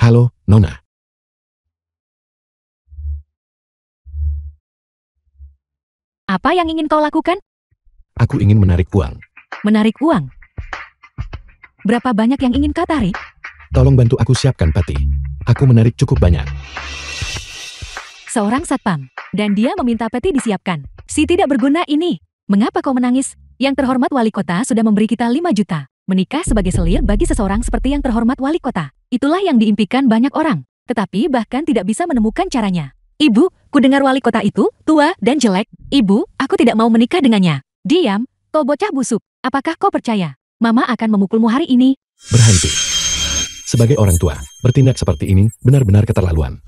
Halo, Nona. Apa yang ingin kau lakukan? Aku ingin menarik uang. Menarik uang? Berapa banyak yang ingin kau tarik? Tolong bantu aku siapkan peti. Aku menarik cukup banyak. Seorang satpam, dan dia meminta peti disiapkan. Si tidak berguna ini. Mengapa kau menangis? Yang terhormat wali kota sudah memberi kita 5 juta. Menikah sebagai selir bagi seseorang seperti yang terhormat wali kota. Itulah yang diimpikan banyak orang. Tetapi bahkan tidak bisa menemukan caranya. Ibu, ku dengar wali kota itu tua dan jelek. Ibu, aku tidak mau menikah dengannya. Diam, kau bocah busuk. Apakah kau percaya? Mama akan memukulmu hari ini. Berhenti. Sebagai orang tua, bertindak seperti ini benar-benar keterlaluan.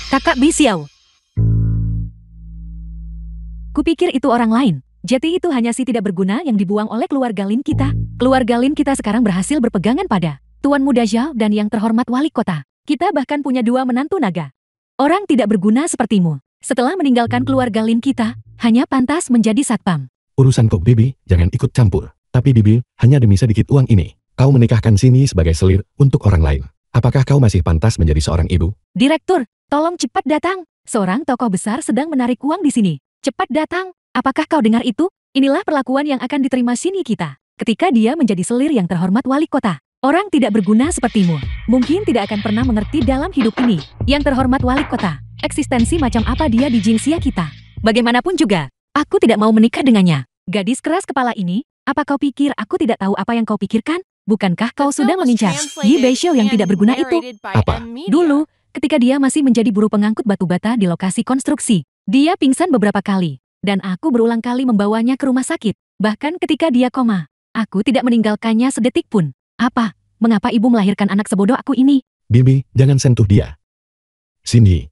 Kakak Bisiau. Kupikir itu orang lain. Jadi itu hanya si tidak berguna yang dibuang oleh keluarga Lin kita. Keluarga Lin kita sekarang berhasil berpegangan pada Tuan Muda Zhao dan yang terhormat wali kota. Kita bahkan punya 2 menantu naga. Orang tidak berguna sepertimu, setelah meninggalkan keluarga Lin kita, hanya pantas menjadi satpam. Urusan kok Bibi, jangan ikut campur. Tapi Bibi, hanya demi sedikit uang ini, kau menikahkan Cindy sebagai selir untuk orang lain. Apakah kau masih pantas menjadi seorang ibu? Direktur, tolong cepat datang. Seorang tokoh besar sedang menarik uang di sini. Cepat datang. Apakah kau dengar itu? Inilah perlakuan yang akan diterima Cindy kita ketika dia menjadi selir yang terhormat wali kota. Orang tidak berguna sepertimu mungkin tidak akan pernah mengerti dalam hidup ini. Yang terhormat wali kota, eksistensi macam apa dia di Jingxia kita? Bagaimanapun juga, aku tidak mau menikah dengannya. Gadis keras kepala ini, apa kau pikir aku tidak tahu apa yang kau pikirkan? Bukankah kau sudah mengincar Yi Beishou yang tidak berguna itu? Apa? Dulu, ketika dia masih menjadi buruh pengangkut batu bata di lokasi konstruksi, dia pingsan beberapa kali, dan aku berulang kali membawanya ke rumah sakit. Bahkan ketika dia koma, aku tidak meninggalkannya sedetik pun. Apa? Mengapa ibu melahirkan anak sebodoh aku ini? Bibi, jangan sentuh dia. Cindy.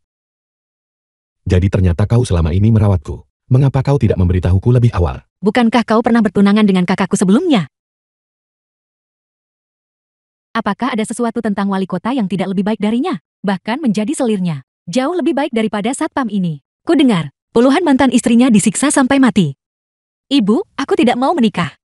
Jadi ternyata kau selama ini merawatku. Mengapa kau tidak memberitahuku lebih awal? Bukankah kau pernah bertunangan dengan kakakku sebelumnya? Apakah ada sesuatu tentang wali kota yang tidak lebih baik darinya? Bahkan menjadi selirnya. Jauh lebih baik daripada satpam ini. Ku dengar, puluhan mantan istrinya disiksa sampai mati. Ibu, aku tidak mau menikah.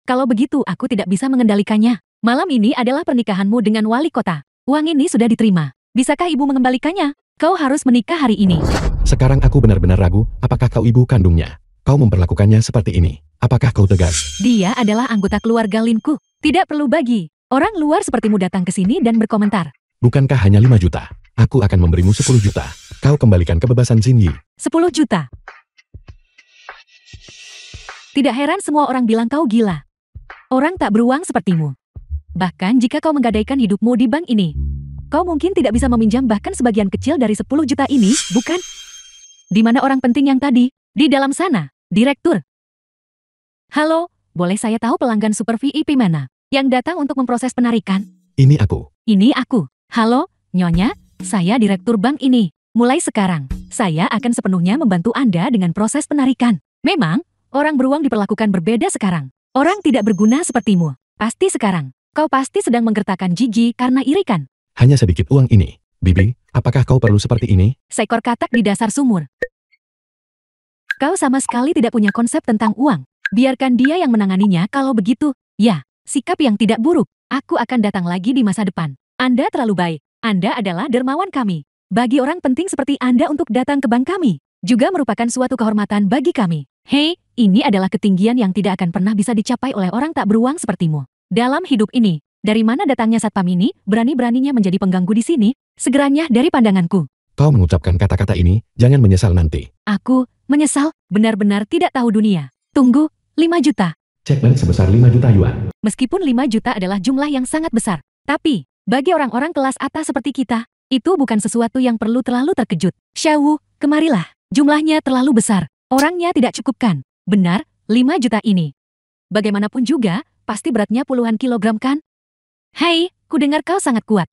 Kalau begitu aku tidak bisa mengendalikannya. Malam ini adalah pernikahanmu dengan wali kota. Uang ini sudah diterima. Bisakah ibu mengembalikannya? Kau harus menikah hari ini. Sekarang aku benar-benar ragu, apakah kau ibu kandungnya? Kau memperlakukannya seperti ini. Apakah kau tegas? Dia adalah anggota keluarga Linku. Tidak perlu bagi orang luar sepertimu datang ke sini dan berkomentar. Bukankah hanya 5 juta? Aku akan memberimu 10 juta. Kau kembalikan kebebasan Cindy. 10 juta. Tidak heran semua orang bilang kau gila. Orang tak beruang sepertimu. Bahkan jika kau menggadaikan hidupmu di bank ini, kau mungkin tidak bisa meminjam bahkan sebagian kecil dari 10 juta ini, bukan? Di mana orang penting yang tadi? Di dalam sana, direktur. Halo, boleh saya tahu pelanggan super VIP mana yang datang untuk memproses penarikan? Ini aku. Ini aku. Halo, Nyonya, saya direktur bank ini. Mulai sekarang, saya akan sepenuhnya membantu Anda dengan proses penarikan. Memang, orang beruang diperlakukan berbeda sekarang. Orang tidak berguna sepertimu. Pasti sekarang, kau pasti sedang menggertakkan gigi karena iri kan? Hanya sedikit uang ini. Bibi, apakah kau perlu seperti ini? Seekor katak di dasar sumur. Kau sama sekali tidak punya konsep tentang uang. Biarkan dia yang menanganinya kalau begitu. Ya, sikap yang tidak buruk. Aku akan datang lagi di masa depan. Anda terlalu baik. Anda adalah dermawan kami. Bagi orang penting seperti Anda untuk datang ke bank kami, juga merupakan suatu kehormatan bagi kami. Hei, ini adalah ketinggian yang tidak akan pernah bisa dicapai oleh orang tak beruang sepertimu. Dalam hidup ini, dari mana datangnya satpam ini, berani-beraninya menjadi pengganggu di sini, segeranya dari pandanganku. Kau mengucapkan kata-kata ini, jangan menyesal nanti. Aku menyesal, benar-benar tidak tahu dunia. Tunggu, 5 juta. Cek balik sebesar 5 juta yuan. Meskipun 5 juta adalah jumlah yang sangat besar, tapi bagi orang-orang kelas atas seperti kita, itu bukan sesuatu yang perlu terlalu terkejut. Xiaowu, kemarilah. Jumlahnya terlalu besar. Orangnya tidak cukupkan. Benar, 5 juta ini. Bagaimanapun juga, pasti beratnya puluhan kilogram kan? Hei, ku dengar kau sangat kuat.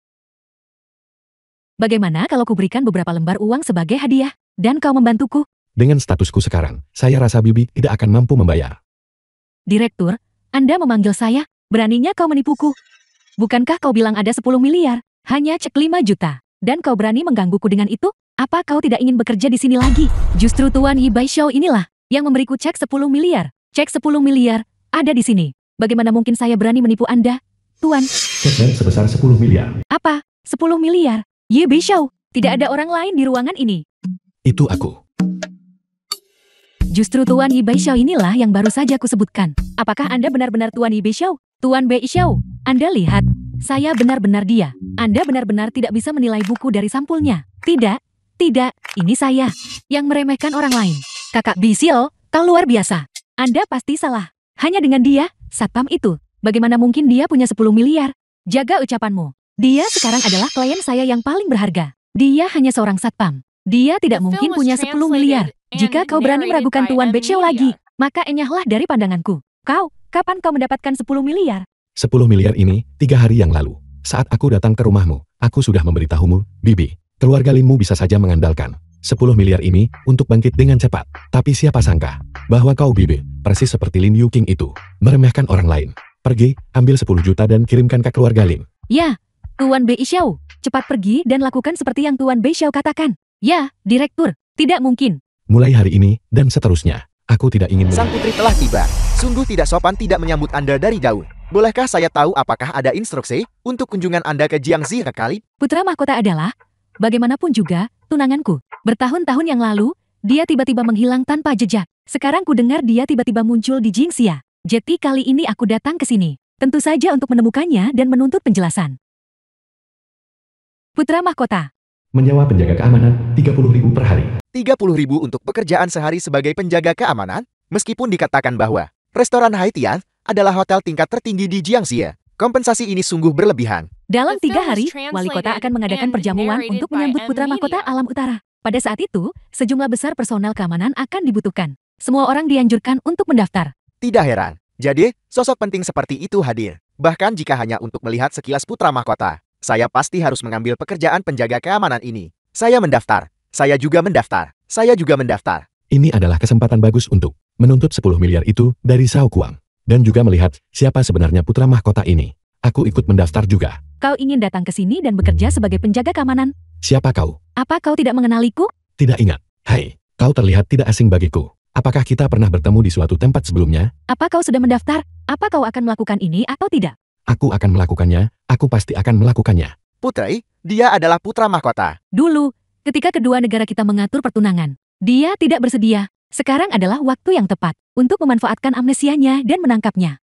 Bagaimana kalau kuberikan beberapa lembar uang sebagai hadiah, dan kau membantuku? Dengan statusku sekarang, saya rasa Bibi tidak akan mampu membayar. Direktur, Anda memanggil saya, beraninya kau menipuku. Bukankah kau bilang ada 10 miliar, hanya cek 5 juta, dan kau berani menggangguku dengan itu? Apa kau tidak ingin bekerja di sini lagi? Justru Tuan Yi Baishou inilah yang memberiku cek 10 miliar. Cek 10 miliar, ada di sini. Bagaimana mungkin saya berani menipu Anda? Tuan. Segmen sebesar 10 miliar. Apa? 10 miliar? Ye Beishao, tidak ada orang lain di ruangan ini. Itu aku. Justru Tuan Yi Beishao inilah yang baru saja kusebutkan. Apakah Anda benar-benar Tuan Yi Beishao? Tuan Beishao, Anda lihat. Saya benar-benar dia. Anda benar-benar tidak bisa menilai buku dari sampulnya. Tidak, ini saya yang meremehkan orang lain. Kakak Bisil, kau luar biasa. Anda pasti salah. Hanya dengan dia, satpam itu. Bagaimana mungkin dia punya 10 miliar? Jaga ucapanmu. Dia sekarang adalah klien saya yang paling berharga. Dia hanya seorang satpam. Dia tidak mungkin punya 10 miliar. Jika kau berani meragukan Tuan Beishao lagi, maka enyahlah dari pandanganku. Kapan kau mendapatkan 10 miliar? 10 miliar ini 3 hari yang lalu. Saat aku datang ke rumahmu, aku sudah memberitahumu, Bibi. Keluarga Linmu bisa saja mengandalkan 10 miliar ini untuk bangkit dengan cepat. Tapi siapa sangka bahwa kau, Bibi, persis seperti Lin Yuking itu, meremehkan orang lain. Pergi, ambil 10 juta dan kirimkan ke keluarga Lin. Ya, Tuan Beishao, cepat pergi dan lakukan seperti yang Tuan Beishao katakan. Ya, Direktur, tidak mungkin. Mulai hari ini dan seterusnya, aku tidak ingin... Sang putri telah tiba. Sungguh tidak sopan tidak menyambut Anda dari jauh. Bolehkah saya tahu apakah ada instruksi untuk kunjungan Anda ke Jiangxi kali? Putra mahkota adalah, bagaimanapun juga, tunanganku. Bertahun-tahun yang lalu, dia tiba-tiba menghilang tanpa jejak. Sekarang ku dengar dia tiba-tiba muncul di Jingxia. Jadi kali ini aku datang ke sini. Tentu saja untuk menemukannya dan menuntut penjelasan. Putra mahkota. Menyewa penjaga keamanan 30.000 per hari. 30.000 untuk pekerjaan sehari sebagai penjaga keamanan? Meskipun dikatakan bahwa restoran Haitian adalah hotel tingkat tertinggi di Jiangxi, kompensasi ini sungguh berlebihan. Dalam 3 hari, wali kota akan mengadakan perjamuan untuk menyambut putra mahkota Alam Utara. Pada saat itu, sejumlah besar personel keamanan akan dibutuhkan. Semua orang dianjurkan untuk mendaftar. Tidak heran. Jadi, sosok penting seperti itu hadir. Bahkan jika hanya untuk melihat sekilas putra mahkota, saya pasti harus mengambil pekerjaan penjaga keamanan ini. Saya mendaftar. Saya juga mendaftar. Saya juga mendaftar. Ini adalah kesempatan bagus untuk menuntut 10 miliar itu dari Shao Kuang. Dan juga melihat siapa sebenarnya putra mahkota ini. Aku ikut mendaftar juga. Kau ingin datang ke sini dan bekerja sebagai penjaga keamanan? Siapa kau? Apa kau tidak mengenaliku? Tidak ingat. Hai, kau terlihat tidak asing bagiku. Apakah kita pernah bertemu di suatu tempat sebelumnya? Apa kau sudah mendaftar? Apa kau akan melakukan ini atau tidak? Aku akan melakukannya. Aku pasti akan melakukannya. Putri, dia adalah putra mahkota. Dulu, ketika kedua negara kita mengatur pertunangan, dia tidak bersedia. Sekarang adalah waktu yang tepat untuk memanfaatkan amnesianya dan menangkapnya.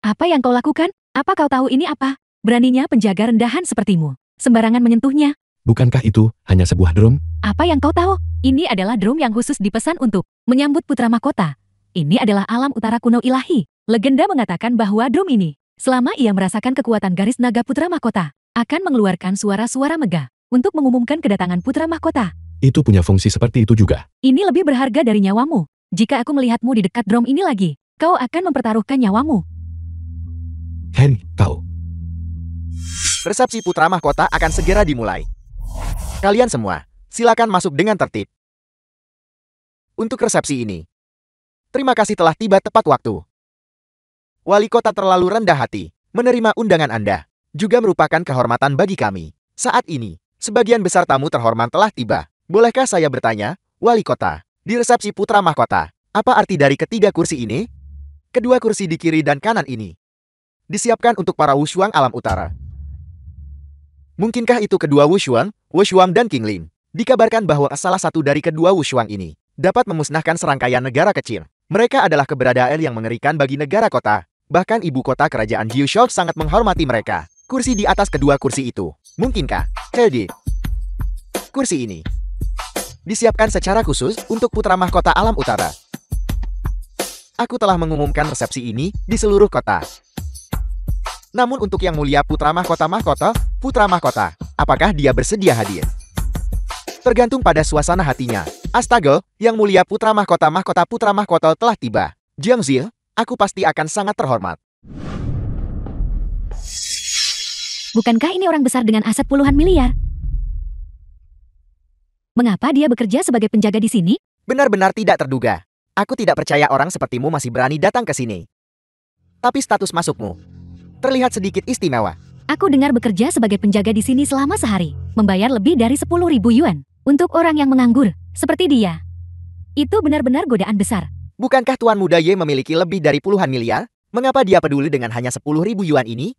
Apa yang kau lakukan? Apa kau tahu ini apa? Beraninya penjaga rendahan sepertimu sembarangan menyentuhnya. Bukankah itu hanya sebuah drum? Apa yang kau tahu? Ini adalah drum yang khusus dipesan untuk menyambut putra mahkota. Ini adalah alam utara kuno ilahi. Legenda mengatakan bahwa drum ini, selama ia merasakan kekuatan garis naga putra mahkota, akan mengeluarkan suara-suara megah untuk mengumumkan kedatangan putra mahkota. Itu punya fungsi seperti itu juga. Ini lebih berharga dari nyawamu. Jika aku melihatmu di dekat drum ini lagi, kau akan mempertaruhkan nyawamu. Hei, kau. Resepsi putra mahkota akan segera dimulai. Kalian semua, silakan masuk dengan tertib. Untuk resepsi ini, terima kasih telah tiba tepat waktu. Wali kota terlalu rendah hati menerima undangan Anda. Juga merupakan kehormatan bagi kami. Saat ini, sebagian besar tamu terhormat telah tiba. Bolehkah saya bertanya, Wali kota, di resepsi putra mahkota, apa arti dari ketiga kursi ini? Kedua kursi di kiri dan kanan ini disiapkan untuk para Wushuang alam utara. Mungkinkah itu kedua Wushuang dan King Lin? Dikabarkan bahwa salah satu dari kedua Wushuang ini dapat memusnahkan serangkaian negara kecil. Mereka adalah keberadaan yang mengerikan bagi negara kota. Bahkan ibu kota kerajaan Jiushou sangat menghormati mereka. Kursi di atas kedua kursi itu, mungkinkah? Jadi, kursi ini disiapkan secara khusus untuk putra mahkota alam utara. Aku telah mengumumkan resepsi ini di seluruh kota. Namun untuk yang mulia putra mahkota, apakah dia bersedia hadir? Tergantung pada suasana hatinya. Astaga, yang mulia putra mahkota telah tiba. Jiangxi, aku pasti akan sangat terhormat. Bukankah ini orang besar dengan aset puluhan miliar? Mengapa dia bekerja sebagai penjaga di sini? Benar-benar tidak terduga. Aku tidak percaya orang sepertimu masih berani datang ke sini. Tapi status masukmu terlihat sedikit istimewa. Aku dengar bekerja sebagai penjaga di sini selama sehari, membayar lebih dari 10.000 yuan untuk orang yang menganggur seperti dia. Itu benar-benar godaan besar. Bukankah Tuan Muda Ye memiliki lebih dari puluhan miliar? Mengapa dia peduli dengan hanya 10.000 yuan ini?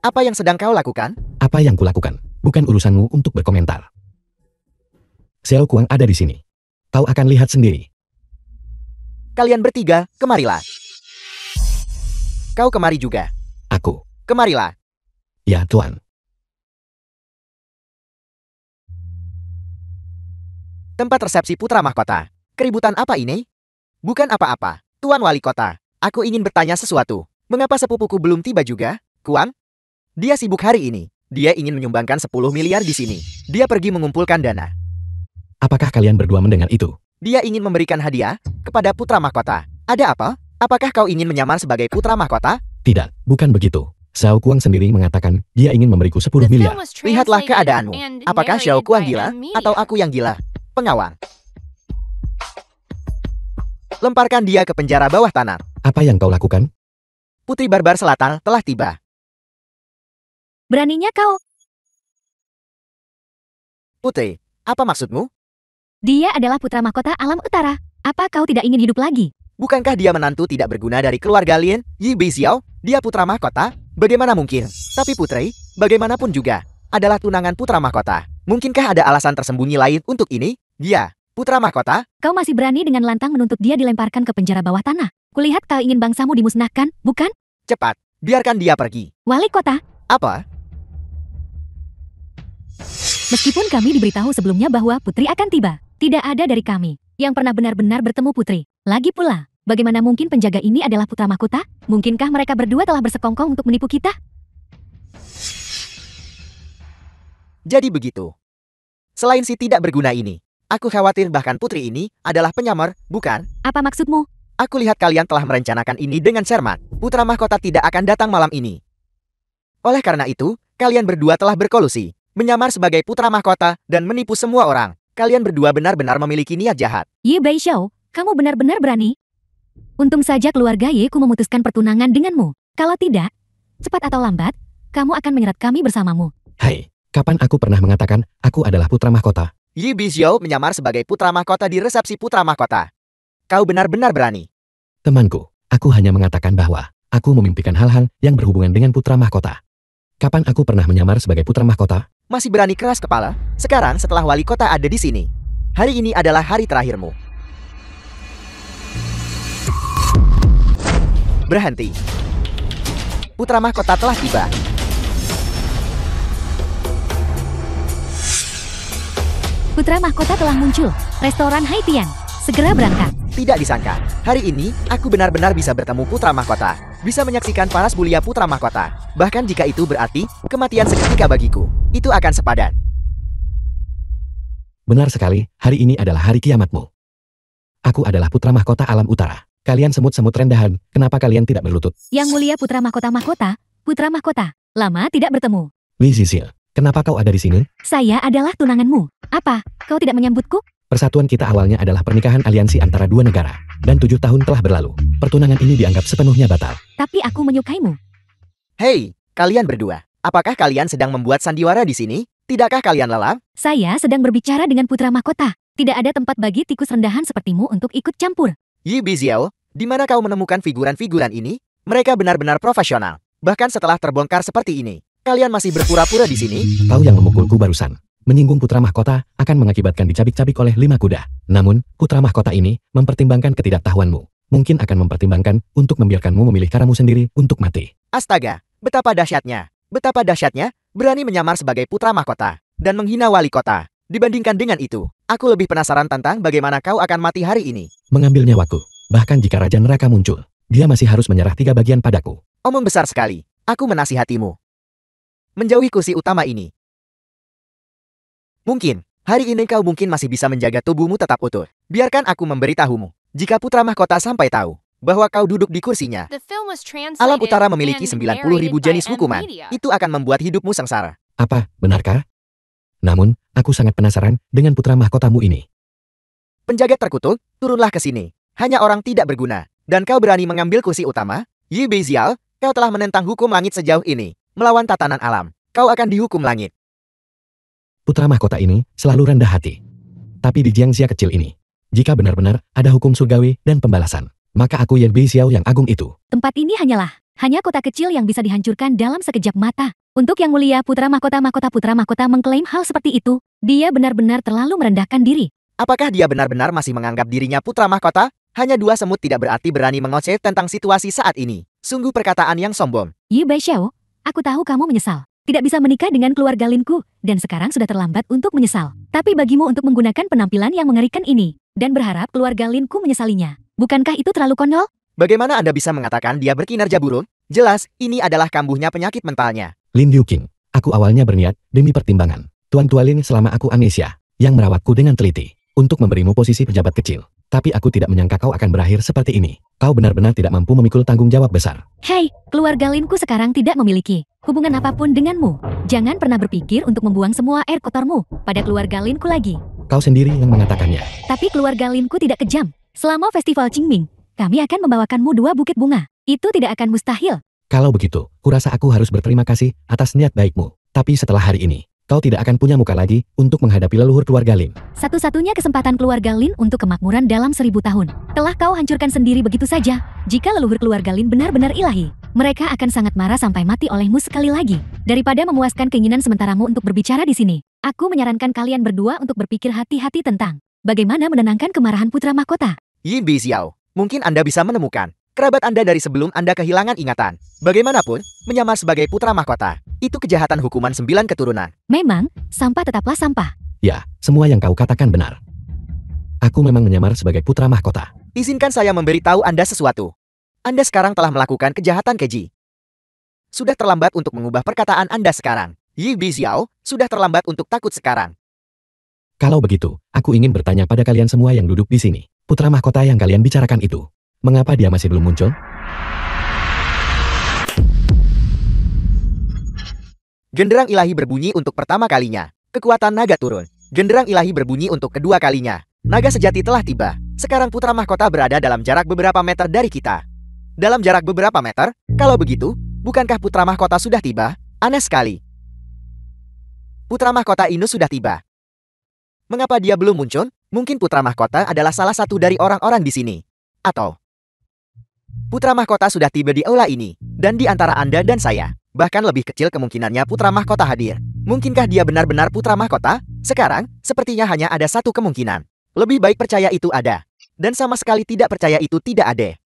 Apa yang sedang kau lakukan? Apa yang kulakukan? Bukan urusanmu untuk berkomentar. Xiao Kuang ada di sini. Kau akan lihat sendiri. Kalian bertiga, kemarilah. Kau kemari juga. Aku. Kemarilah. Ya, Tuan. Tempat resepsi putra mahkota. Keributan apa ini? Bukan apa-apa. Tuan Wali Kota, aku ingin bertanya sesuatu. Mengapa sepupuku belum tiba juga? Kuang? Dia sibuk hari ini. Dia ingin menyumbangkan 10 miliar di sini. Dia pergi mengumpulkan dana. Apakah kalian berdua mendengar itu? Dia ingin memberikan hadiah kepada putra mahkota. Ada apa? Apakah kau ingin menyamar sebagai putra mahkota? Tidak, bukan begitu. Xiao Kuang sendiri mengatakan dia ingin memberiku 10 miliar. Lihatlah keadaanmu. Apakah Xiao Kuang gila atau aku yang gila? Pengawal. Lemparkan dia ke penjara bawah tanah. Apa yang kau lakukan? Putri Barbar Selatan telah tiba. Beraninya kau. Putri, apa maksudmu? Dia adalah putra mahkota alam utara. Apa kau tidak ingin hidup lagi? Bukankah dia menantu tidak berguna dari keluarga Lin, Yi Beixiao? Dia putra mahkota? Bagaimana mungkin? Tapi Putri, bagaimanapun juga, adalah tunangan putra mahkota. Mungkinkah ada alasan tersembunyi lain untuk ini? Dia, putra mahkota? Kau masih berani dengan lantang menuntut dia dilemparkan ke penjara bawah tanah. Kulihat kau ingin bangsamu dimusnahkan, bukan? Cepat, biarkan dia pergi. Wali kota, Apa? meskipun kami diberitahu sebelumnya bahwa Putri akan tiba, tidak ada dari kami yang pernah benar-benar bertemu Putri. Lagi pula, bagaimana mungkin penjaga ini adalah putra mahkota? Mungkinkah mereka berdua telah bersekongkol untuk menipu kita? Jadi begitu. Selain si tidak berguna ini, aku khawatir bahkan Putri ini adalah penyamar, bukan? Apa maksudmu? Aku lihat kalian telah merencanakan ini dengan cermat. Putra mahkota tidak akan datang malam ini. Oleh karena itu, kalian berdua telah berkolusi, menyamar sebagai putra mahkota dan menipu semua orang. Kalian berdua benar-benar memiliki niat jahat. Yi Beixiao, kamu benar-benar berani. Untung saja keluarga Ye Ku memutuskan pertunangan denganmu. Kalau tidak, cepat atau lambat, kamu akan menyeret kami bersamamu. Hai, kapan aku pernah mengatakan aku adalah putra mahkota? Yi Beixiao menyamar sebagai putra mahkota di resepsi putra mahkota. Kau benar-benar berani. Temanku, aku hanya mengatakan bahwa aku memimpikan hal-hal yang berhubungan dengan putra mahkota. Kapan aku pernah menyamar sebagai putra mahkota? Masih berani keras kepala? Sekarang setelah wali kota ada di sini. Hari ini adalah hari terakhirmu. Berhenti. Putra mahkota telah tiba. Putra mahkota telah muncul. Restoran Haitian. Segera berangkat. Tidak disangka, hari ini aku benar-benar bisa bertemu putra mahkota. Bisa menyaksikan paras bulia putra mahkota. Bahkan jika itu berarti kematian seketika bagiku, itu akan sepadan. Benar sekali, hari ini adalah hari kiamatmu. Aku adalah putra mahkota alam utara. Kalian semut-semut rendahan, kenapa kalian tidak berlutut? Yang mulia putra mahkota-mahkota, putra mahkota. Lama tidak bertemu. Li Zixia, kenapa kau ada di sini? Saya adalah tunanganmu. Apa, kau tidak menyambutku? Persatuan kita awalnya adalah pernikahan aliansi antara dua negara. Dan 7 tahun telah berlalu. Pertunangan ini dianggap sepenuhnya batal. Tapi aku menyukaimu. Hei, kalian berdua. Apakah kalian sedang membuat sandiwara di sini? Tidakkah kalian lelah? Saya sedang berbicara dengan putra mahkota. Tidak ada tempat bagi tikus rendahan sepertimu untuk ikut campur. Yi Beixiao, di mana kau menemukan figuran-figuran ini? Mereka benar-benar profesional. Bahkan setelah terbongkar seperti ini, kalian masih berpura-pura di sini? Kau yang memukulku barusan. Menyinggung putra mahkota akan mengakibatkan dicabik-cabik oleh 5 kuda. Namun, putra mahkota ini mempertimbangkan ketidaktahuanmu. Mungkin akan mempertimbangkan untuk membiarkanmu memilih caramu sendiri untuk mati. Astaga, betapa dahsyatnya. Betapa dahsyatnya, berani menyamar sebagai putra mahkota dan menghina wali kota. Dibandingkan dengan itu, aku lebih penasaran tentang bagaimana kau akan mati hari ini. Mengambil nyawaku. Bahkan jika Raja Neraka muncul, dia masih harus menyerah 3 bagian padaku. Omong besar sekali. Aku menasihatimu. Menjauhi kursi utama ini. Mungkin, hari ini kau mungkin masih bisa menjaga tubuhmu tetap utuh. Biarkan aku memberitahumu. Jika putra mahkota sampai tahu bahwa kau duduk di kursinya, alam utara memiliki 90.000 jenis hukuman. Itu akan membuat hidupmu sengsara. Apa, benarkah? Namun, aku sangat penasaran dengan putra mahkotamu ini. Penjaga terkutuk, turunlah ke sini. Hanya orang tidak berguna. Dan kau berani mengambil kursi utama? Yi Beixiao, kau telah menentang hukum langit sejauh ini. Melawan tatanan alam. Kau akan dihukum langit. Putra mahkota ini selalu rendah hati. Tapi di Jiangxia kecil ini, jika benar-benar ada hukum surgawi dan pembalasan, maka aku Yi Beixiao yang agung itu. Tempat ini hanya kota kecil yang bisa dihancurkan dalam sekejap mata. Untuk yang mulia putra mahkota mengklaim hal seperti itu, dia benar-benar terlalu merendahkan diri. Apakah dia benar-benar masih menganggap dirinya putra mahkota? Hanya dua semut tidak berarti berani mengoceh tentang situasi saat ini. Sungguh perkataan yang sombong. Yi Beixiao, aku tahu kamu menyesal. Tidak bisa menikah dengan keluarga Linku, dan sekarang sudah terlambat untuk menyesal. Tapi bagimu untuk menggunakan penampilan yang mengerikan ini, dan berharap keluarga Linku menyesalinya. Bukankah itu terlalu konyol? Bagaimana Anda bisa mengatakan dia berkinerja buruk? Jelas, ini adalah kambuhnya penyakit mentalnya. Lin Yuqing, aku awalnya berniat demi pertimbangan Tuan Tualin selama aku amnesia, yang merawatku dengan teliti, untuk memberimu posisi pejabat kecil. Tapi aku tidak menyangka kau akan berakhir seperti ini. Kau benar-benar tidak mampu memikul tanggung jawab besar. Hei, keluarga Linku sekarang tidak memiliki hubungan apapun denganmu. Jangan pernah berpikir untuk membuang semua air kotormu pada keluarga Linku lagi. Kau sendiri yang mengatakannya. Tapi keluarga Linku tidak kejam. Selama festival Qingming, kami akan membawakanmu 2 bukit bunga. Itu tidak akan mustahil. Kalau begitu, kurasa aku harus berterima kasih atas niat baikmu. Tapi setelah hari ini, kau tidak akan punya muka lagi untuk menghadapi leluhur keluarga Lin. Satu-satunya kesempatan keluarga Lin untuk kemakmuran dalam 1000 tahun. Telah kau hancurkan sendiri begitu saja. Jika leluhur keluarga Lin benar-benar ilahi, mereka akan sangat marah sampai mati olehmu sekali lagi. Daripada memuaskan keinginan sementaramu untuk berbicara di sini, aku menyarankan kalian berdua untuk berpikir hati-hati tentang bagaimana menenangkan kemarahan putra mahkota. Yi Beixiao, mungkin Anda bisa menemukan kerabat Anda dari sebelum Anda kehilangan ingatan. Bagaimanapun, menyamar sebagai putra mahkota, itu kejahatan hukuman 9 keturunan. Memang, sampah tetaplah sampah. Ya, semua yang kau katakan benar. Aku memang menyamar sebagai putra mahkota. Izinkan saya memberitahu Anda sesuatu. Anda sekarang telah melakukan kejahatan keji. Sudah terlambat untuk mengubah perkataan Anda sekarang. Yi Beixiao, sudah terlambat untuk takut sekarang. Kalau begitu, aku ingin bertanya pada kalian semua yang duduk di sini. Putra mahkota yang kalian bicarakan itu, mengapa dia masih belum muncul? Genderang ilahi berbunyi untuk pertama kalinya. Kekuatan naga turun. Genderang ilahi berbunyi untuk kedua kalinya. Naga sejati telah tiba. Sekarang putra mahkota berada dalam jarak beberapa meter dari kita. Dalam jarak beberapa meter? Kalau begitu, bukankah putra mahkota sudah tiba? Aneh sekali. Putra mahkota Inu sudah tiba. Mengapa dia belum muncul? Mungkin putra mahkota adalah salah satu dari orang-orang di sini. Atau putra mahkota sudah tiba di aula ini. Dan di antara Anda dan saya, bahkan lebih kecil kemungkinannya putra mahkota hadir. Mungkinkah dia benar-benar putra mahkota? Sekarang, sepertinya hanya ada satu kemungkinan. Lebih baik percaya itu ada. Dan sama sekali tidak percaya itu tidak ada.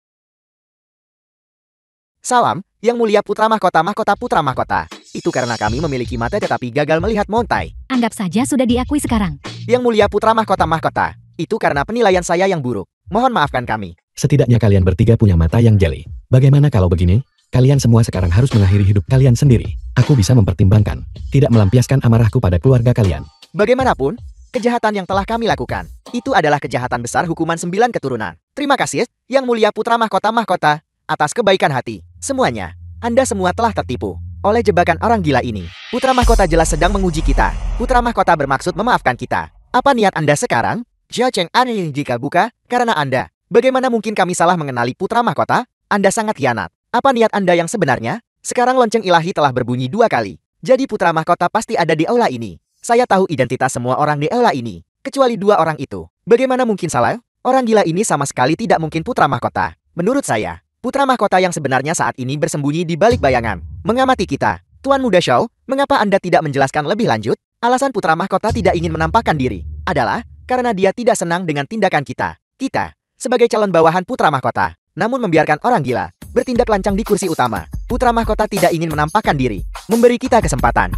Salam, yang mulia putra mahkota putra mahkota. Itu karena kami memiliki mata tetapi gagal melihat montai. Anggap saja sudah diakui sekarang. Yang mulia putra mahkota. Itu karena penilaian saya yang buruk. Mohon maafkan kami. Setidaknya kalian bertiga punya mata yang jeli. Bagaimana kalau begini? Kalian semua sekarang harus mengakhiri hidup kalian sendiri. Aku bisa mempertimbangkan, tidak melampiaskan amarahku pada keluarga kalian. Bagaimanapun, kejahatan yang telah kami lakukan, itu adalah kejahatan besar hukuman 9 keturunan. Terima kasih, yang mulia putra mahkota, atas kebaikan hati. Semuanya, Anda semua telah tertipu oleh jebakan orang gila ini. Putra mahkota jelas sedang menguji kita. Putra mahkota bermaksud memaafkan kita. Apa niat Anda sekarang? Jia Cheng aneh jika buka, karena Anda. Bagaimana mungkin kami salah mengenali putra mahkota? Anda sangat hianat. Apa niat Anda yang sebenarnya? Sekarang lonceng ilahi telah berbunyi 2 kali. Jadi putra mahkota pasti ada di aula ini. Saya tahu identitas semua orang di aula ini, kecuali 2 orang itu. Bagaimana mungkin salah? Orang gila ini sama sekali tidak mungkin putra mahkota. Menurut saya, putra mahkota yang sebenarnya saat ini bersembunyi di balik bayangan, mengamati kita. Tuan Muda Shao, mengapa Anda tidak menjelaskan lebih lanjut? Alasan putra mahkota tidak ingin menampakkan diri adalah karena dia tidak senang dengan tindakan kita. Kita, sebagai calon bawahan putra mahkota, namun membiarkan orang gila bertindak lancang di kursi utama. Putra mahkota tidak ingin menampakkan diri, memberi kita kesempatan.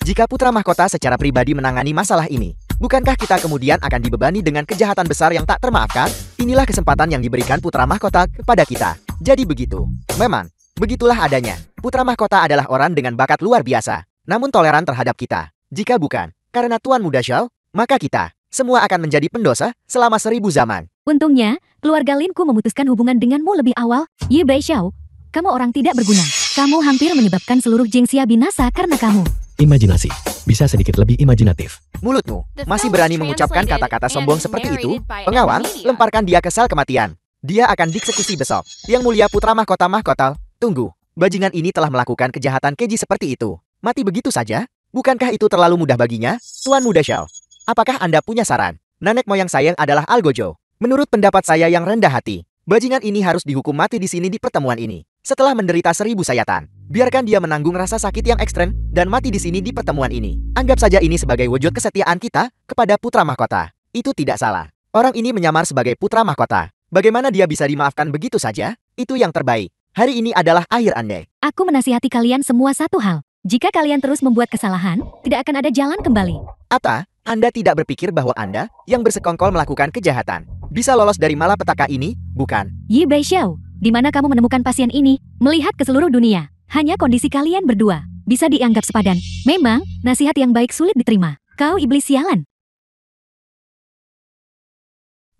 Jika putra mahkota secara pribadi menangani masalah ini, bukankah kita kemudian akan dibebani dengan kejahatan besar yang tak termaafkan? Inilah kesempatan yang diberikan putra mahkota kepada kita. Jadi begitu. Memang, begitulah adanya. Putra mahkota adalah orang dengan bakat luar biasa, namun toleran terhadap kita. Jika bukan karena Tuan Muda Shao, maka kita semua akan menjadi pendosa selama 1000 zaman. Untungnya, keluarga Linku memutuskan hubungan denganmu lebih awal. Yi Beixiao, kamu orang tidak berguna. Kamu hampir menyebabkan seluruh Jiangxia binasa karena kamu. Imajinasi. bisa sedikit lebih imajinatif. Mulutmu, masih berani mengucapkan kata-kata sombong seperti itu? Pengawal, lemparkan dia ke sel kematian. Dia akan dieksekusi besok. Yang mulia putra mahkota, tunggu. Bajingan ini telah melakukan kejahatan keji seperti itu. Mati begitu saja? Bukankah itu terlalu mudah baginya? Tuan Muda Shell, apakah Anda punya saran? Nenek moyang saya adalah Algojo. Menurut pendapat saya yang rendah hati, bajingan ini harus dihukum mati di sini di pertemuan ini. Setelah menderita 1000 sayatan, biarkan dia menanggung rasa sakit yang ekstrem dan mati di sini di pertemuan ini. Anggap saja ini sebagai wujud kesetiaan kita kepada putra mahkota. Itu tidak salah. Orang ini menyamar sebagai putra mahkota. Bagaimana dia bisa dimaafkan begitu saja? Itu yang terbaik. Hari ini adalah akhir Anda. Aku menasihati kalian semua satu hal. Jika kalian terus membuat kesalahan, tidak akan ada jalan kembali. Ata, Anda tidak berpikir bahwa Anda yang bersekongkol melakukan kejahatan bisa lolos dari malapetaka ini, bukan? Yi Baixiao, di mana kamu menemukan pasien ini? Melihat ke seluruh dunia, hanya kondisi kalian berdua bisa dianggap sepadan. Memang, nasihat yang baik sulit diterima. Kau iblis sialan.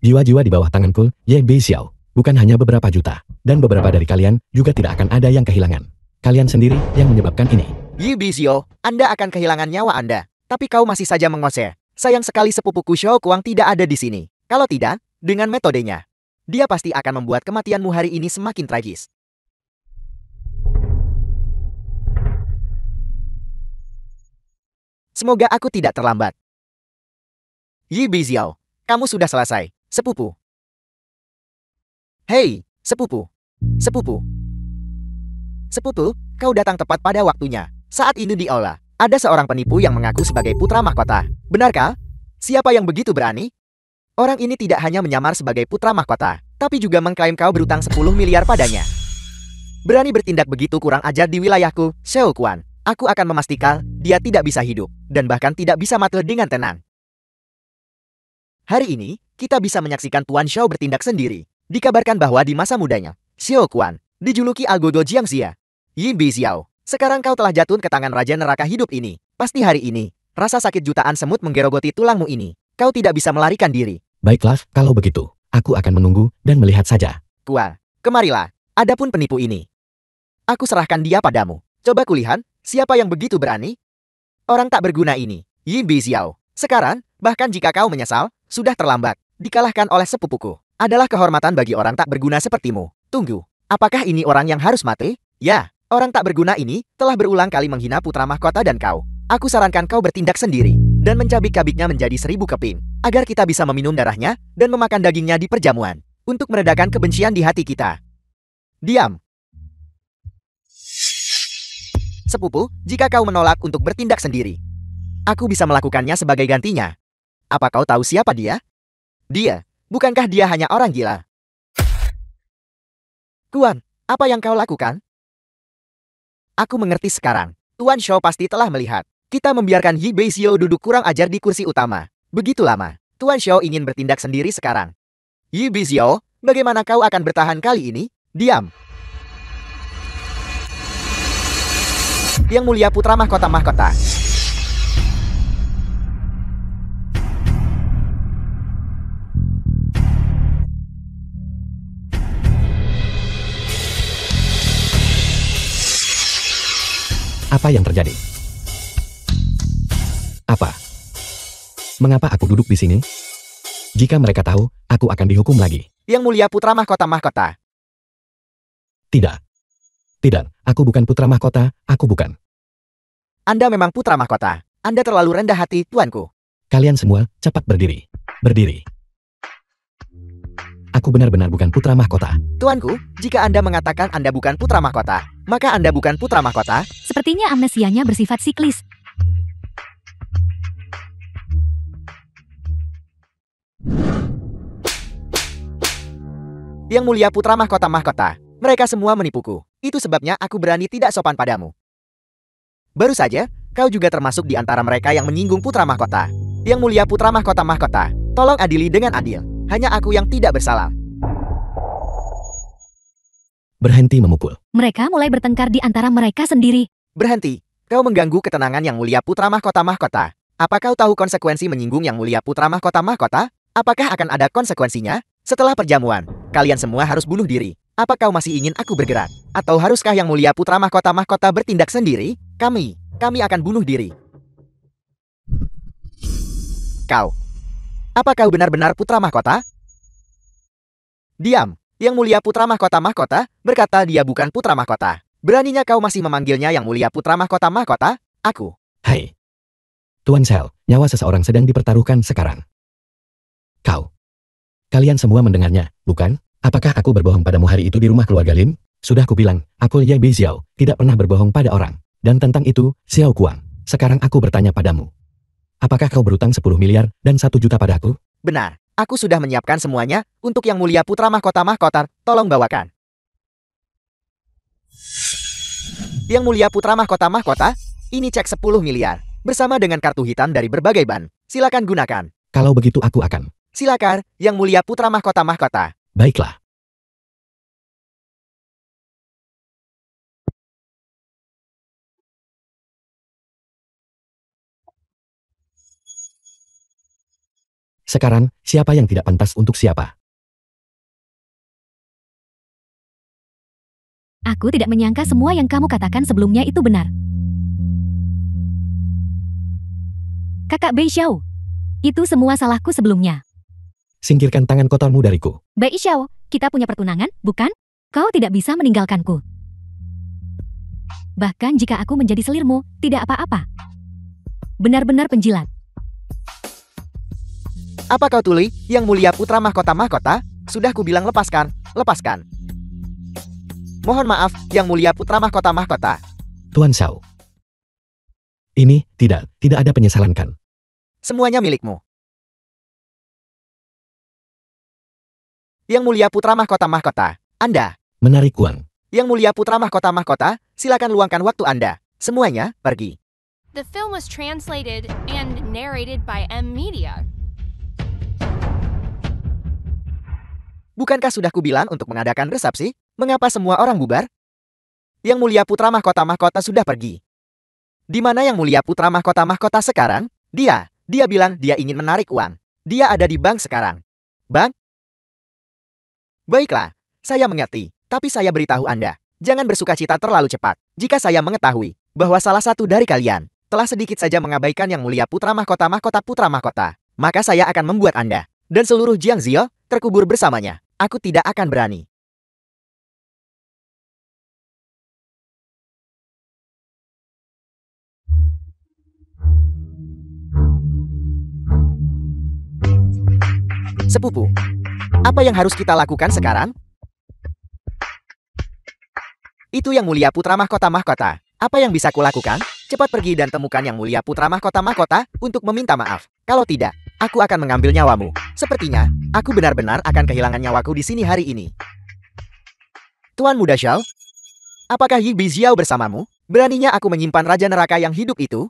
Jiwa-jiwa di bawah tanganku, Ye Baixiao, bukan hanya beberapa juta, dan beberapa dari kalian juga tidak akan ada yang kehilangan. Kalian sendiri yang menyebabkan ini. Yi Baixiao, Anda akan kehilangan nyawa Anda. Tapi kau masih saja mengoceh. Sayang sekali sepupuku Xiao Kuang tidak ada di sini. Kalau tidak, dengan metodenya, dia pasti akan membuat kematianmu hari ini semakin tragis. Semoga aku tidak terlambat. Yi Baixiao, kamu sudah selesai, sepupu. Hei, sepupu. Sepupu. Sepupu, kau datang tepat pada waktunya. Saat ini di aula, ada seorang penipu yang mengaku sebagai putra mahkota. Benarkah? Siapa yang begitu berani? Orang ini tidak hanya menyamar sebagai putra mahkota, tapi juga mengklaim kau berutang 10 miliar padanya. Berani bertindak begitu kurang ajar di wilayahku, Xiao Kuan. Aku akan memastikan dia tidak bisa hidup, dan bahkan tidak bisa mati dengan tenang. Hari ini, kita bisa menyaksikan Tuan Xiao bertindak sendiri. Dikabarkan bahwa di masa mudanya, Xiao Kuan dijuluki Algojo Jiangxia. Yi Baixiao, sekarang kau telah jatuh ke tangan Raja Neraka hidup ini. Pasti hari ini, rasa sakit jutaan semut menggerogoti tulangmu ini. Kau tidak bisa melarikan diri. Baiklah, kalau begitu, aku akan menunggu dan melihat saja. Kual, kemarilah. Adapun penipu ini, aku serahkan dia padamu. Coba kulihat, siapa yang begitu berani? Orang tak berguna ini, Yi Baixiao. Sekarang, bahkan jika kau menyesal, sudah terlambat. Dikalahkan oleh sepupuku. Adalah kehormatan bagi orang tak berguna sepertimu. Tunggu, apakah ini orang yang harus mati? Ya, orang tak berguna ini telah berulang kali menghina putra mahkota dan kau. Aku sarankan kau bertindak sendiri dan mencabik-cabiknya menjadi 1000 keping, agar kita bisa meminum darahnya dan memakan dagingnya di perjamuan, untuk meredakan kebencian di hati kita. Diam. Sepupu, jika kau menolak untuk bertindak sendiri, aku bisa melakukannya sebagai gantinya. Apa kau tahu siapa dia? Dia, bukankah dia hanya orang gila? Kuan, apa yang kau lakukan? Aku mengerti sekarang. Tuan Xiao pasti telah melihat. Kita membiarkan Yi Baixiao duduk kurang ajar di kursi utama. Begitu lama. Tuan Xiao ingin bertindak sendiri sekarang. Yi Baixiao, bagaimana kau akan bertahan kali ini? Diam. Yang mulia putra mahkota. Apa yang terjadi? Apa? Mengapa aku duduk di sini? Jika mereka tahu, aku akan dihukum lagi. Yang mulia putra mahkota. Tidak. Tidak, aku bukan putra mahkota, aku bukan. Anda memang putra mahkota. Anda terlalu rendah hati, tuanku. Kalian semua, cepat berdiri. Berdiri. Aku benar-benar bukan putra mahkota. Tuanku, jika Anda mengatakan Anda bukan putra mahkota, maka Anda bukan putra mahkota. Sepertinya amnesianya bersifat siklis. Yang mulia putra mahkota. Mereka semua menipuku. Itu sebabnya aku berani tidak sopan padamu. Baru saja, kau juga termasuk di antara mereka yang menyinggung putra mahkota. Yang mulia putra mahkota, tolong adili dengan adil. Hanya aku yang tidak bersalah. Berhenti memukul. Mereka mulai bertengkar di antara mereka sendiri. Berhenti. Kau mengganggu ketenangan yang mulia putra mahkota. Apa kau tahu konsekuensi menyinggung yang mulia putra mahkota? Apakah akan ada konsekuensinya? Setelah perjamuan, kalian semua harus bunuh diri. Apa kau masih ingin aku bergerak? Atau haruskah yang mulia putra mahkota bertindak sendiri? Kami akan bunuh diri. Kau. Apa kau benar-benar putra mahkota? Diam. Yang mulia putra mahkota berkata dia bukan putra mahkota. Beraninya kau masih memanggilnya yang mulia putra mahkota? Aku. Hai. Tuan Sel, nyawa seseorang sedang dipertaruhkan sekarang. Kau. Kalian semua mendengarnya, bukan? Apakah aku berbohong padamu hari itu di rumah keluarga Lim? Sudah kubilang, aku Ye Bixiao, tidak pernah berbohong pada orang. Dan tentang itu, Xiao Kuang, sekarang aku bertanya padamu. Apakah kau berutang 10 miliar dan 1 juta padaku? Benar. Aku sudah menyiapkan semuanya untuk yang mulia putra mahkota. Tolong bawakan. Yang mulia putra mahkota, ini cek 10 miliar. Bersama dengan kartu hitam dari berbagai ban. Silakan gunakan. Kalau begitu aku akan. Silakan, yang mulia putra mahkota. Baiklah. Sekarang, siapa yang tidak pantas untuk siapa? Aku tidak menyangka semua yang kamu katakan sebelumnya itu benar. Kakak Bei Xiao, itu semua salahku sebelumnya. Singkirkan tangan kotormu dariku. Bei Xiao, kita punya pertunangan, bukan? Kau tidak bisa meninggalkanku. Bahkan jika aku menjadi selirmu, tidak apa-apa. Benar-benar penjilat. Apa kau tuli, yang mulia putra mahkota? Sudah kubilang lepaskan. Mohon maaf, yang mulia putra mahkota. Tuan Xiao. Ini, tidak ada penyesalan kan? Semuanya milikmu. Yang mulia putra mahkota, Anda. Menarik uang. Yang mulia putra mahkota, silakan luangkan waktu Anda. Semuanya, pergi. The film was translated and narrated by M Media. Bukankah sudah kubilang untuk mengadakan resepsi? Mengapa semua orang bubar? Yang mulia putra mahkota sudah pergi. Di mana yang mulia putra mahkota sekarang? Dia bilang dia ingin menarik uang. Dia ada di bank sekarang. Bank? Baiklah, saya mengerti. Tapi saya beritahu Anda, jangan bersukacita terlalu cepat. Jika saya mengetahui bahwa salah satu dari kalian telah sedikit saja mengabaikan yang mulia putra mahkota, maka saya akan membuat Anda dan seluruh Jiangzhou terkubur bersamanya. Aku tidak akan berani. Sepupu, apa yang harus kita lakukan sekarang? Itu yang mulia putra mahkota. Apa yang bisa kulakukan? Cepat pergi dan temukan yang mulia putra mahkota untuk meminta maaf. Kalau tidak, aku akan mengambil nyawamu. Sepertinya, aku benar-benar akan kehilangan nyawaku di sini hari ini. Tuan Muda Xiao, apakah Yi Bixiao bersamamu? Beraninya aku menyimpan Raja Neraka yang hidup itu?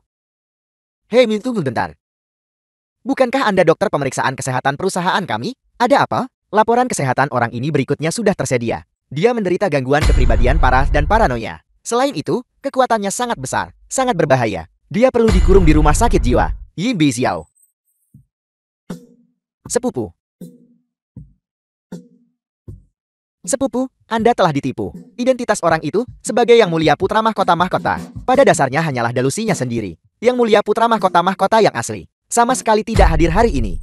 Hei, tunggu bentar. Bukankah Anda dokter pemeriksaan kesehatan perusahaan kami? Ada apa? Laporan kesehatan orang ini berikutnya sudah tersedia. Dia menderita gangguan kepribadian parah dan paranoia. Selain itu, kekuatannya sangat besar, sangat berbahaya. Dia perlu dikurung di rumah sakit jiwa. Yi Bixiao. Sepupu, Anda telah ditipu. Identitas orang itu sebagai yang mulia putra mahkota. Pada dasarnya hanyalah delusinya sendiri. Yang mulia putra mahkota yang asli sama sekali tidak hadir hari ini.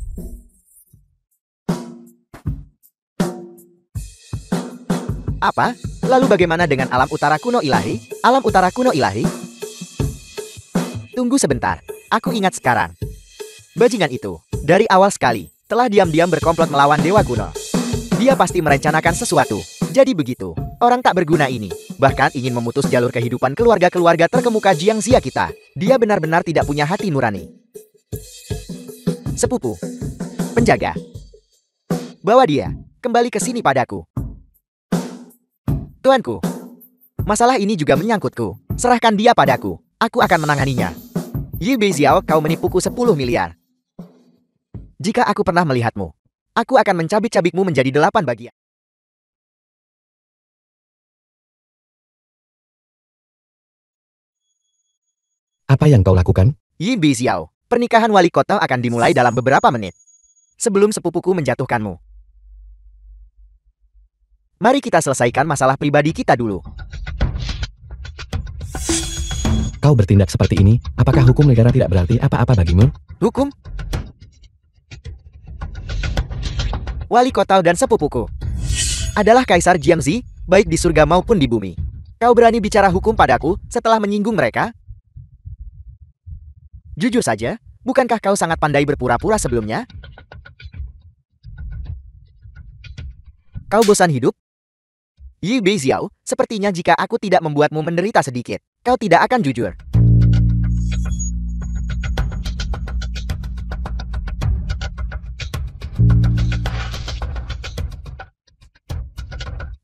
Apa? Lalu bagaimana dengan alam utara kuno ilahi? Alam utara kuno ilahi? Tunggu sebentar. Aku ingat sekarang. Bajingan itu, dari awal sekali, telah diam-diam berkomplot melawan dewa kuno. Dia pasti merencanakan sesuatu. Jadi begitu, orang tak berguna ini, bahkan ingin memutus jalur kehidupan keluarga-keluarga terkemuka Jiangxia kita. Dia benar-benar tidak punya hati nurani. Sepupu, penjaga, bawa dia kembali ke sini padaku. Tuanku, masalah ini juga menyangkutku. Serahkan dia padaku. Aku akan menanganinya. Yi Bixiao, kau menipuku 10 miliar. Jika aku pernah melihatmu, aku akan mencabik-cabikmu menjadi 8 bagian. Apa yang kau lakukan? Yi Bixiao, pernikahan wali kota akan dimulai dalam beberapa menit. Sebelum sepupuku menjatuhkanmu. Mari kita selesaikan masalah pribadi kita dulu. Kau bertindak seperti ini, apakah hukum negara tidak berarti apa-apa bagimu? Hukum? wali kota dan sepupuku adalah Kaisar Jiangzi, baik di surga maupun di bumi. Kau berani bicara hukum padaku setelah menyinggung mereka? Jujur saja, bukankah kau sangat pandai berpura-pura sebelumnya? Kau bosan hidup? Yi Beixiao, sepertinya jika aku tidak membuatmu menderita sedikit, kau tidak akan jujur.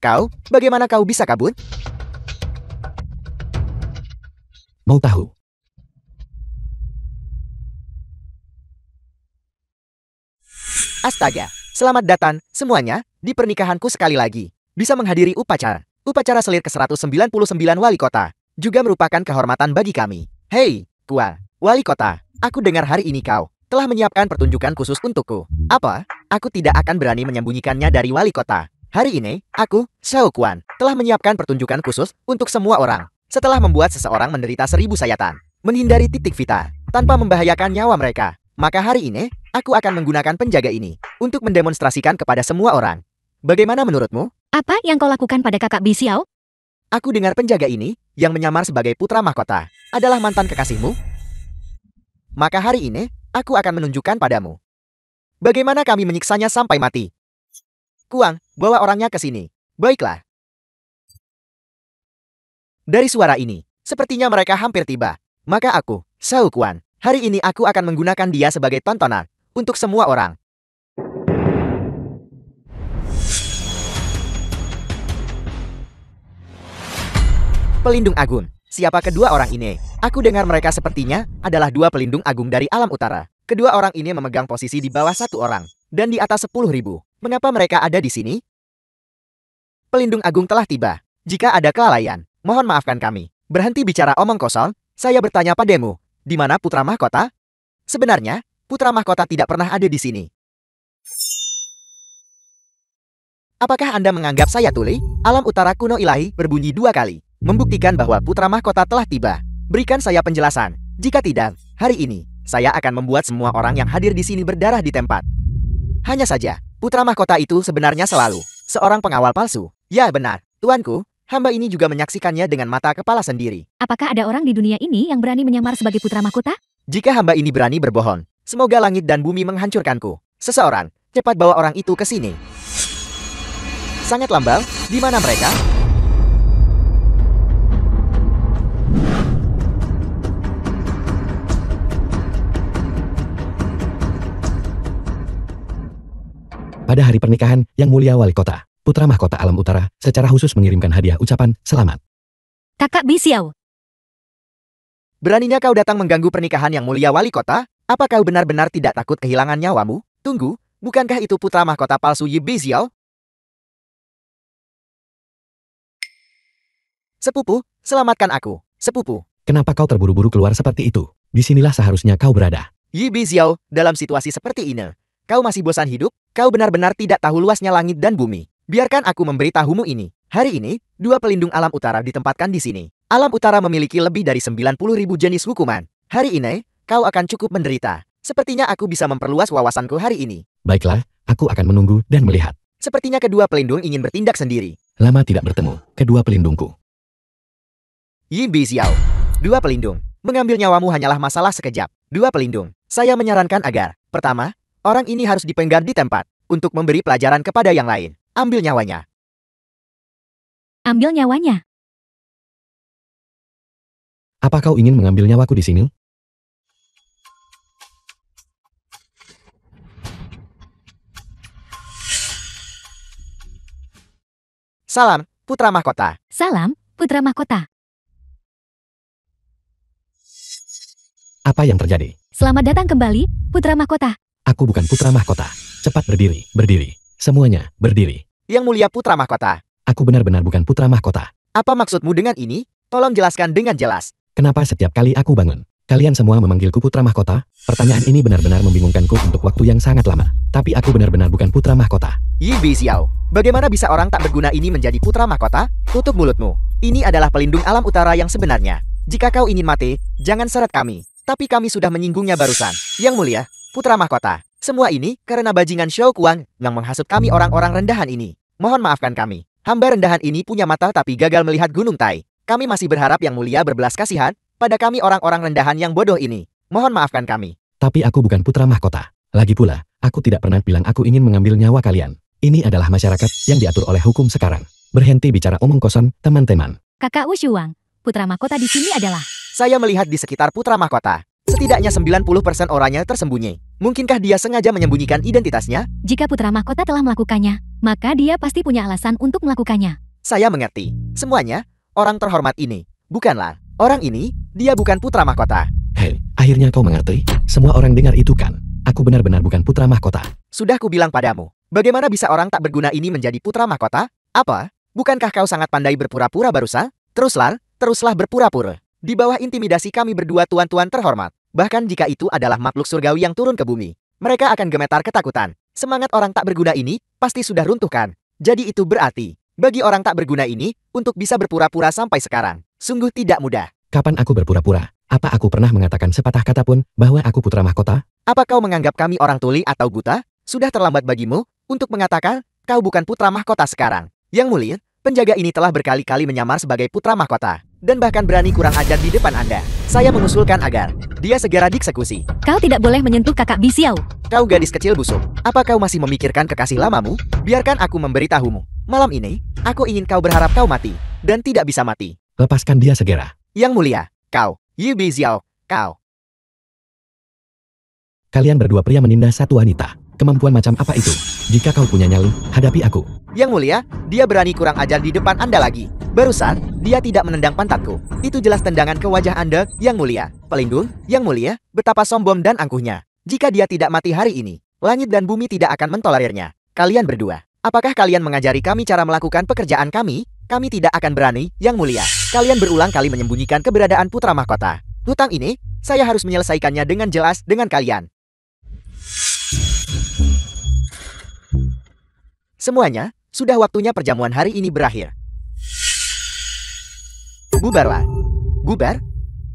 Kau, bagaimana kau bisa kabur? Mau tahu? Astaga, selamat datang semuanya di pernikahanku sekali lagi. Bisa menghadiri upacara. Upacara selir ke-199 wali kota. Juga merupakan kehormatan bagi kami. Hei, Kua, wali kota. Aku dengar hari ini kau telah menyiapkan pertunjukan khusus untukku. Apa? Aku tidak akan berani menyembunyikannya dari wali kota. Hari ini, aku, Xiao Quan, telah menyiapkan pertunjukan khusus untuk semua orang. Setelah membuat seseorang menderita 1000 sayatan, menghindari titik vita, tanpa membahayakan nyawa mereka, maka hari ini, aku akan menggunakan penjaga ini untuk mendemonstrasikan kepada semua orang. Bagaimana menurutmu? Apa yang kau lakukan pada kakak Beixiao? Aku dengar penjaga ini, yang menyamar sebagai putra mahkota, adalah mantan kekasihmu. Maka hari ini, aku akan menunjukkan padamu bagaimana kami menyiksanya sampai mati. Kuang, bawa orangnya ke sini. Baiklah. Dari suara ini, sepertinya mereka hampir tiba. Maka aku, Xiao Quan, hari ini aku akan menggunakan dia sebagai tontonan untuk semua orang. Pelindung Agung. Siapa kedua orang ini? Aku dengar mereka sepertinya adalah dua pelindung agung dari alam utara. Kedua orang ini memegang posisi di bawah satu orang dan di atas 10.000. Mengapa mereka ada di sini? Pelindung agung telah tiba. Jika ada kelalaian, mohon maafkan kami. Berhenti bicara omong kosong. Saya bertanya padamu, di mana putra mahkota? Sebenarnya, putra mahkota tidak pernah ada di sini. Apakah Anda menganggap saya tuli? Alam utara kuno ilahi berbunyi 2 kali, membuktikan bahwa putra mahkota telah tiba. Berikan saya penjelasan. Jika tidak, hari ini, saya akan membuat semua orang yang hadir di sini berdarah di tempat. Hanya saja, putra mahkota itu sebenarnya selalu seorang pengawal palsu. Ya benar, tuanku, hamba ini juga menyaksikannya dengan mata kepala sendiri. Apakah ada orang di dunia ini yang berani menyamar sebagai putra mahkota? Jika hamba ini berani berbohong, semoga langit dan bumi menghancurkanku. Seseorang, cepat bawa orang itu ke sini. Sangat lambang, di mana mereka? Pada hari pernikahan yang mulia wali kota, putra mahkota alam utara secara khusus mengirimkan hadiah ucapan selamat. Kakak Beixiao, Beraninya kau datang mengganggu pernikahan yang mulia wali kota? Apa kau benar-benar tidak takut kehilangan nyawamu? Tunggu, bukankah itu putra mahkota palsu Yi Beixiao? Sepupu, selamatkan aku. Sepupu. Kenapa kau terburu-buru keluar seperti itu? Disinilah seharusnya kau berada. Yi Beixiao, dalam situasi seperti ini, kau masih bosan hidup? Kau benar-benar tidak tahu luasnya langit dan bumi. Biarkan aku memberitahumu ini. Hari ini, 2 pelindung alam utara ditempatkan di sini. Alam utara memiliki lebih dari 90.000 jenis hukuman. Hari ini, kau akan cukup menderita. Sepertinya aku bisa memperluas wawasanku hari ini. Baiklah, aku akan menunggu dan melihat. Sepertinya kedua pelindung ingin bertindak sendiri. Lama tidak bertemu, kedua pelindungku. Yi Beixiao. 2 pelindung. Mengambil nyawamu hanyalah masalah sekejap. 2 pelindung. Saya menyarankan agar, pertama, orang ini harus dipenggal di tempat untuk memberi pelajaran kepada yang lain. Ambil nyawanya. ambil nyawanya. Apa kau ingin mengambil nyawaku di sini? Salam, putra mahkota. Salam, putra mahkota. Apa yang terjadi? Selamat datang kembali, putra mahkota. Aku bukan putra mahkota. Cepat berdiri, berdiri. Semuanya, berdiri. Yang mulia putra mahkota. Aku benar-benar bukan putra mahkota. Apa maksudmu dengan ini? Tolong jelaskan dengan jelas. Kenapa setiap kali aku bangun, kalian semua memanggilku putra mahkota? Pertanyaan ini benar-benar membingungkanku untuk waktu yang sangat lama. Tapi aku benar-benar bukan putra mahkota. Yi Beixiao, bagaimana bisa orang tak berguna ini menjadi putra mahkota? Tutup mulutmu. Ini adalah pelindung alam utara yang sebenarnya. Jika kau ingin mati, jangan seret kami. Tapi kami sudah menyinggungnya barusan. Yang mulia, putra mahkota, Semua ini karena bajingan Xiao Kuang yang menghasut kami orang-orang rendahan ini. Mohon maafkan kami. Hamba rendahan ini punya mata tapi gagal melihat Gunung Tai. Kami masih berharap Yang Mulia berbelas kasihan pada kami orang-orang rendahan yang bodoh ini. Mohon maafkan kami. Tapi aku bukan putra mahkota. Lagi pula, aku tidak pernah bilang aku ingin mengambil nyawa kalian. Ini adalah masyarakat yang diatur oleh hukum sekarang. Berhenti bicara omong kosong, teman-teman. Kakak Wushuang, putra mahkota di sini adalah... Saya melihat di sekitar putra mahkota. Setidaknya 90% orangnya tersembunyi. Mungkinkah dia sengaja menyembunyikan identitasnya? Jika putra mahkota telah melakukannya, maka dia pasti punya alasan untuk melakukannya. Saya mengerti. Semuanya, orang terhormat ini. Bukanlah. Orang ini, dia bukan putra mahkota. Hei, akhirnya kau mengerti? Semua orang dengar itu kan? Aku benar-benar bukan putra mahkota. Sudah kubilang padamu. Bagaimana bisa orang tak berguna ini menjadi putra mahkota? Apa? Bukankah kau sangat pandai berpura-pura barusan? Teruslah berpura-pura. Di bawah intimidasi kami berdua tuan-tuan terhormat. Bahkan jika itu adalah makhluk surgawi yang turun ke bumi, mereka akan gemetar ketakutan. Semangat orang tak berguna ini pasti sudah runtuhkan. Jadi itu berarti, bagi orang tak berguna ini, untuk bisa berpura-pura sampai sekarang, sungguh tidak mudah. Kapan aku berpura-pura? Apa aku pernah mengatakan sepatah kata pun bahwa aku putra mahkota? Apa kau menganggap kami orang tuli atau buta? Sudah terlambat bagimu untuk mengatakan kau bukan putra mahkota sekarang. Yang Mulia, penjaga ini telah berkali-kali menyamar sebagai putra mahkota. Dan bahkan berani kurang ajar di depan Anda. Saya mengusulkan agar dia segera dieksekusi. Kau tidak boleh menyentuh kakak Bisiau. Kau gadis kecil busuk. Apa kau masih memikirkan kekasih lamamu? Biarkan aku memberitahumu. Malam ini, aku ingin kau berharap kau mati. Dan tidak bisa mati. Lepaskan dia segera. Yang Mulia, kau, Yu Biziao, kau. Kalian berdua pria menindas satu wanita. Kemampuan macam apa itu? Jika kau punya nyali, hadapi aku. Yang Mulia, dia berani kurang ajar di depan Anda lagi. Barusan, dia tidak menendang pantatku. Itu jelas tendangan ke wajah Anda, Yang Mulia. Pelindung, Yang Mulia, betapa sombong dan angkuhnya. Jika dia tidak mati hari ini, langit dan bumi tidak akan mentolerirnya. Kalian berdua, apakah kalian mengajari kami cara melakukan pekerjaan kami? Kami tidak akan berani, Yang Mulia. Kalian berulang kali menyembunyikan keberadaan putra mahkota. Hutang ini, saya harus menyelesaikannya dengan jelas dengan kalian. Semuanya, sudah waktunya perjamuan hari ini berakhir. Bubarlah. Bubar?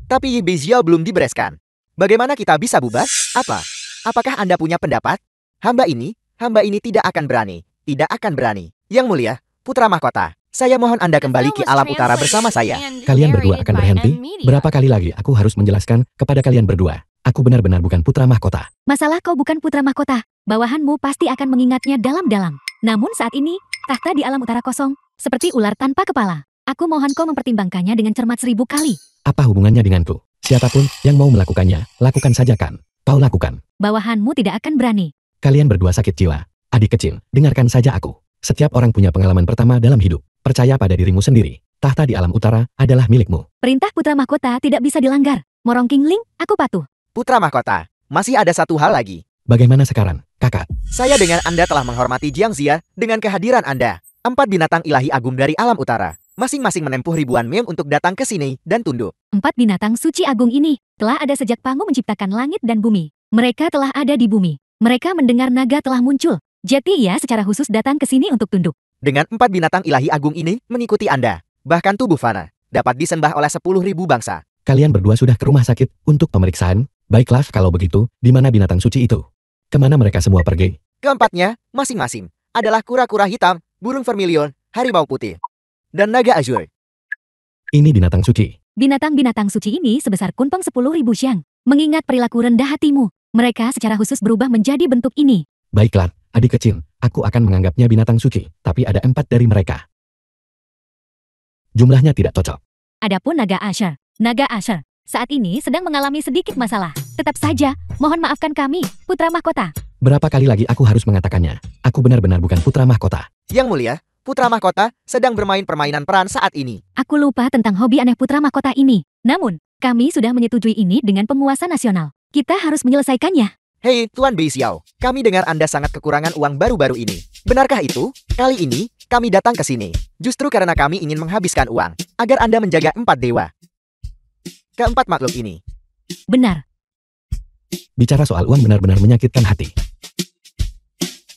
Tapi Yi Biziao belum dibereskan. Bagaimana kita bisa bubar? Apa? Apakah Anda punya pendapat? Hamba ini tidak akan berani. Tidak akan berani. Yang Mulia, putra mahkota, saya mohon Anda kembali ke alam utara bersama saya. Kalian berdua akan berhenti? Berapa kali lagi aku harus menjelaskan kepada kalian berdua? Aku benar-benar bukan putra mahkota. Masalah kau bukan putra mahkota. Bawahanmu pasti akan mengingatnya dalam-dalam. Namun saat ini, tahta di alam utara kosong, seperti ular tanpa kepala. Aku mohon kau mempertimbangkannya dengan cermat 1000 kali. Apa hubungannya denganku? Siapapun yang mau melakukannya, lakukan saja kan? Kau lakukan. Bawahanmu tidak akan berani. Kalian berdua sakit jiwa. Adik kecil, dengarkan saja aku. Setiap orang punya pengalaman pertama dalam hidup. Percaya pada dirimu sendiri. Tahta di alam utara adalah milikmu. Perintah putra mahkota tidak bisa dilanggar. Morong Kingling, aku patuh. Putra mahkota, masih ada satu hal lagi. Bagaimana sekarang, kakak? Saya dengar Anda telah menghormati Jiang Xia dengan kehadiran Anda. 4 binatang ilahi agung dari alam utara. Masing-masing menempuh ribuan mil untuk datang ke sini dan tunduk. 4 binatang suci agung ini telah ada sejak Pangu menciptakan langit dan bumi. Mereka telah ada di bumi. Mereka mendengar naga telah muncul. Jadi ia secara khusus datang ke sini untuk tunduk. Dengan 4 binatang ilahi agung ini mengikuti Anda, bahkan tubuh Fana dapat disembah oleh 10.000 bangsa. Kalian berdua sudah ke rumah sakit untuk pemeriksaan? Baiklah kalau begitu, di mana binatang suci itu? Kemana mereka semua pergi? Keempatnya, masing-masing, adalah kura-kura hitam, burung vermilion, harimau putih, dan naga azur. Ini binatang suci. Binatang-binatang suci ini sebesar kunpeng 10.000 xiang. Mengingat perilaku rendah hatimu, mereka secara khusus berubah menjadi bentuk ini. Baiklah, adik kecil, aku akan menganggapnya binatang suci, tapi ada 4 dari mereka. Jumlahnya tidak cocok. Adapun naga Asher. Naga Asher saat ini sedang mengalami sedikit masalah. Tetap saja, mohon maafkan kami, putra mahkota. Berapa kali lagi aku harus mengatakannya? Aku benar-benar bukan putra mahkota. Yang Mulia, putra mahkota sedang bermain permainan peran saat ini. Aku lupa tentang hobi aneh putra mahkota ini. Namun, kami sudah menyetujui ini dengan penguasa nasional. Kita harus menyelesaikannya. Hei, Tuan Bei Xiao, kami dengar Anda sangat kekurangan uang baru-baru ini. Benarkah itu? Kali ini, kami datang ke sini. Justru karena kami ingin menghabiskan uang, agar Anda menjaga 4 dewa. Keempat makhluk ini. Benar. Bicara soal uang benar-benar menyakitkan hati.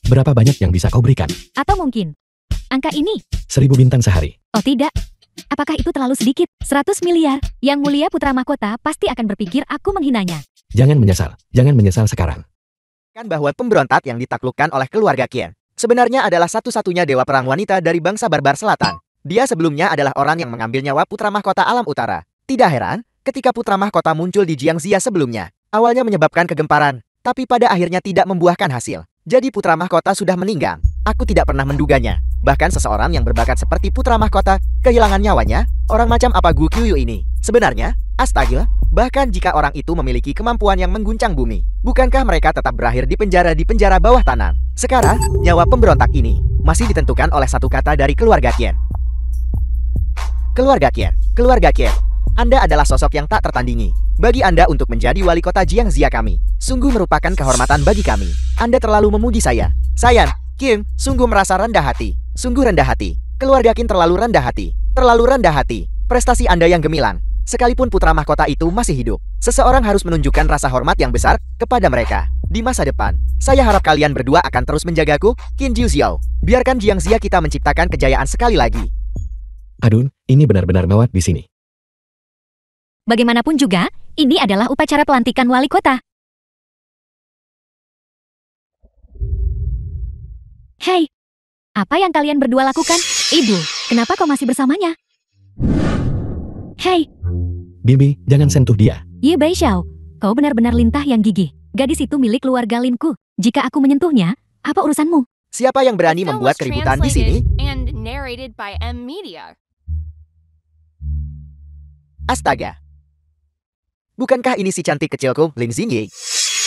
Berapa banyak yang bisa kau berikan? Atau mungkin, angka ini? 1000 bintang sehari. Oh tidak. Apakah itu terlalu sedikit? 100 miliar. Yang Mulia putra mahkota pasti akan berpikir aku menghinanya. Jangan menyesal sekarang. Kan bahwa pemberontak yang ditaklukkan oleh keluarga Qin sebenarnya adalah satu-satunya dewa perang wanita dari bangsa barbar selatan. Dia sebelumnya adalah orang yang mengambil nyawa putra mahkota alam utara. Tidak heran, ketika putra mahkota muncul di Jiangxia sebelumnya, awalnya menyebabkan kegemparan, tapi pada akhirnya tidak membuahkan hasil. Jadi putra mahkota sudah meninggal. Aku tidak pernah menduganya. Bahkan seseorang yang berbakat seperti putra mahkota kehilangan nyawanya, orang macam apa Gu Qiyu ini? Sebenarnya, astaga, bahkan jika orang itu memiliki kemampuan yang mengguncang bumi, bukankah mereka tetap berakhir di penjara bawah tanah? Sekarang, nyawa pemberontak ini masih ditentukan oleh satu kata dari keluarga Qin. Keluarga Qin, keluarga Qin. Anda adalah sosok yang tak tertandingi. Bagi Anda untuk menjadi wali kota Jiangxia kami, sungguh merupakan kehormatan bagi kami. Anda terlalu memuji saya. Sayang, Kim, sungguh merasa rendah hati. Sungguh rendah hati. Keluarga Qin terlalu rendah hati. Terlalu rendah hati. Prestasi Anda yang gemilang. Sekalipun putra mahkota itu masih hidup, seseorang harus menunjukkan rasa hormat yang besar kepada mereka. Di masa depan, saya harap kalian berdua akan terus menjagaku, Qin Jiuxiao. Biarkan Jiangxia kita menciptakan kejayaan sekali lagi. Adun, ini benar-benar ngawat di sini. Bagaimanapun juga, ini adalah upacara pelantikan wali kota. Hei, apa yang kalian berdua lakukan? Ibu, kenapa kau masih bersamanya? Hei, Bibi, jangan sentuh dia. Ye Baixiao, kau benar-benar lintah yang gigih. Gadis itu milik keluarga Linku. Jika aku menyentuhnya, apa urusanmu? Siapa yang berani The film membuat was keributan di sini? translated and narrated by M Media. Astaga. Bukankah ini si cantik kecilku, Lin Xingyi?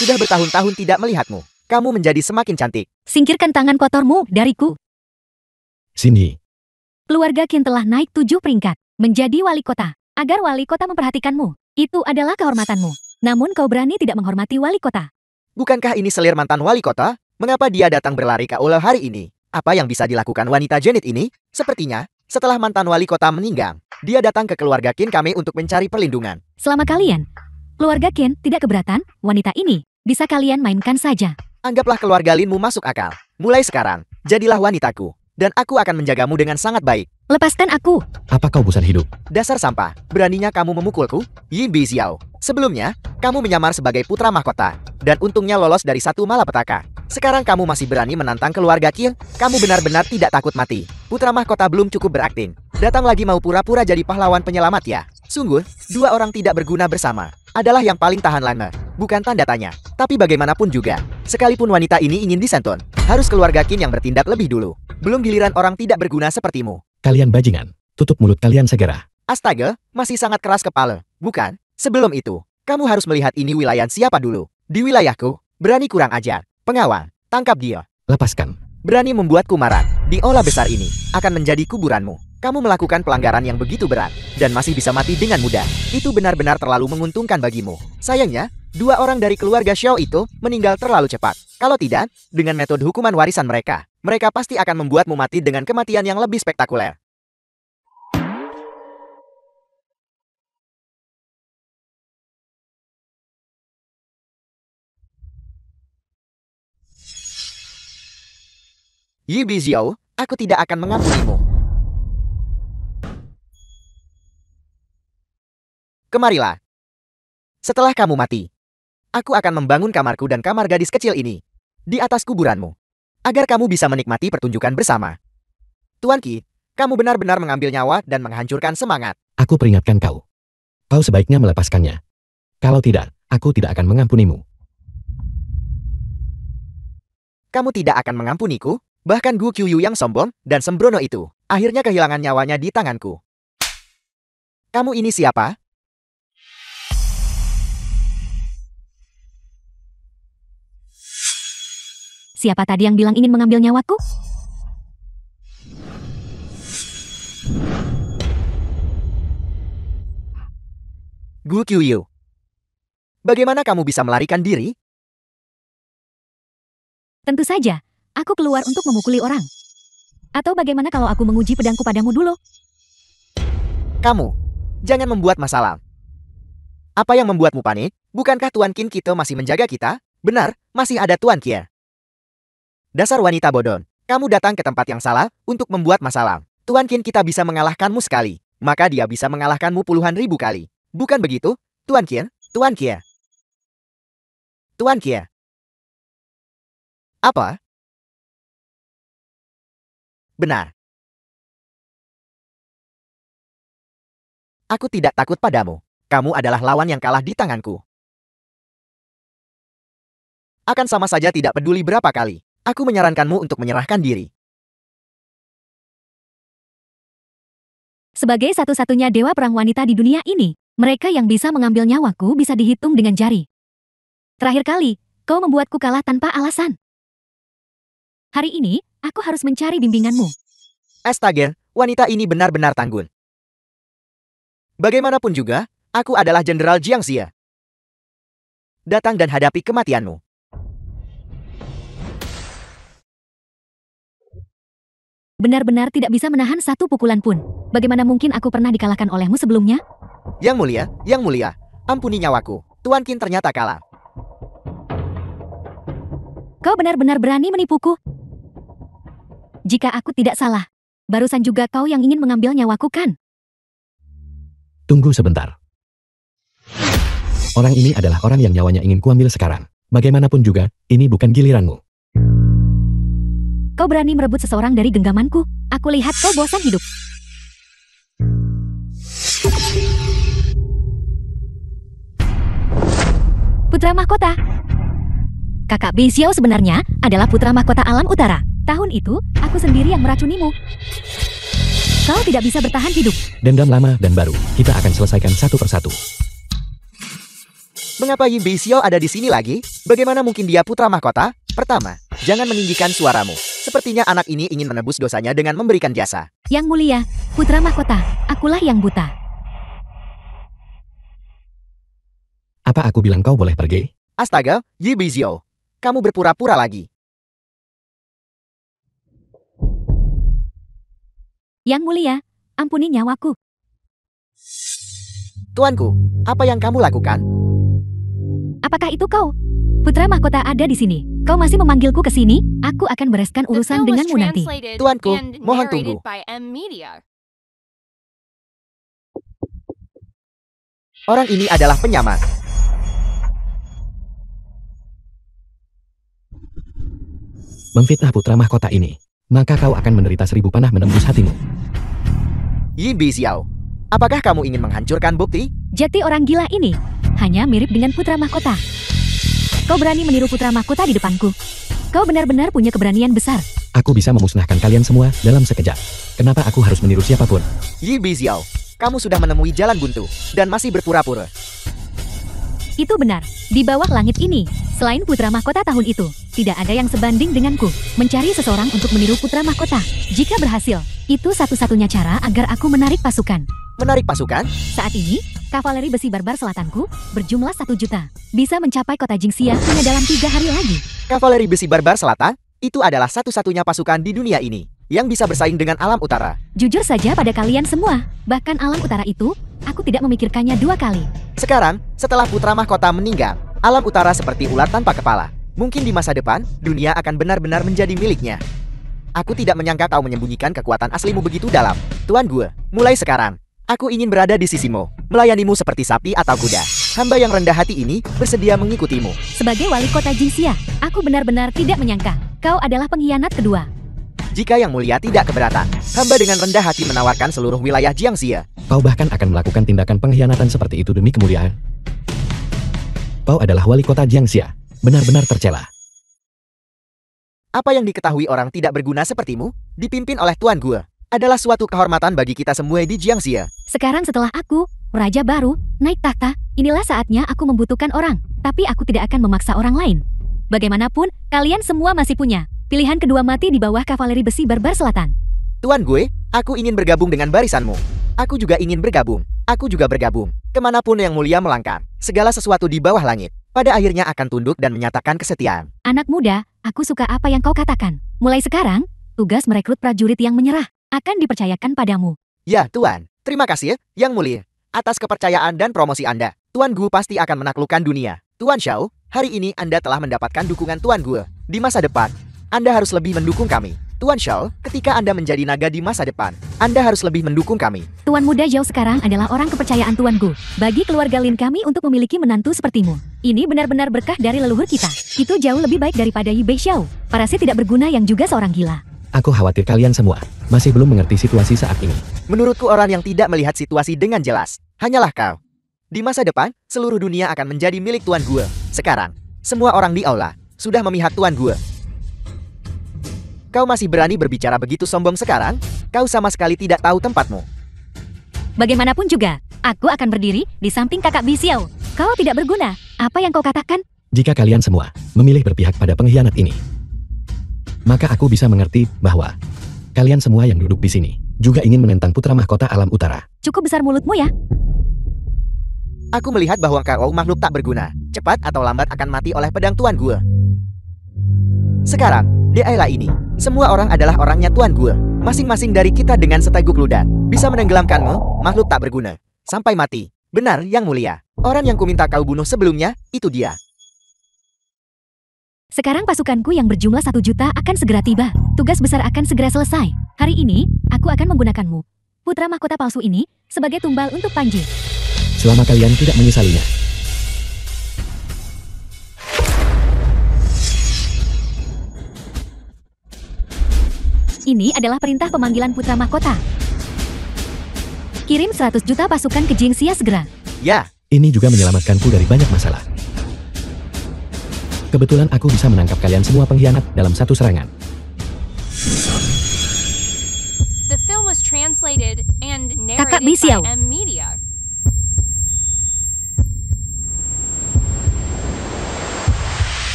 Sudah bertahun-tahun tidak melihatmu. Kamu menjadi semakin cantik. Singkirkan tangan kotormu dariku. Sini. Keluarga Qin telah naik 7 peringkat, menjadi wali kota. Agar wali kota memperhatikanmu, itu adalah kehormatanmu. Namun kau berani tidak menghormati wali kota. Bukankah ini selir mantan wali kota? Mengapa dia datang berlari ke aula hari ini? Apa yang bisa dilakukan wanita jenit ini? Sepertinya, setelah mantan wali kota meninggal, dia datang ke keluarga Qin kami untuk mencari perlindungan. Selama kalian, keluarga Qin tidak keberatan, wanita ini bisa kalian mainkan saja. Anggaplah keluarga Linmu masuk akal. Mulai sekarang, jadilah wanitaku. Dan aku akan menjagamu dengan sangat baik. Lepaskan aku. Apa kau bosan hidup? Dasar sampah, beraninya kamu memukulku? Yin Bixiao. Sebelumnya, kamu menyamar sebagai putra mahkota. Dan untungnya lolos dari satu malapetaka. Sekarang kamu masih berani menantang keluarga Qin? Kamu benar-benar tidak takut mati. Putra mahkota belum cukup berakting. Datang lagi mau pura-pura jadi pahlawan penyelamat ya? Sungguh, dua orang tidak berguna bersama. Adalah yang paling tahan lama. Bukan tanda tanya. Tapi bagaimanapun juga, sekalipun wanita ini ingin disentuh, harus keluarga Qin yang bertindak lebih dulu. Belum giliran orang tidak berguna sepertimu. Kalian bajingan. Tutup mulut kalian segera. Astaga, masih sangat keras kepala, bukan? Sebelum itu, kamu harus melihat ini wilayah siapa dulu. Di wilayahku, berani kurang ajar. Pengawal, tangkap dia. Lepaskan. Berani membuatku marah. Di aula besar ini, akan menjadi kuburanmu. Kamu melakukan pelanggaran yang begitu berat, dan masih bisa mati dengan mudah. Itu benar-benar terlalu menguntungkan bagimu. Sayangnya, dua orang dari keluarga Xiao itu meninggal terlalu cepat. Kalau tidak, dengan metode hukuman warisan mereka, mereka pasti akan membuatmu mati dengan kematian yang lebih spektakuler. Yi Bixiao, aku tidak akan mengampunimu. Kemarilah. Setelah kamu mati, aku akan membangun kamarku dan kamar gadis kecil ini di atas kuburanmu, agar kamu bisa menikmati pertunjukan bersama. Tuan Qi, kamu benar-benar mengambil nyawa dan menghancurkan semangat. Aku peringatkan kau. Kau sebaiknya melepaskannya. Kalau tidak, aku tidak akan mengampunimu. Kamu tidak akan mengampuniku? Bahkan Gu Qiyu yang sombong dan sembrono itu akhirnya kehilangan nyawanya di tanganku. Kamu ini siapa? Siapa tadi yang bilang ingin mengambil nyawaku? Gu Qiyu. Bagaimana kamu bisa melarikan diri? Tentu saja, aku keluar untuk memukuli orang. Atau bagaimana kalau aku menguji pedangku padamu dulu? Kamu, jangan membuat masalah. Apa yang membuatmu panik? Bukankah Tuan Qin kita masih menjaga kita? Benar, masih ada Tuan Qie. Dasar wanita bodoh, kamu datang ke tempat yang salah untuk membuat masalah. Tuan Qin kita bisa mengalahkanmu sekali, maka dia bisa mengalahkanmu puluhan ribu kali. Bukan begitu, Tuan Qin? Tuan Qie. Tuan Qie. Apa? Benar. Aku tidak takut padamu. Kamu adalah lawan yang kalah di tanganku. Akan sama saja tidak peduli berapa kali. Aku menyarankanmu untuk menyerahkan diri. Sebagai satu-satunya dewa perang wanita di dunia ini, mereka yang bisa mengambil nyawaku bisa dihitung dengan jari. Terakhir kali, kau membuatku kalah tanpa alasan. Hari ini, aku harus mencari bimbinganmu. Astaga, wanita ini benar-benar tangguh. Bagaimanapun juga, aku adalah Jenderal Jiang Xia. Datang dan hadapi kematianmu. Benar-benar tidak bisa menahan satu pukulan pun. Bagaimana mungkin aku pernah dikalahkan olehmu sebelumnya? Yang mulia, ampuni nyawaku. Tuan Qin ternyata kalah. Kau benar-benar berani menipuku. Jika aku tidak salah, barusan juga kau yang ingin mengambil nyawaku kan? Tunggu sebentar. Orang ini adalah orang yang nyawanya ingin kuambil sekarang. Bagaimanapun juga, ini bukan giliranmu. Kau berani merebut seseorang dari genggamanku. Aku lihat kau bosan hidup. Putra mahkota. Kakak Bei Xiao sebenarnya adalah putra mahkota alam utara. Tahun itu, aku sendiri yang meracunimu. Kau tidak bisa bertahan hidup. Dendam lama dan baru, kita akan selesaikan satu persatu. Mengapa Yi Bei Xiao ada di sini lagi? Bagaimana mungkin dia putra mahkota? Pertama, jangan meninggikan suaramu. Sepertinya anak ini ingin menebus dosanya dengan memberikan jasa. Yang mulia, putra mahkota, akulah yang buta. Apa aku bilang kau boleh pergi? Astaga, Yi Bei Xiao. Kamu berpura-pura lagi. Yang mulia, ampuni nyawaku. Tuanku, apa yang kamu lakukan? Apakah itu kau? Putra mahkota ada di sini. Kau masih memanggilku ke sini? Aku akan bereskan The urusan film was denganmu nanti. translated Tuanku, and mohon narrated tunggu. by M Media. Orang ini adalah penyamar. Memfitnah putra mahkota ini, maka kau akan menderita 1000 panah menembus hatimu. Yi Bei Xiao, apakah kamu ingin menghancurkan bukti? Jati orang gila ini hanya mirip dengan putra mahkota. Kau berani meniru putra mahkota di depanku. Kau benar-benar punya keberanian besar. Aku bisa memusnahkan kalian semua dalam sekejap. Kenapa aku harus meniru siapapun? Yi Bei Xiao, kamu sudah menemui jalan buntu dan masih berpura-pura. Itu benar. Di bawah langit ini, selain putra mahkota tahun itu, tidak ada yang sebanding denganku. Mencari seseorang untuk meniru putra mahkota. Jika berhasil, itu satu-satunya cara agar aku menarik pasukan. Menarik pasukan? Saat ini, kavaleri besi barbar selatanku berjumlah 1 juta. Bisa mencapai kota Jingxia hanya dalam 3 hari lagi. Kavaleri besi barbar selatan? Itu adalah satu-satunya pasukan di dunia ini yang bisa bersaing dengan alam utara. Jujur saja pada kalian semua, bahkan alam utara itu, aku tidak memikirkannya 2 kali. Sekarang, setelah putra mahkota meninggal, alam utara seperti ular tanpa kepala. Mungkin di masa depan, dunia akan benar-benar menjadi miliknya. Aku tidak menyangka kau menyembunyikan kekuatan aslimu begitu dalam. Tuan Gue, mulai sekarang, aku ingin berada di sisimu, melayanimu seperti sapi atau kuda. Hamba yang rendah hati ini bersedia mengikutimu. Sebagai wali kota Jingxia, aku benar-benar tidak menyangka kau adalah pengkhianat kedua. Jika yang mulia tidak keberatan, hamba dengan rendah hati menawarkan seluruh wilayah Jiangxia. Kau bahkan akan melakukan tindakan pengkhianatan seperti itu demi kemuliaan. Kau adalah wali kota Jiangxia. Benar-benar tercela. Apa yang diketahui orang tidak berguna sepertimu, dipimpin oleh Tuan Gue, adalah suatu kehormatan bagi kita semua di Jiangxia. Sekarang setelah aku, raja baru, naik tahta, inilah saatnya aku membutuhkan orang. Tapi aku tidak akan memaksa orang lain. Bagaimanapun, kalian semua masih punya pilihan kedua mati di bawah kavaleri besi barbar selatan. Tuan Gue, aku ingin bergabung dengan barisanmu. Aku juga ingin bergabung. Aku juga bergabung. Kemanapun yang mulia melangkah, segala sesuatu di bawah langit, pada akhirnya akan tunduk dan menyatakan kesetiaan. Anak muda, aku suka apa yang kau katakan. Mulai sekarang, tugas merekrut prajurit yang menyerah akan dipercayakan padamu. Ya, Tuan. Terima kasih, Yang Mulia, atas kepercayaan dan promosi Anda. Tuan Gue pasti akan menaklukkan dunia. Tuan Xiao, hari ini Anda telah mendapatkan dukungan Tuan Gue. Di masa depan, Anda harus lebih mendukung kami. Tuan Shao, ketika Anda menjadi naga di masa depan, Anda harus lebih mendukung kami. Tuan muda Zhao sekarang adalah orang kepercayaan Tuan Gu. Bagi keluarga Lin kami untuk memiliki menantu sepertimu. Ini benar-benar berkah dari leluhur kita. Itu jauh lebih baik daripada Yi Bei Xiao, parasit tidak berguna yang juga seorang gila. Aku khawatir kalian semua masih belum mengerti situasi saat ini. Menurutku orang yang tidak melihat situasi dengan jelas, hanyalah kau. Di masa depan, seluruh dunia akan menjadi milik Tuan Gue. Sekarang, semua orang di aula sudah memihak Tuan Gue. Kau masih berani berbicara begitu sombong sekarang? Kau sama sekali tidak tahu tempatmu. Bagaimanapun juga, aku akan berdiri di samping kakak Bi Xiao. Kau tidak berguna. Apa yang kau katakan? Jika kalian semua memilih berpihak pada pengkhianat ini, maka aku bisa mengerti bahwa kalian semua yang duduk di sini juga ingin menentang putra mahkota alam utara. Cukup besar mulutmu ya. Aku melihat bahwa kau makhluk tak berguna. Cepat atau lambat akan mati oleh pedang Tuan Gue. Sekarang, di era ini, semua orang adalah orangnya Tuan Gue. Masing-masing dari kita dengan seteguk ludah bisa menenggelamkanmu, makhluk tak berguna, sampai mati. Benar, Yang Mulia. Orang yang kuminta kau bunuh sebelumnya, itu dia. Sekarang pasukanku yang berjumlah 1 juta akan segera tiba. Tugas besar akan segera selesai. Hari ini, aku akan menggunakanmu, putra mahkota palsu ini, sebagai tumbal untuk Panji. Selama kalian tidak menyesalinya. Ini adalah perintah pemanggilan putra mahkota. Kirim 100 juta pasukan ke Jingxia segera. Ya, Ini juga menyelamatkanku dari banyak masalah. Kebetulan aku bisa menangkap kalian semua pengkhianat dalam satu serangan. The film was translated and Kakak narrated Bi Xiao. by M Media.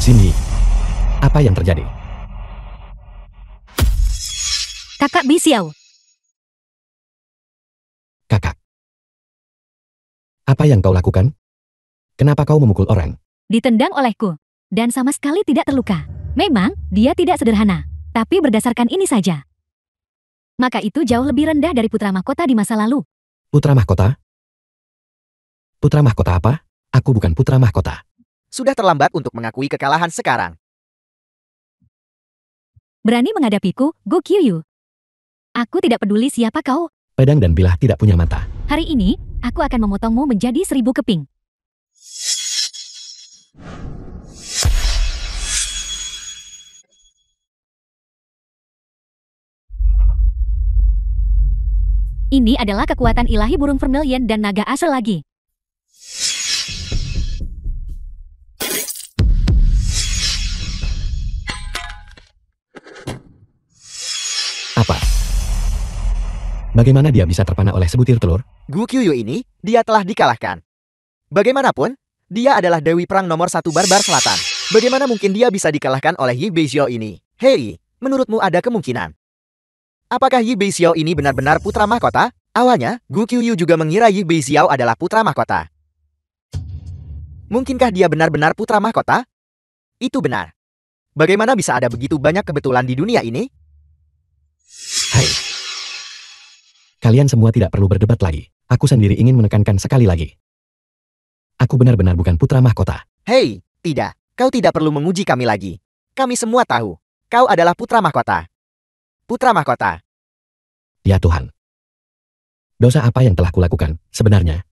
Sini, apa yang terjadi? Kakak Bi Xiao. Kakak. Apa yang kau lakukan? Kenapa kau memukul orang? Ditendang olehku. Dan sama sekali tidak terluka. Memang, dia tidak sederhana. Tapi berdasarkan ini saja. Maka itu jauh lebih rendah dari putra mahkota di masa lalu. Putra mahkota? Putra mahkota apa? Aku bukan putra mahkota. sudah terlambat untuk mengakui kekalahan sekarang. Berani menghadapiku, Gu Qiuyu. Aku tidak peduli siapa kau. Pedang dan bilah tidak punya mata. Hari ini, aku akan memotongmu menjadi 1000 keping. Ini adalah kekuatan ilahi burung vermilion dan naga asal lagi. Apa? Bagaimana dia bisa terpana oleh sebutir telur? Gu Qiuyu ini, dia telah dikalahkan. Bagaimanapun, dia adalah Dewi Perang nomor 1 Barbar Selatan. Bagaimana mungkin dia bisa dikalahkan oleh Yi Bei Xiao ini? Hei, menurutmu ada kemungkinan? Apakah Yi Bei Xiao ini benar-benar putra mahkota? Awalnya, Gu Qiuyu juga mengira Yi Bei Xiao adalah putra mahkota. Mungkinkah dia benar-benar putra mahkota? Itu benar. Bagaimana bisa ada begitu banyak kebetulan di dunia ini? Hai. Kalian semua tidak perlu berdebat lagi. Aku sendiri ingin menekankan sekali lagi. Aku benar-benar bukan putra mahkota. Hei, tidak. Kau tidak perlu menguji kami lagi. Kami semua tahu. Kau adalah putra mahkota. Putra mahkota. Ya Tuhan. Dosa apa yang telah kulakukan, sebenarnya?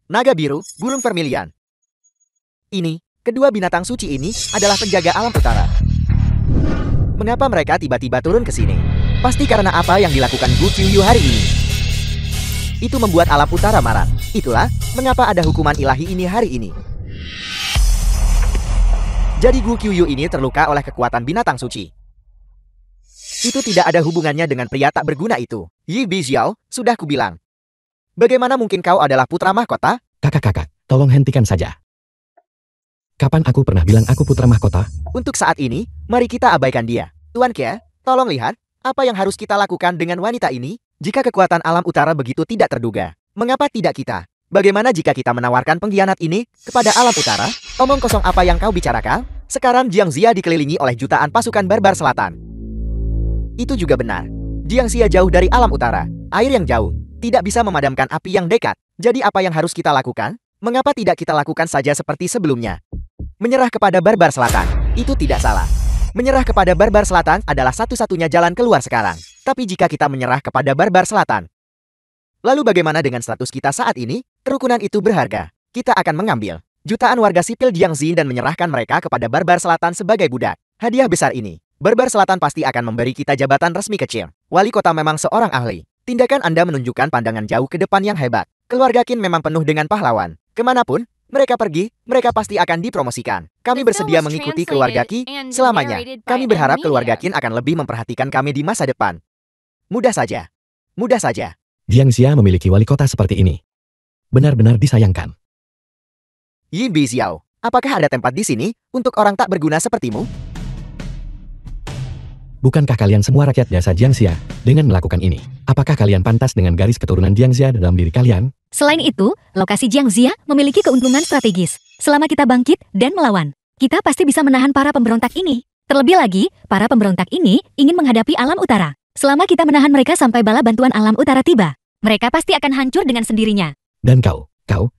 Naga biru, burung vermilion. Ini, kedua binatang suci ini adalah penjaga alam utara. Mengapa mereka tiba-tiba turun ke sini? Pasti karena apa yang dilakukan Gu Qiuyu hari ini. Itu membuat alam utara marah. Itulah mengapa ada hukuman ilahi ini hari ini. Jadi Gu Qiuyu ini terluka oleh kekuatan binatang suci. Itu tidak ada hubungannya dengan pria tak berguna itu. Yi Bei Xiao, sudah kubilang. Bagaimana mungkin kau adalah putra mahkota? Kakak-kakak, tolong hentikan saja. Kapan aku pernah bilang aku putra mahkota? Untuk saat ini, mari kita abaikan dia. Tuan Kia, tolong lihat, apa yang harus kita lakukan dengan wanita ini? Jika kekuatan alam utara begitu tidak terduga, mengapa tidak kita? Bagaimana jika kita menawarkan pengkhianat ini kepada alam utara? Omong kosong apa yang kau bicarakan? Sekarang Jiangxia dikelilingi oleh jutaan pasukan barbar selatan. Itu juga benar. Jiangxia jauh dari alam utara, air yang jauh, tidak bisa memadamkan api yang dekat. Jadi apa yang harus kita lakukan? Mengapa tidak kita lakukan saja seperti sebelumnya? Menyerah kepada barbar selatan, itu tidak salah. Menyerah kepada Barbar Selatan adalah satu-satunya jalan keluar sekarang. Tapi jika kita menyerah kepada Barbar Selatan, lalu bagaimana dengan status kita saat ini? Kerukunan itu berharga. Kita akan mengambil jutaan warga sipil Jiangxi dan menyerahkan mereka kepada Barbar Selatan sebagai budak. Hadiah besar ini, Barbar Selatan pasti akan memberi kita jabatan resmi kecil. Wali kota memang seorang ahli. Tindakan Anda menunjukkan pandangan jauh ke depan yang hebat. Keluarga Qin memang penuh dengan pahlawan. Kemanapun mereka pergi, mereka pasti akan dipromosikan. Kami bersedia mengikuti keluarga Qin selamanya. Kami berharap keluarga Qin akan lebih memperhatikan kami di masa depan. Mudah saja. Mudah saja. Jiangxia memiliki wali kota seperti ini. Benar-benar disayangkan. Yin Bixiao, apakah ada tempat di sini untuk orang tak berguna sepertimu? Bukankah kalian semua rakyat biasa Jiangxia dengan melakukan ini? Apakah kalian pantas dengan garis keturunan Jiangxia dalam diri kalian? Selain itu, lokasi Jiangxia memiliki keuntungan strategis. Selama kita bangkit dan melawan, kita pasti bisa menahan para pemberontak ini. Terlebih lagi, para pemberontak ini ingin menghadapi alam utara. Selama kita menahan mereka sampai bala bantuan alam utara tiba, mereka pasti akan hancur dengan sendirinya. Dan kau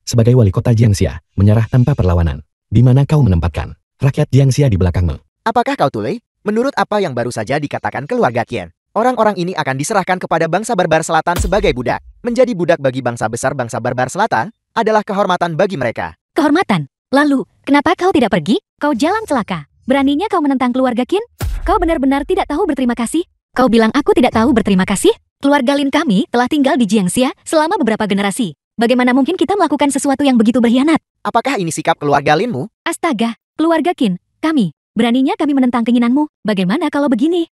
sebagai wali kota Jiangxia, menyerah tanpa perlawanan. Di mana kau menempatkan rakyat Jiangxia di belakangmu? Apakah kau tuli? Menurut apa yang baru saja dikatakan keluarga Qin, orang-orang ini akan diserahkan kepada bangsa Barbar Selatan sebagai budak. Menjadi budak bagi bangsa besar bangsa Barbar Selatan adalah kehormatan bagi mereka. Kehormatan? Lalu, kenapa kau tidak pergi? Kau jalan celaka. Beraninya kau menentang keluarga Qin? Kau benar-benar tidak tahu berterima kasih? Kau bilang aku tidak tahu berterima kasih? Keluarga Lin kami telah tinggal di Jiangxia selama beberapa generasi. Bagaimana mungkin kita melakukan sesuatu yang begitu berkhianat? Apakah ini sikap keluarga Linmu? Astaga, keluarga Qin, kami. Beraninya kami menentang keinginanmu. Bagaimana kalau begini?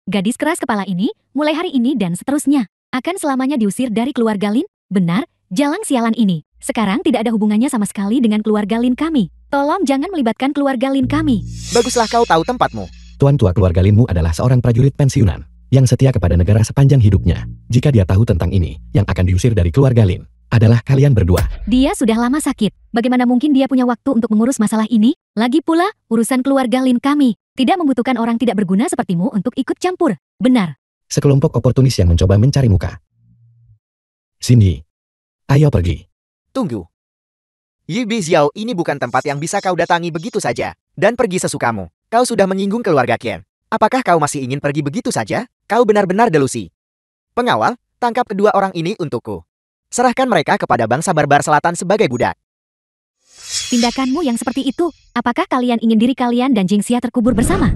Gadis keras kepala ini, mulai hari ini dan seterusnya, akan selamanya diusir dari keluarga Lin. Benar, jalan sialan ini sekarang tidak ada hubungannya sama sekali dengan keluarga Lin kami. Tolong jangan melibatkan keluarga Lin kami. Baguslah kau tahu tempatmu. Tuan tua keluarga Linmu adalah seorang prajurit pensiunan yang setia kepada negara sepanjang hidupnya. Jika dia tahu tentang ini, yang akan diusir dari keluarga Lin adalah kalian berdua. Dia sudah lama sakit. Bagaimana mungkin dia punya waktu untuk mengurus masalah ini? Lagi pula, urusan keluarga Lin kami tidak membutuhkan orang tidak berguna sepertimu untuk ikut campur. Benar. Sekelompok oportunis yang mencoba mencari muka. Sini. Ayo pergi. Tunggu. Yi Bixiao, ini bukan tempat yang bisa kau datangi begitu saja. Dan pergi sesukamu. Kau sudah menyinggung keluarga Qin. Apakah kau masih ingin pergi begitu saja? Kau benar-benar delusi. Pengawal, tangkap kedua orang ini untukku. Serahkan mereka kepada bangsa Barbar Selatan sebagai budak. Tindakanmu yang seperti itu, apakah kalian ingin diri kalian dan Jiangxia terkubur bersama?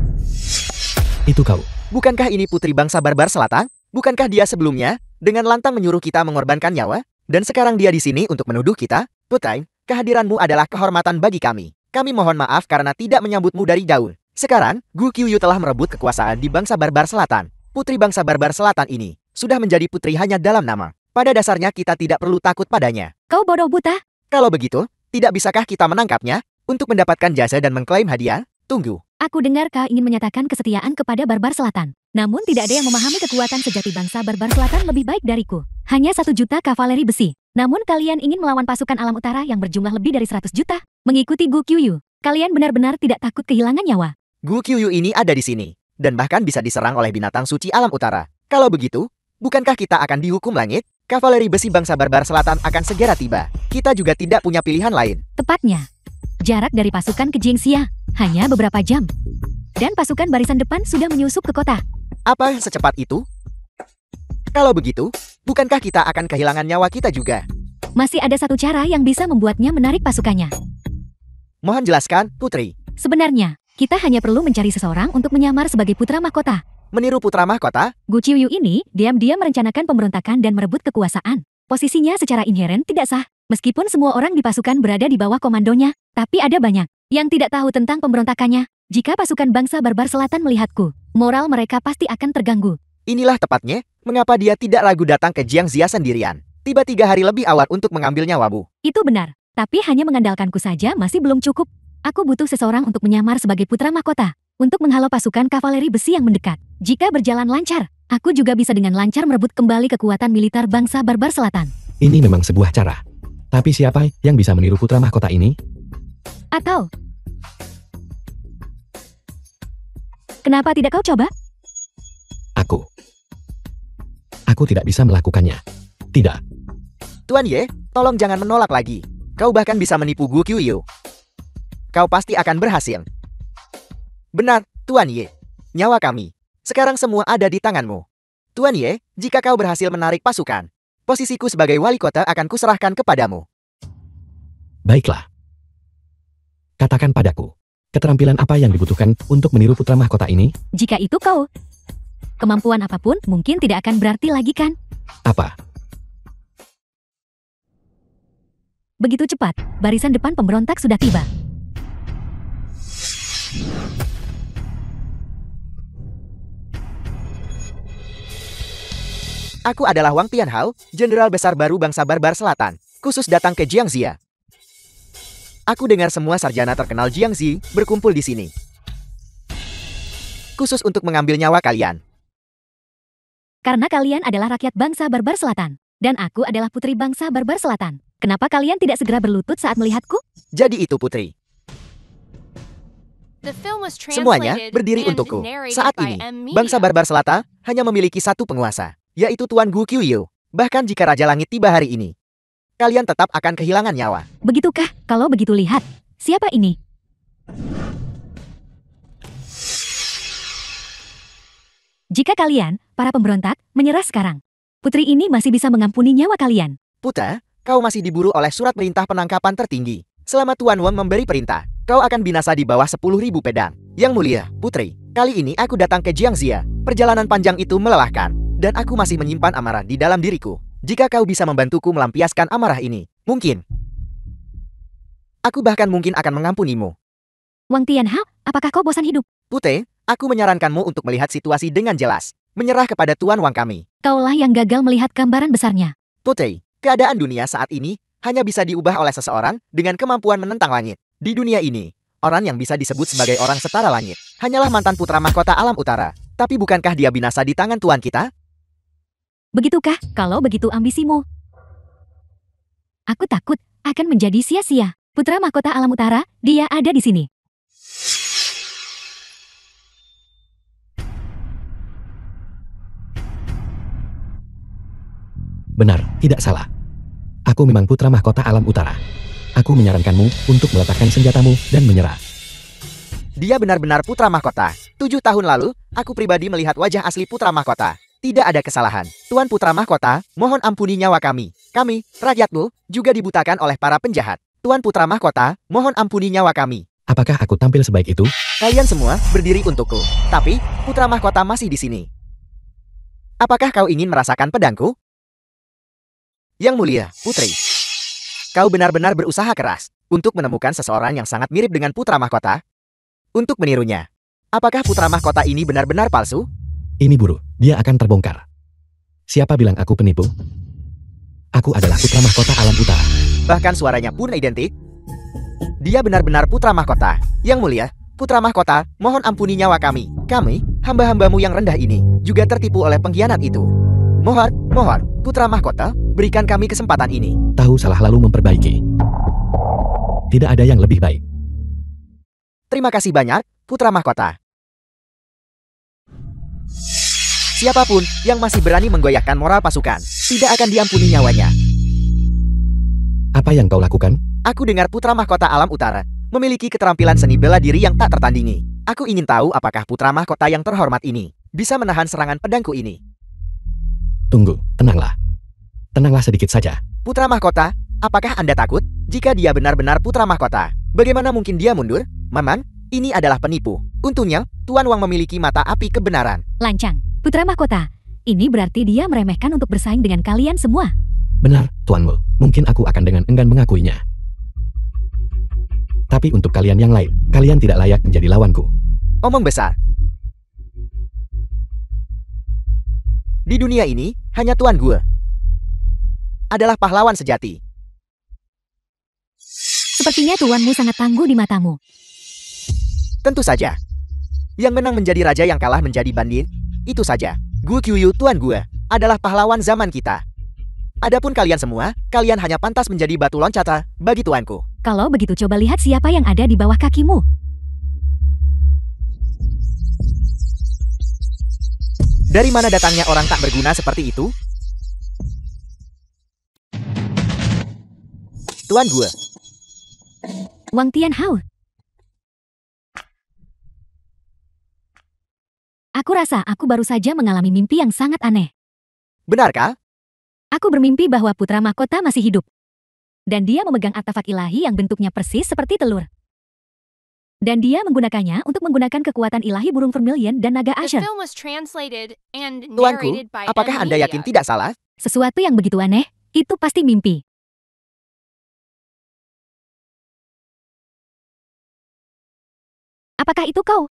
Itu kau. Bukankah ini putri bangsa Barbar Selatan? Bukankah dia sebelumnya dengan lantang menyuruh kita mengorbankan nyawa? Dan sekarang dia di sini untuk menuduh kita? Putri, kehadiranmu adalah kehormatan bagi kami. Kami mohon maaf karena tidak menyambutmu dari jauh. Sekarang, Gu Qiuyu telah merebut kekuasaan di bangsa Barbar Selatan. Putri bangsa Barbar Selatan ini sudah menjadi putri hanya dalam nama. Pada dasarnya kita tidak perlu takut padanya. Kau bodoh buta? Kalau begitu, tidak bisakah kita menangkapnya untuk mendapatkan jasa dan mengklaim hadiah? Tunggu. Aku dengar kau ingin menyatakan kesetiaan kepada Barbar Selatan. Namun tidak ada yang memahami kekuatan sejati bangsa Barbar Selatan lebih baik dariku. Hanya 1 juta kavaleri besi. Namun kalian ingin melawan pasukan alam utara yang berjumlah lebih dari 100 juta. Mengikuti Gu Qiuyu. Kalian benar-benar tidak takut kehilangan nyawa. Gu Qiuyu ini ada di sini. Dan bahkan bisa diserang oleh binatang suci alam utara. Kalau begitu, bukankah kita akan dihukum langit? Kavaleri besi bangsa Barbar Selatan akan segera tiba. Kita juga tidak punya pilihan lain. Tepatnya, jarak dari pasukan ke Jiangxia hanya beberapa jam. Dan pasukan barisan depan sudah menyusup ke kota. Apa secepat itu? Kalau begitu, bukankah kita akan kehilangan nyawa kita juga? Masih ada satu cara yang bisa membuatnya menarik pasukannya. Mohon jelaskan, Putri. Sebenarnya, kita hanya perlu mencari seseorang untuk menyamar sebagai putra mahkota. Meniru putra mahkota? Gu Qiuyu ini diam-diam merencanakan pemberontakan dan merebut kekuasaan. Posisinya secara inheren tidak sah. Meskipun semua orang di pasukan berada di bawah komandonya, tapi ada banyak yang tidak tahu tentang pemberontakannya. Jika pasukan bangsa Barbar Selatan melihatku, moral mereka pasti akan terganggu. Inilah tepatnya mengapa dia tidak ragu datang ke Jiangxia sendirian. Tiba 3 hari lebih awal untuk mengambil nyawamu. Itu benar, tapi hanya mengandalkanku saja masih belum cukup. Aku butuh seseorang untuk menyamar sebagai putra mahkota, untuk menghalau pasukan kavaleri besi yang mendekat. Jika berjalan lancar, aku juga bisa dengan lancar merebut kembali kekuatan militer bangsa Barbar Selatan. Ini memang sebuah cara. Tapi siapa yang bisa meniru putra mahkota ini? Atau, kenapa tidak kau coba? Aku tidak bisa melakukannya. Tidak. Tuan Ye, tolong jangan menolak lagi. Kau bahkan bisa menipu Gu Qiuyu. Kau pasti akan berhasil. Benar, Tuan Ye. Nyawa kami. Sekarang semua ada di tanganmu. Tuan Ye, jika kau berhasil menarik pasukan, posisiku sebagai wali kota akan kuserahkan kepadamu. Baiklah. Katakan padaku, keterampilan apa yang dibutuhkan untuk meniru putra mahkota ini? Jika itu kau, kemampuan apapun mungkin tidak akan berarti lagi kan? Apa? Begitu cepat, barisan depan pemberontak sudah tiba. Aku adalah Wang Tianhao, Jenderal Besar Baru Bangsa Barbar Selatan, khusus datang ke Jiangxia. Aku dengar semua sarjana terkenal Jiangxi berkumpul di sini. Khusus untuk mengambil nyawa kalian. Karena kalian adalah rakyat bangsa Barbar Selatan, dan aku adalah putri bangsa Barbar Selatan. Kenapa kalian tidak segera berlutut saat melihatku? Jadi itu putri. The film was Semuanya translated berdiri and untukku. narrated Saat by ini, M bangsa Media. Barbar Selatan hanya memiliki satu penguasa, yaitu Tuan Gu Qiuyu. Bahkan jika Raja Langit tiba hari ini, kalian tetap akan kehilangan nyawa. Begitukah? Kalau begitu lihat, siapa ini? Jika kalian, para pemberontak, menyerah sekarang, putri ini masih bisa mengampuni nyawa kalian. Putra, kau masih diburu oleh surat perintah penangkapan tertinggi. Selama Tuan Wang memberi perintah, kau akan binasa di bawah 10.000 pedang. Yang mulia, putri, kali ini aku datang ke Jiangxia. Perjalanan panjang itu melelahkan, dan aku masih menyimpan amarah di dalam diriku. Jika kau bisa membantuku melampiaskan amarah ini, mungkin aku bahkan mungkin akan mengampunimu. Wang Tianhao, apakah kau bosan hidup? Putri, aku menyarankanmu untuk melihat situasi dengan jelas. Menyerah kepada Tuan Wang kami. Kaulah yang gagal melihat gambaran besarnya. Putri, keadaan dunia saat ini hanya bisa diubah oleh seseorang dengan kemampuan menentang langit. Di dunia ini, orang yang bisa disebut sebagai orang setara langit hanyalah mantan putra mahkota alam utara. Tapi bukankah dia binasa di tangan Tuan kita? Begitukah? Kalau begitu ambisimu, aku takut akan menjadi sia-sia. Putra mahkota alam utara, dia ada di sini. Benar, tidak salah. Aku memang putra mahkota alam utara. Aku menyarankanmu untuk meletakkan senjatamu dan menyerah. Dia benar-benar putra mahkota. 7 tahun lalu, aku pribadi melihat wajah asli putra mahkota. Tidak ada kesalahan. Tuan putra mahkota, mohon ampuni nyawa kami. Kami, rakyatmu, juga dibutakan oleh para penjahat. Tuan putra mahkota, mohon ampuni nyawa kami. Apakah aku tampil sebaik itu? Kalian semua berdiri untukku. Tapi, putra mahkota masih di sini. Apakah kau ingin merasakan pedangku? Yang mulia, putri. Kau benar-benar berusaha keras untuk menemukan seseorang yang sangat mirip dengan putra mahkota. Untuk menirunya. Apakah putra mahkota ini benar-benar palsu? Ini buruk, dia akan terbongkar. Siapa bilang aku penipu? Aku adalah putra mahkota alam utara. Bahkan suaranya pun identik. Dia benar-benar putra mahkota. Yang mulia, putra mahkota, mohon ampuni nyawa kami. Kami, hamba-hambamu yang rendah ini, juga tertipu oleh pengkhianat itu. Mohon, putra mahkota, berikan kami kesempatan ini. Tahu salah lalu memperbaiki. Tidak ada yang lebih baik. Terima kasih banyak, putra mahkota. Siapapun yang masih berani menggoyahkan moral pasukan, tidak akan diampuni nyawanya. Apa yang kau lakukan? Aku dengar putra mahkota alam utara memiliki keterampilan seni bela diri yang tak tertandingi. Aku ingin tahu apakah putra mahkota yang terhormat ini bisa menahan serangan pedangku ini. Tunggu, tenanglah. Tenanglah sedikit saja. Putra mahkota, apakah Anda takut? Jika dia benar-benar putra mahkota, bagaimana mungkin dia mundur? Memang, ini adalah penipu. Untungnya, Tuan Wang memiliki mata api kebenaran. Lancang, putra mahkota. Ini berarti dia meremehkan untuk bersaing dengan kalian semua. Benar, tuanmu. Mungkin aku akan dengan enggan mengakuinya. Tapi untuk kalian yang lain, kalian tidak layak menjadi lawanku. Omong besar. Di dunia ini, hanya Tuan Gue adalah pahlawan sejati. Sepertinya tuanmu sangat tangguh di matamu. Tentu saja. Yang menang menjadi raja, yang kalah menjadi bandit. Itu saja. Gu Qiuyu Tuan Gue adalah pahlawan zaman kita. Adapun kalian semua, kalian hanya pantas menjadi batu loncatan bagi tuanku. Kalau begitu coba lihat siapa yang ada di bawah kakimu. Dari mana datangnya orang tak berguna seperti itu? Tuan Gue. Wang Tianhao. Aku rasa aku baru saja mengalami mimpi yang sangat aneh. Benarkah? Aku bermimpi bahwa putra mahkota masih hidup. Dan dia memegang artefak ilahi yang bentuknya persis seperti telur. Dan dia menggunakannya untuk menggunakan kekuatan ilahi burung vermilion dan naga The Asher. film was translated and Tuanku, narrated by apakah M Anda yakin Media. tidak salah? Sesuatu yang begitu aneh, itu pasti mimpi. Apakah itu kau?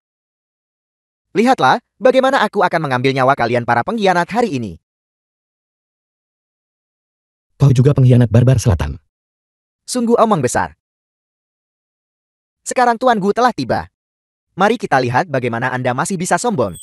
Lihatlah, bagaimana aku akan mengambil nyawa kalian para pengkhianat hari ini. Kau juga pengkhianat barbar selatan. Sungguh omong besar. Sekarang Tuan Gu telah tiba. Mari kita lihat bagaimana Anda masih bisa sombong.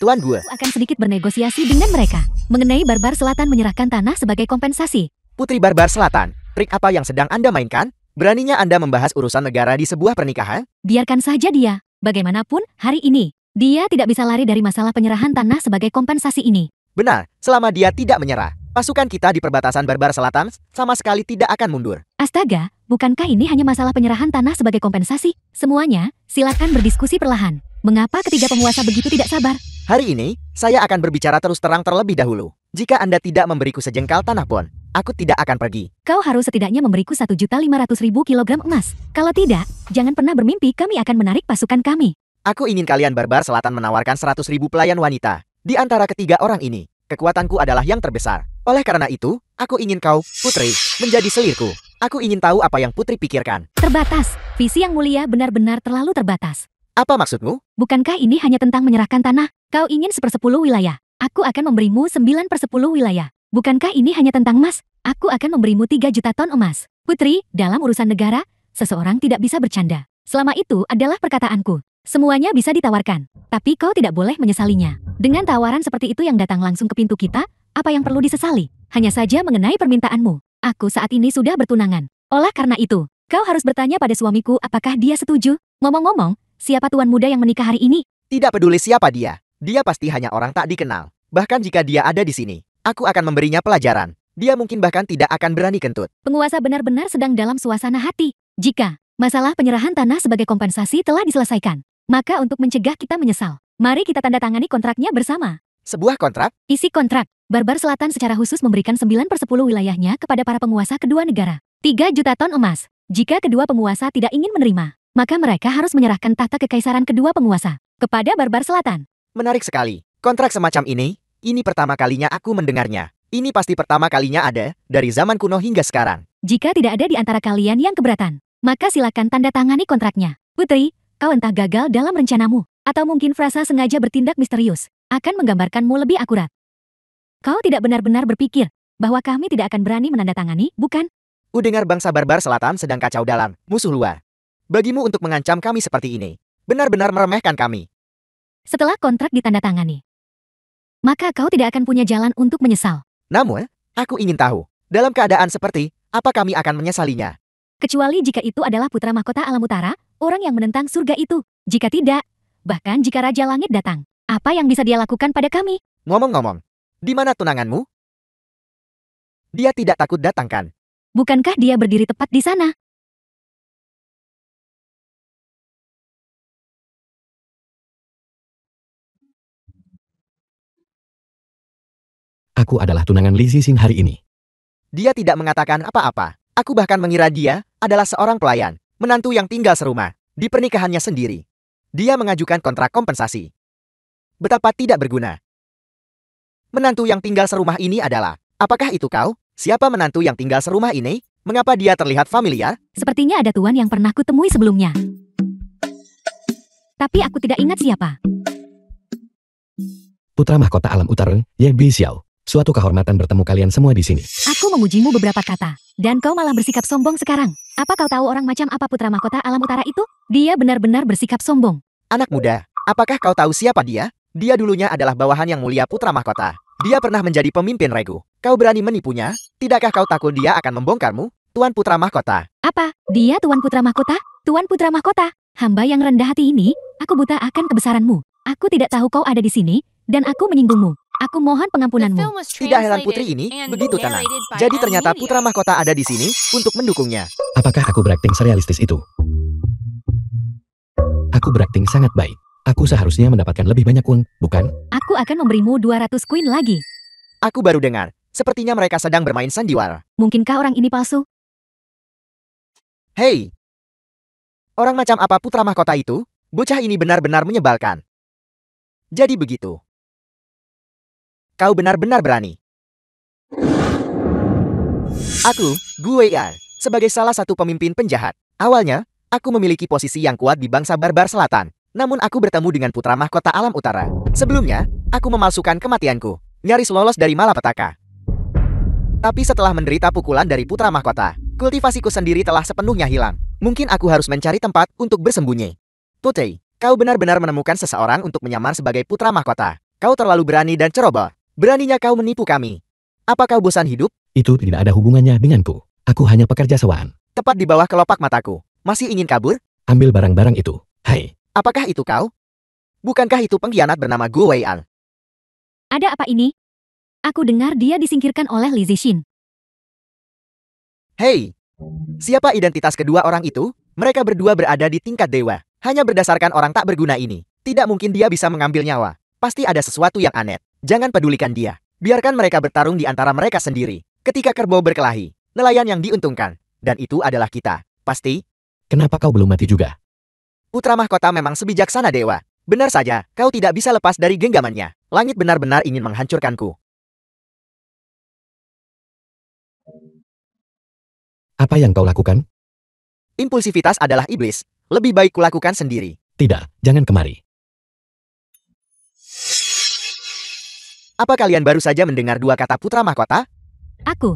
Tuan Gu, Aku akan sedikit bernegosiasi dengan mereka. Mengenai barbar selatan menyerahkan tanah sebagai kompensasi. Putri Barbar Selatan, trik apa yang sedang Anda mainkan? Beraninya Anda membahas urusan negara di sebuah pernikahan? Biarkan saja dia. Bagaimanapun, hari ini, dia tidak bisa lari dari masalah penyerahan tanah sebagai kompensasi ini. Benar, selama dia tidak menyerah, pasukan kita di perbatasan Barbar Selatan sama sekali tidak akan mundur. Astaga, bukankah ini hanya masalah penyerahan tanah sebagai kompensasi? Semuanya, silakan berdiskusi perlahan. Mengapa ketiga penguasa begitu tidak sabar? Hari ini, saya akan berbicara terus terang terlebih dahulu. Jika Anda tidak memberiku sejengkal tanah pun, aku tidak akan pergi. Kau harus setidaknya memberiku 1.500.000 kilogram emas. Kalau tidak, jangan pernah bermimpi kami akan menarik pasukan kami. Aku ingin kalian Barbar Selatan menawarkan 100.000 pelayan wanita. Di antara ketiga orang ini, kekuatanku adalah yang terbesar. Oleh karena itu, aku ingin kau, Putri, menjadi selirku. Aku ingin tahu apa yang Putri pikirkan. Terbatas. Visi yang mulia benar-benar terlalu terbatas. Apa maksudmu? Bukankah ini hanya tentang menyerahkan tanah? Kau ingin 1/10 wilayah. Aku akan memberimu 9/10 wilayah. Bukankah ini hanya tentang emas? Aku akan memberimu 3 juta ton emas. Putri, dalam urusan negara, seseorang tidak bisa bercanda. Selama itu adalah perkataanku. Semuanya bisa ditawarkan. Tapi kau tidak boleh menyesalinya. Dengan tawaran seperti itu yang datang langsung ke pintu kita, apa yang perlu disesali? Hanya saja mengenai permintaanmu. Aku saat ini sudah bertunangan. Oleh karena itu, kau harus bertanya pada suamiku apakah dia setuju. Ngomong-ngomong, siapa tuan muda yang menikah hari ini? Tidak peduli siapa dia. Dia pasti hanya orang tak dikenal. Bahkan jika dia ada di sini, aku akan memberinya pelajaran. Dia mungkin bahkan tidak akan berani kentut. Penguasa benar-benar sedang dalam suasana hati. Jika masalah penyerahan tanah sebagai kompensasi telah diselesaikan, maka untuk mencegah kita menyesal, mari kita tanda tangani kontraknya bersama. Sebuah kontrak? Isi kontrak, Barbar Selatan secara khusus memberikan 9/10 wilayahnya kepada para penguasa kedua negara. 3 juta ton emas. Jika kedua penguasa tidak ingin menerima, maka mereka harus menyerahkan tahta kekaisaran kedua penguasa kepada Barbar Selatan. Menarik sekali. Kontrak semacam ini pertama kalinya aku mendengarnya. Ini pasti pertama kalinya ada, dari zaman kuno hingga sekarang. Jika tidak ada di antara kalian yang keberatan, maka silakan tanda tangani kontraknya. Putri, kau entah gagal dalam rencanamu, atau mungkin Frasa sengaja bertindak misterius, akan menggambarkanmu lebih akurat. Kau tidak benar-benar berpikir bahwa kami tidak akan berani menandatangani, bukan? Udengar bangsa Barbar Selatan sedang kacau dalam, musuh luar. Bagimu untuk mengancam kami seperti ini, benar-benar meremehkan kami. Setelah kontrak ditandatangani, maka kau tidak akan punya jalan untuk menyesal. Namun, aku ingin tahu, dalam keadaan seperti, apa kami akan menyesalinya? Kecuali jika itu adalah putra mahkota alam utara, orang yang menentang surga itu. Jika tidak, bahkan jika Raja Langit datang, apa yang bisa dia lakukan pada kami? Ngomong-ngomong, di mana tunanganmu? Dia tidak takut datang kan? Bukankah dia berdiri tepat di sana? Aku adalah tunangan Li Zixing hari ini. Dia tidak mengatakan apa-apa. Aku bahkan mengira dia adalah seorang pelayan, menantu yang tinggal serumah, di pernikahannya sendiri. Dia mengajukan kontrak kompensasi. Betapa tidak berguna. Menantu yang tinggal serumah ini adalah, apakah itu kau? Siapa menantu yang tinggal serumah ini? Mengapa dia terlihat familiar? Sepertinya ada tuan yang pernah kutemui sebelumnya. Tapi aku tidak ingat siapa. Putra mahkota alam utara, Ye Bi Xiao. Suatu kehormatan bertemu kalian semua di sini. Aku memujimu beberapa kata, dan kau malah bersikap sombong sekarang. Apa kau tahu orang macam apa putra mahkota alam utara itu? Dia benar-benar bersikap sombong. Anak muda, apakah kau tahu siapa dia? Dia dulunya adalah bawahan yang mulia putra mahkota. Dia pernah menjadi pemimpin regu. Kau berani menipunya? Tidakkah kau takut dia akan membongkarmu? Tuan putra mahkota. Apa? Dia tuan putra mahkota? Tuan putra mahkota? Hamba yang rendah hati ini, aku buta akan kebesaranmu. Aku tidak tahu kau ada di sini, dan aku menyinggungmu. Aku mohon The pengampunanmu. film was Tidak heran translated putri ini and begitu tenang. narrated by Jadi M ternyata Media. putra mahkota ada di sini untuk mendukungnya. Apakah aku berakting serealistis itu? Aku berakting sangat baik. Aku seharusnya mendapatkan lebih banyak uang, bukan? Aku akan memberimu 200 koin lagi. Aku baru dengar. Sepertinya mereka sedang bermain sandiwara. Mungkinkah orang ini palsu? Hei! Orang macam apa putra mahkota itu? Bocah ini benar-benar menyebalkan. Jadi begitu. Kau benar-benar berani. Aku, Gue Yar, sebagai salah satu pemimpin penjahat. Awalnya, aku memiliki posisi yang kuat di bangsa barbar selatan. Namun aku bertemu dengan putra mahkota alam utara. Sebelumnya, aku memalsukan kematianku. Nyaris lolos dari malapetaka. Tapi setelah menderita pukulan dari putra mahkota, kultivasiku sendiri telah sepenuhnya hilang. Mungkin aku harus mencari tempat untuk bersembunyi. Putri, kau benar-benar menemukan seseorang untuk menyamar sebagai putra mahkota. Kau terlalu berani dan ceroboh. Beraninya kau menipu kami. Apa kau bosan hidup? Itu tidak ada hubungannya denganku. Aku hanya pekerja sewaan. Tepat di bawah kelopak mataku. Masih ingin kabur? Ambil barang-barang itu. Hai, Apakah itu kau? Bukankah itu pengkhianat bernama Gu Weian? Ada apa ini? Aku dengar dia disingkirkan oleh Li Zixin. Hei! Siapa identitas kedua orang itu? Mereka berdua berada di tingkat dewa. Hanya berdasarkan orang tak berguna ini. Tidak mungkin dia bisa mengambil nyawa. Pasti ada sesuatu yang aneh. Jangan pedulikan dia. Biarkan mereka bertarung di antara mereka sendiri. Ketika kerbau berkelahi, nelayan yang diuntungkan. Dan itu adalah kita. Pasti? kenapa kau belum mati juga? Putra mahkota memang sebijaksana dewa. Benar saja, kau tidak bisa lepas dari genggamannya. Langit benar-benar ingin menghancurkanku. Apa yang kau lakukan? Impulsivitas adalah iblis. Lebih baik kulakukan sendiri. Tidak, jangan kemari. Apa kalian baru saja mendengar dua kata putra mahkota? Aku.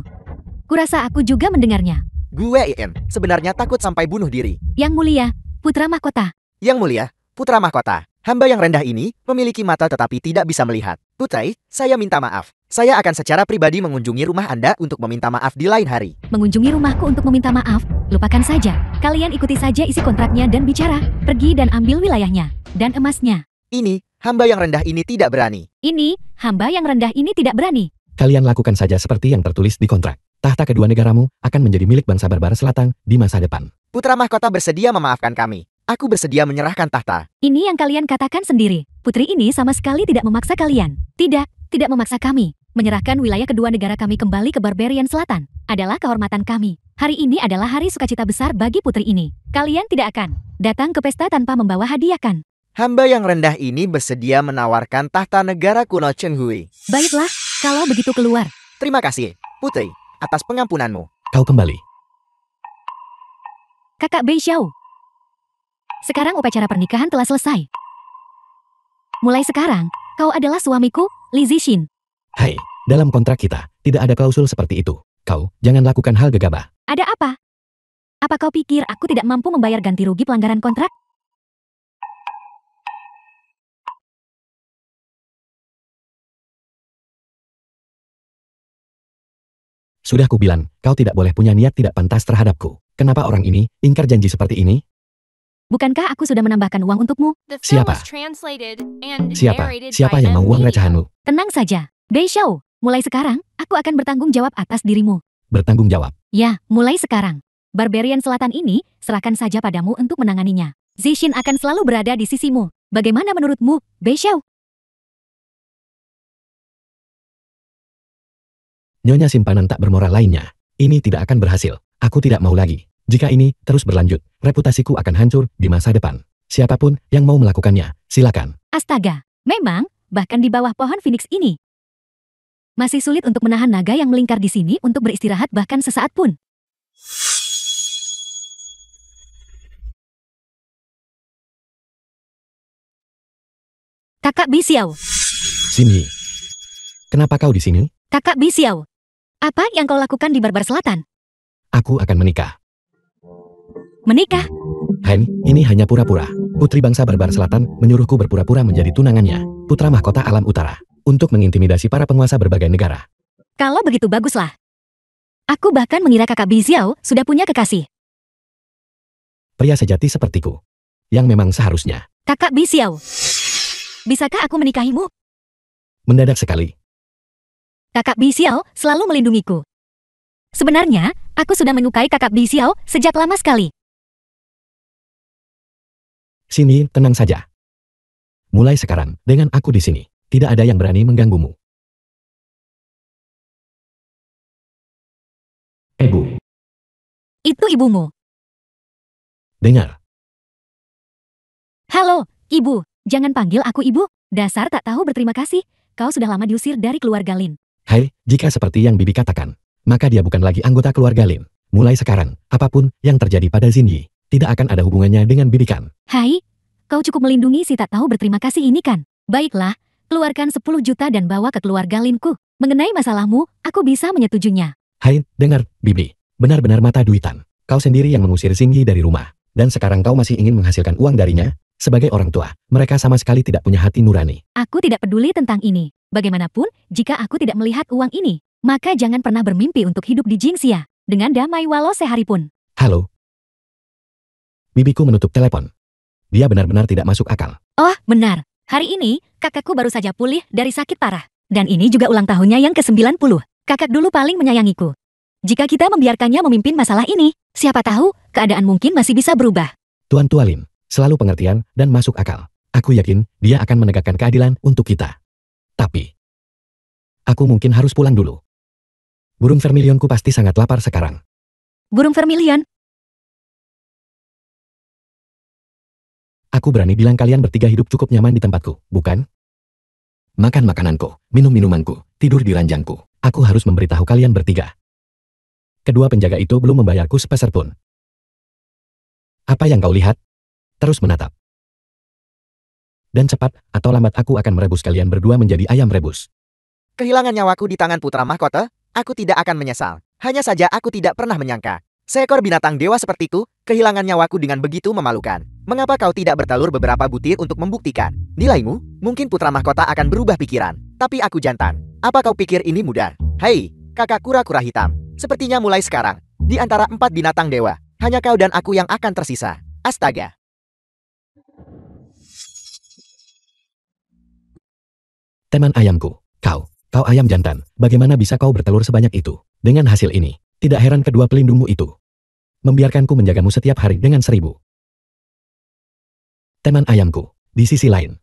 Kurasa aku juga mendengarnya. Gue IM, sebenarnya takut sampai bunuh diri. Yang mulia, putra mahkota. Yang mulia, putra mahkota. Hamba yang rendah ini memiliki mata tetapi tidak bisa melihat. Putri, saya minta maaf. Saya akan secara pribadi mengunjungi rumah Anda untuk meminta maaf di lain hari. Mengunjungi rumahku untuk meminta maaf? Lupakan saja. Kalian ikuti saja isi kontraknya dan bicara. Pergi dan ambil wilayahnya. Dan emasnya. Ini, hamba yang rendah ini tidak berani. Ini, hamba yang rendah ini tidak berani. Kalian lakukan saja seperti yang tertulis di kontrak. Tahta kedua negaramu akan menjadi milik bangsa barbar selatan di masa depan. Putra mahkota bersedia memaafkan kami. Aku bersedia menyerahkan tahta. Ini yang kalian katakan sendiri. Putri ini sama sekali tidak memaksa kalian. Tidak memaksa kami. Menyerahkan wilayah kedua negara kami kembali ke Barbarian Selatan adalah kehormatan kami. Hari ini adalah hari sukacita besar bagi putri ini. Kalian tidak akan datang ke pesta tanpa membawa hadiah kan? Hamba yang rendah ini bersedia menawarkan tahta negara kuno Chenghui. Baiklah, kalau begitu keluar. Terima kasih, Putri, atas pengampunanmu. Kau kembali. Kakak Bei Xiao. Sekarang upacara pernikahan telah selesai. Mulai sekarang, kau adalah suamiku, Li Zixin. Hai, dalam kontrak kita, tidak ada klausul seperti itu. Kau, jangan lakukan hal gegabah. Ada apa? Apa kau pikir aku tidak mampu membayar ganti rugi pelanggaran kontrak? Sudah kubilang, kau tidak boleh punya niat tidak pantas terhadapku. Kenapa orang ini ingkar janji seperti ini? Bukankah aku sudah menambahkan uang untukmu? The film Siapa? was translated and Siapa? narrated Siapa by yang mau uang M. Media. recehanmu? Tenang saja, Bei Xiao. Mulai sekarang, aku akan bertanggung jawab atas dirimu. Bertanggung jawab. Ya, mulai sekarang. Barbarian Selatan ini, serahkan saja padamu untuk menanganinya. Zixin akan selalu berada di sisimu. Bagaimana menurutmu, Bei Xiao? Nyonya simpanan tak bermoral lainnya. Ini tidak akan berhasil. Aku tidak mau lagi. Jika ini terus berlanjut, reputasiku akan hancur di masa depan. Siapapun yang mau melakukannya, silakan. Astaga, memang, bahkan di bawah pohon Phoenix ini. Masih sulit untuk menahan naga yang melingkar di sini untuk beristirahat bahkan sesaat pun. Kakak Bei Xiao, Sini. Kenapa kau di sini? Kakak Bei Xiao. Apa yang kau lakukan di Barbar Selatan? Aku akan menikah. Menikah? Hen, ini hanya pura-pura. Putri bangsa barbar selatan menyuruhku berpura-pura menjadi tunangannya, putra mahkota alam utara, untuk mengintimidasi para penguasa berbagai negara. Kalau begitu baguslah. Aku bahkan mengira kakak Bei Xiao sudah punya kekasih. Pria sejati sepertiku. Yang memang seharusnya. Kakak Bei Xiao. Bisakah aku menikahimu? Mendadak sekali. Kakak Bei Xiao selalu melindungiku. Sebenarnya, aku sudah menyukai kakak Bei Xiao sejak lama sekali. Sini, tenang saja. Mulai sekarang, dengan aku di sini, tidak ada yang berani mengganggumu. Bu, Itu ibumu. dengar. Halo, ibu. Jangan panggil aku ibu. Dasar tak tahu berterima kasih. Kau sudah lama diusir dari keluarga Lin. Hai, jika seperti yang Bibi katakan, maka dia bukan lagi anggota keluarga Lin. Mulai sekarang, apapun yang terjadi pada Xinyi, tidak akan ada hubungannya dengan Bibi kan. Hai, kau cukup melindungi si tak tahu berterima kasih ini kan? Baiklah, keluarkan 10 juta dan bawa ke keluarga Linku. Mengenai masalahmu, aku bisa menyetujuinya. Hai, dengar, Bibi. Benar-benar mata duitan. Kau sendiri yang mengusir Xinyi dari rumah. Dan sekarang kau masih ingin menghasilkan uang darinya? Sebagai orang tua, mereka sama sekali tidak punya hati nurani. Aku tidak peduli tentang ini. Bagaimanapun, jika aku tidak melihat uang ini, maka jangan pernah bermimpi untuk hidup di Jingxia dengan damai walau sehari pun. Halo? Bibiku menutup telepon. Dia benar-benar tidak masuk akal. Oh, benar. Hari ini, kakakku baru saja pulih dari sakit parah. Dan ini juga ulang tahunnya yang ke-90. Kakak dulu paling menyayangiku. Jika kita membiarkannya memimpin masalah ini, siapa tahu, keadaan mungkin masih bisa berubah. Tuan Tualin, selalu pengertian dan masuk akal. Aku yakin dia akan menegakkan keadilan untuk kita. Tapi, aku mungkin harus pulang dulu. Burung vermilionku pasti sangat lapar sekarang. Burung vermilion, Aku berani bilang kalian bertiga hidup cukup nyaman di tempatku, bukan? Makan makananku, minum minumanku, tidur di ranjangku. Aku harus memberitahu kalian bertiga. Kedua penjaga itu belum membayarku sepeser pun. Apa yang kau lihat? Terus menatap. Dan cepat atau lambat aku akan merebus kalian berdua menjadi ayam rebus. Kehilangan nyawaku di tangan putra mahkota, aku tidak akan menyesal. Hanya saja aku tidak pernah menyangka. Seekor binatang dewa seperti itu, kehilangan nyawaku dengan begitu memalukan. Mengapa kau tidak bertelur beberapa butir untuk membuktikan? Nilaimu, mungkin putra mahkota akan berubah pikiran. Tapi aku jantan. Apa kau pikir ini mudah? Hei, kakak kura-kura hitam. Sepertinya mulai sekarang, di antara 4 binatang dewa, hanya kau dan aku yang akan tersisa. Astaga. Teman ayamku, kau ayam jantan, bagaimana bisa kau bertelur sebanyak itu? Dengan hasil ini, tidak heran kedua pelindungmu itu membiarkanku menjagamu setiap hari dengan 1000. Teman ayamku, di sisi lain,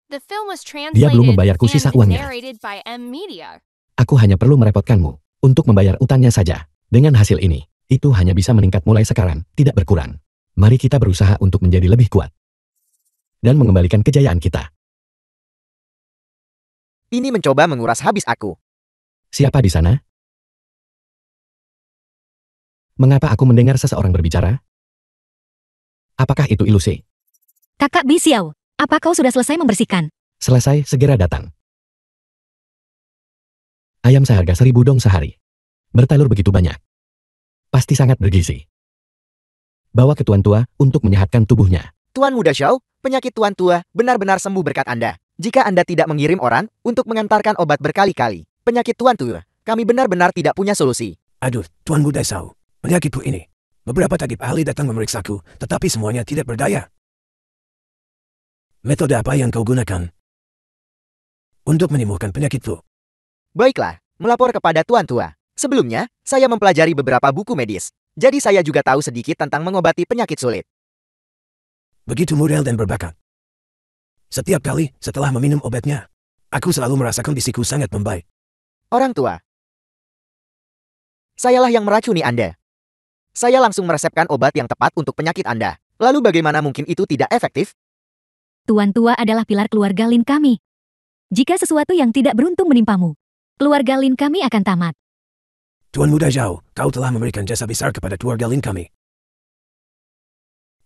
The film was Dia belum translated membayarku sisa and uangnya. narrated by M Media. aku hanya perlu merepotkanmu untuk membayar utangnya saja. Dengan hasil ini, itu hanya bisa meningkat mulai sekarang, tidak berkurang. Mari kita berusaha untuk menjadi lebih kuat dan mengembalikan kejayaan kita. Ini mencoba menguras habis aku. Siapa di sana? Mengapa aku mendengar seseorang berbicara? Apakah itu ilusi? kakak Bisiau, apa kau sudah selesai membersihkan? Selesai, segera datang. Ayam seharga 1000 dong sehari. Bertelur begitu banyak. Pasti sangat bergizi. Bawa ke tuan tua untuk menyehatkan tubuhnya. Tuan Muda Xiao, penyakit Tuan Tua benar-benar sembuh berkat Anda. Jika Anda tidak mengirim orang untuk mengantarkan obat berkali-kali, penyakit Tuan Tua, kami benar-benar tidak punya solusi. Aduh, Tuan Muda Xiao, penyakitku ini. Beberapa tabib ahli datang memeriksaku, tetapi semuanya tidak berdaya. Metode apa yang kau gunakan untuk menyembuhkan penyakitku? Baiklah, melapor kepada Tuan Tua. Sebelumnya, saya mempelajari beberapa buku medis. Jadi saya juga tahu sedikit tentang mengobati penyakit sulit. Begitu model dan berbakat. Setiap kali setelah meminum obatnya, aku selalu merasa kondisiku sangat membaik. Orang tua, sayalah yang meracuni Anda. Saya langsung meresepkan obat yang tepat untuk penyakit Anda. Lalu bagaimana mungkin itu tidak efektif? Tuan tua adalah pilar keluarga Lin kami. Jika sesuatu yang tidak beruntung menimpamu, keluarga Lin kami akan tamat. Tuan Muda Xiao, kau telah memberikan jasa besar kepada keluarga Lin kami.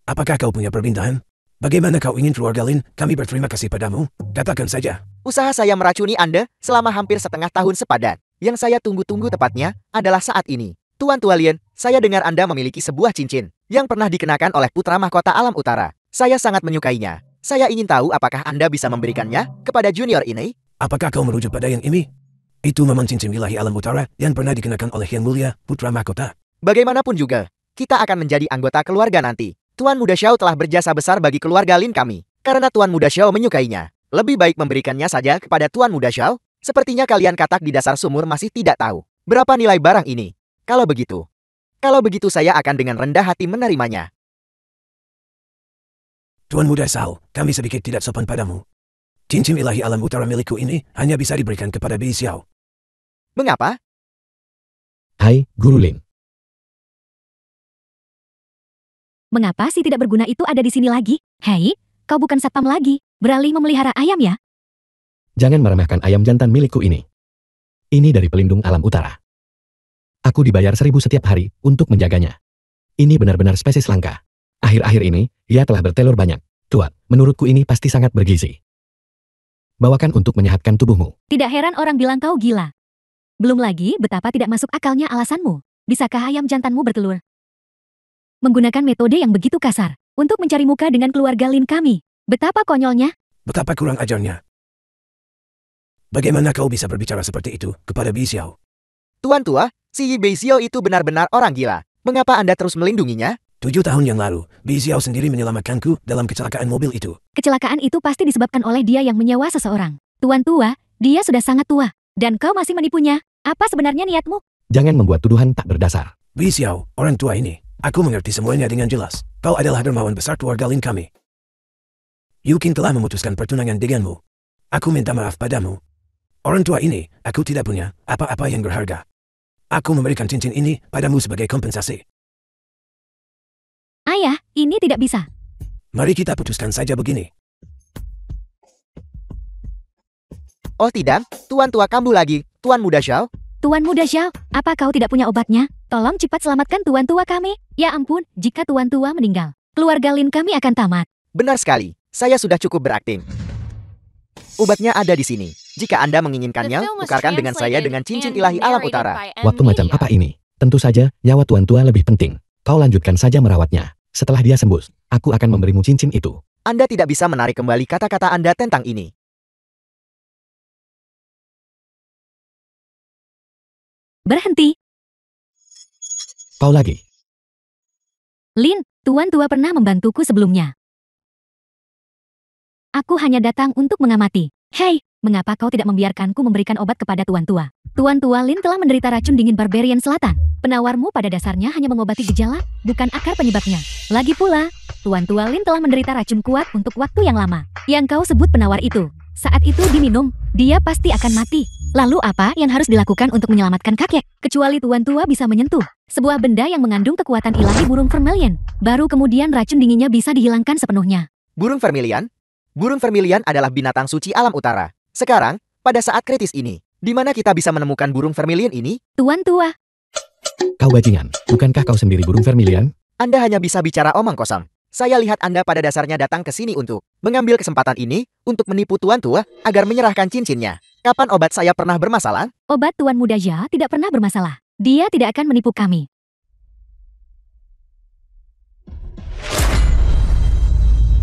Apakah kau punya permintaan? Bagaimana kau ingin keluarga Lin kami berterima kasih padamu? Katakan saja. Usaha saya meracuni Anda selama hampir setengah tahun sepadan. Yang saya tunggu-tunggu tepatnya adalah saat ini. Tuan Tua Lien, saya dengar Anda memiliki sebuah cincin yang pernah dikenakan oleh putra mahkota alam utara. Saya sangat menyukainya. Saya ingin tahu apakah Anda bisa memberikannya kepada junior ini? Apakah kau merujuk pada yang ini? Itu memang cincin wilayah alam utara yang pernah dikenakan oleh Yang Mulia, putra mahkota. Bagaimanapun juga, kita akan menjadi anggota keluarga nanti. Tuan Muda Xiao telah berjasa besar bagi keluarga Lin kami. Karena Tuan Muda Xiao menyukainya, lebih baik memberikannya saja kepada Tuan Muda Xiao. Sepertinya kalian katak di dasar sumur masih tidak tahu berapa nilai barang ini. Kalau begitu saya akan dengan rendah hati menerimanya. Tuan Muda Sao, kami sedikit tidak sopan padamu. Cincin ilahi alam utara milikku ini hanya bisa diberikan kepada Bi Xiao. Mengapa? Hai, Guru Lin. Mengapa si tidak berguna itu ada di sini lagi? Hei, kau bukan satpam lagi, beralih memelihara ayam ya? Jangan meremehkan ayam jantan milikku ini. Ini dari pelindung alam utara. Aku dibayar 1.000 setiap hari untuk menjaganya. Ini benar-benar spesies langka. Akhir-akhir ini, ia telah bertelur banyak. Tuan, menurutku ini pasti sangat bergizi. Bawakan untuk menyehatkan tubuhmu. Tidak heran orang bilang kau gila. Belum lagi betapa tidak masuk akalnya alasanmu. Bisakah ayam jantanmu bertelur? Menggunakan metode yang begitu kasar untuk mencari muka dengan keluarga Lin kami. Betapa konyolnya. Betapa kurang ajarnya. Bagaimana kau bisa berbicara seperti itu kepada Bi Xiao? Tuan tua, si Yi Bei Xiao itu benar-benar orang gila. Mengapa Anda terus melindunginya? 7 tahun yang lalu, Bi Xiao sendiri menyelamatkanku dalam kecelakaan mobil itu. Kecelakaan itu pasti disebabkan oleh dia yang menyewa seseorang. Tuan tua, dia sudah sangat tua. Dan kau masih menipunya. Apa sebenarnya niatmu? Jangan membuat tuduhan tak berdasar. Bi Xiao, orang tua ini. Aku mengerti semuanya dengan jelas. Kau adalah dermawan besar keluarga Lin kami. Yukin telah memutuskan pertunangan denganmu. Aku minta maaf padamu. Orang tua ini, aku tidak punya apa-apa yang berharga. Aku memberikan cincin ini padamu sebagai kompensasi. Ayah, ini tidak bisa. Mari kita putuskan saja begini. Oh tidak, Tuan tua kambuh lagi, Tuan Muda Xiao. Tuan Muda Xiao, apa kau tidak punya obatnya? Tolong cepat selamatkan tuan tua kami. Ya ampun, jika tuan tua meninggal, keluarga Lin kami akan tamat. Benar sekali, saya sudah cukup berakting. Obatnya ada di sini. Jika Anda The menginginkannya, film was tukarkan dengan saya translated dengan cincin and ilahi alam narrated utara. by Waktu macam M-Media. apa ini? Tentu saja, nyawa tuan tua lebih penting. Kau lanjutkan saja merawatnya. Setelah dia sembuh, aku akan memberimu cincin itu. Anda tidak bisa menarik kembali kata-kata Anda tentang ini. Berhenti. Kau lagi. Lin, tuan tua pernah membantuku sebelumnya. Aku hanya datang untuk mengamati. Hei, mengapa kau tidak membiarkanku memberikan obat kepada tuan tua? Tuan tua Lin telah menderita racun dingin Barbarian Selatan. Penawarmu pada dasarnya hanya mengobati gejala, bukan akar penyebabnya. Lagi pula, tuan tua Lin telah menderita racun kuat untuk waktu yang lama. Yang kau sebut penawar itu, saat itu diminum, dia pasti akan mati. Lalu apa yang harus dilakukan untuk menyelamatkan kakek? Kecuali tuan tua bisa menyentuh sebuah benda yang mengandung kekuatan ilahi burung vermilion. Baru kemudian racun dinginnya bisa dihilangkan sepenuhnya. Burung vermilion? Burung vermilion adalah binatang suci alam utara. Sekarang, pada saat kritis ini, di mana kita bisa menemukan burung vermilion ini? Tuan tua, Kau bajingan, bukankah kau sendiri burung vermilion? Anda hanya bisa bicara omong kosong. Saya lihat Anda pada dasarnya datang ke sini untuk mengambil kesempatan ini untuk menipu tuan tua agar menyerahkan cincinnya. Kapan obat saya pernah bermasalah? obat tuan muda Ja tidak pernah bermasalah. Dia tidak akan menipu kami.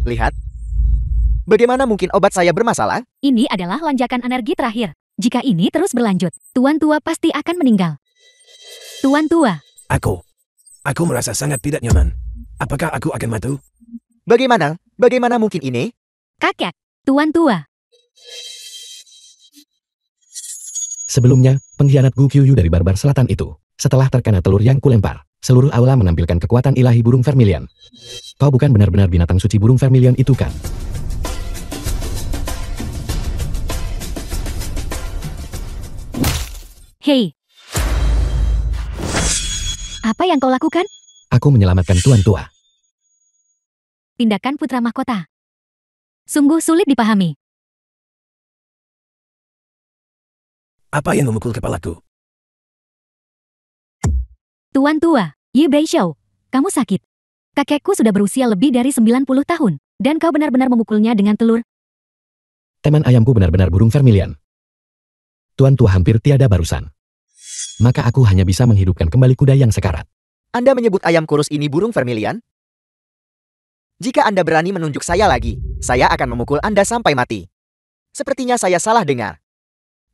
Lihat. Bagaimana mungkin obat saya bermasalah? Ini adalah lonjakan energi terakhir. Jika ini terus berlanjut, tuan tua pasti akan meninggal. Tuan tua, Aku merasa sangat tidak nyaman. Apakah aku akan mati? Bagaimana? Bagaimana mungkin ini? kakek, tuan tua. Sebelumnya, pengkhianat Gu Qiuyu dari Barbar Selatan itu, setelah terkena telur yang kulempar, seluruh aula menampilkan kekuatan ilahi burung vermilion. Kau bukan benar-benar binatang suci burung vermilion itu kan? Hei. Apa yang kau lakukan? Aku menyelamatkan tuan tua. Tindakan putra mahkota. Sungguh sulit dipahami. Apa yang memukul kepalaku? Tuan tua, Yi Bei Xiao, kamu sakit. Kakekku sudah berusia lebih dari 90 tahun, dan kau benar-benar memukulnya dengan telur. Teman ayamku benar-benar burung vermilion. Tuan tua hampir tiada barusan. Maka aku hanya bisa menghidupkan kembali kuda yang sekarat. Anda menyebut ayam kurus ini burung vermilion? Jika Anda berani menunjuk saya lagi, saya akan memukul Anda sampai mati. Sepertinya saya salah dengar.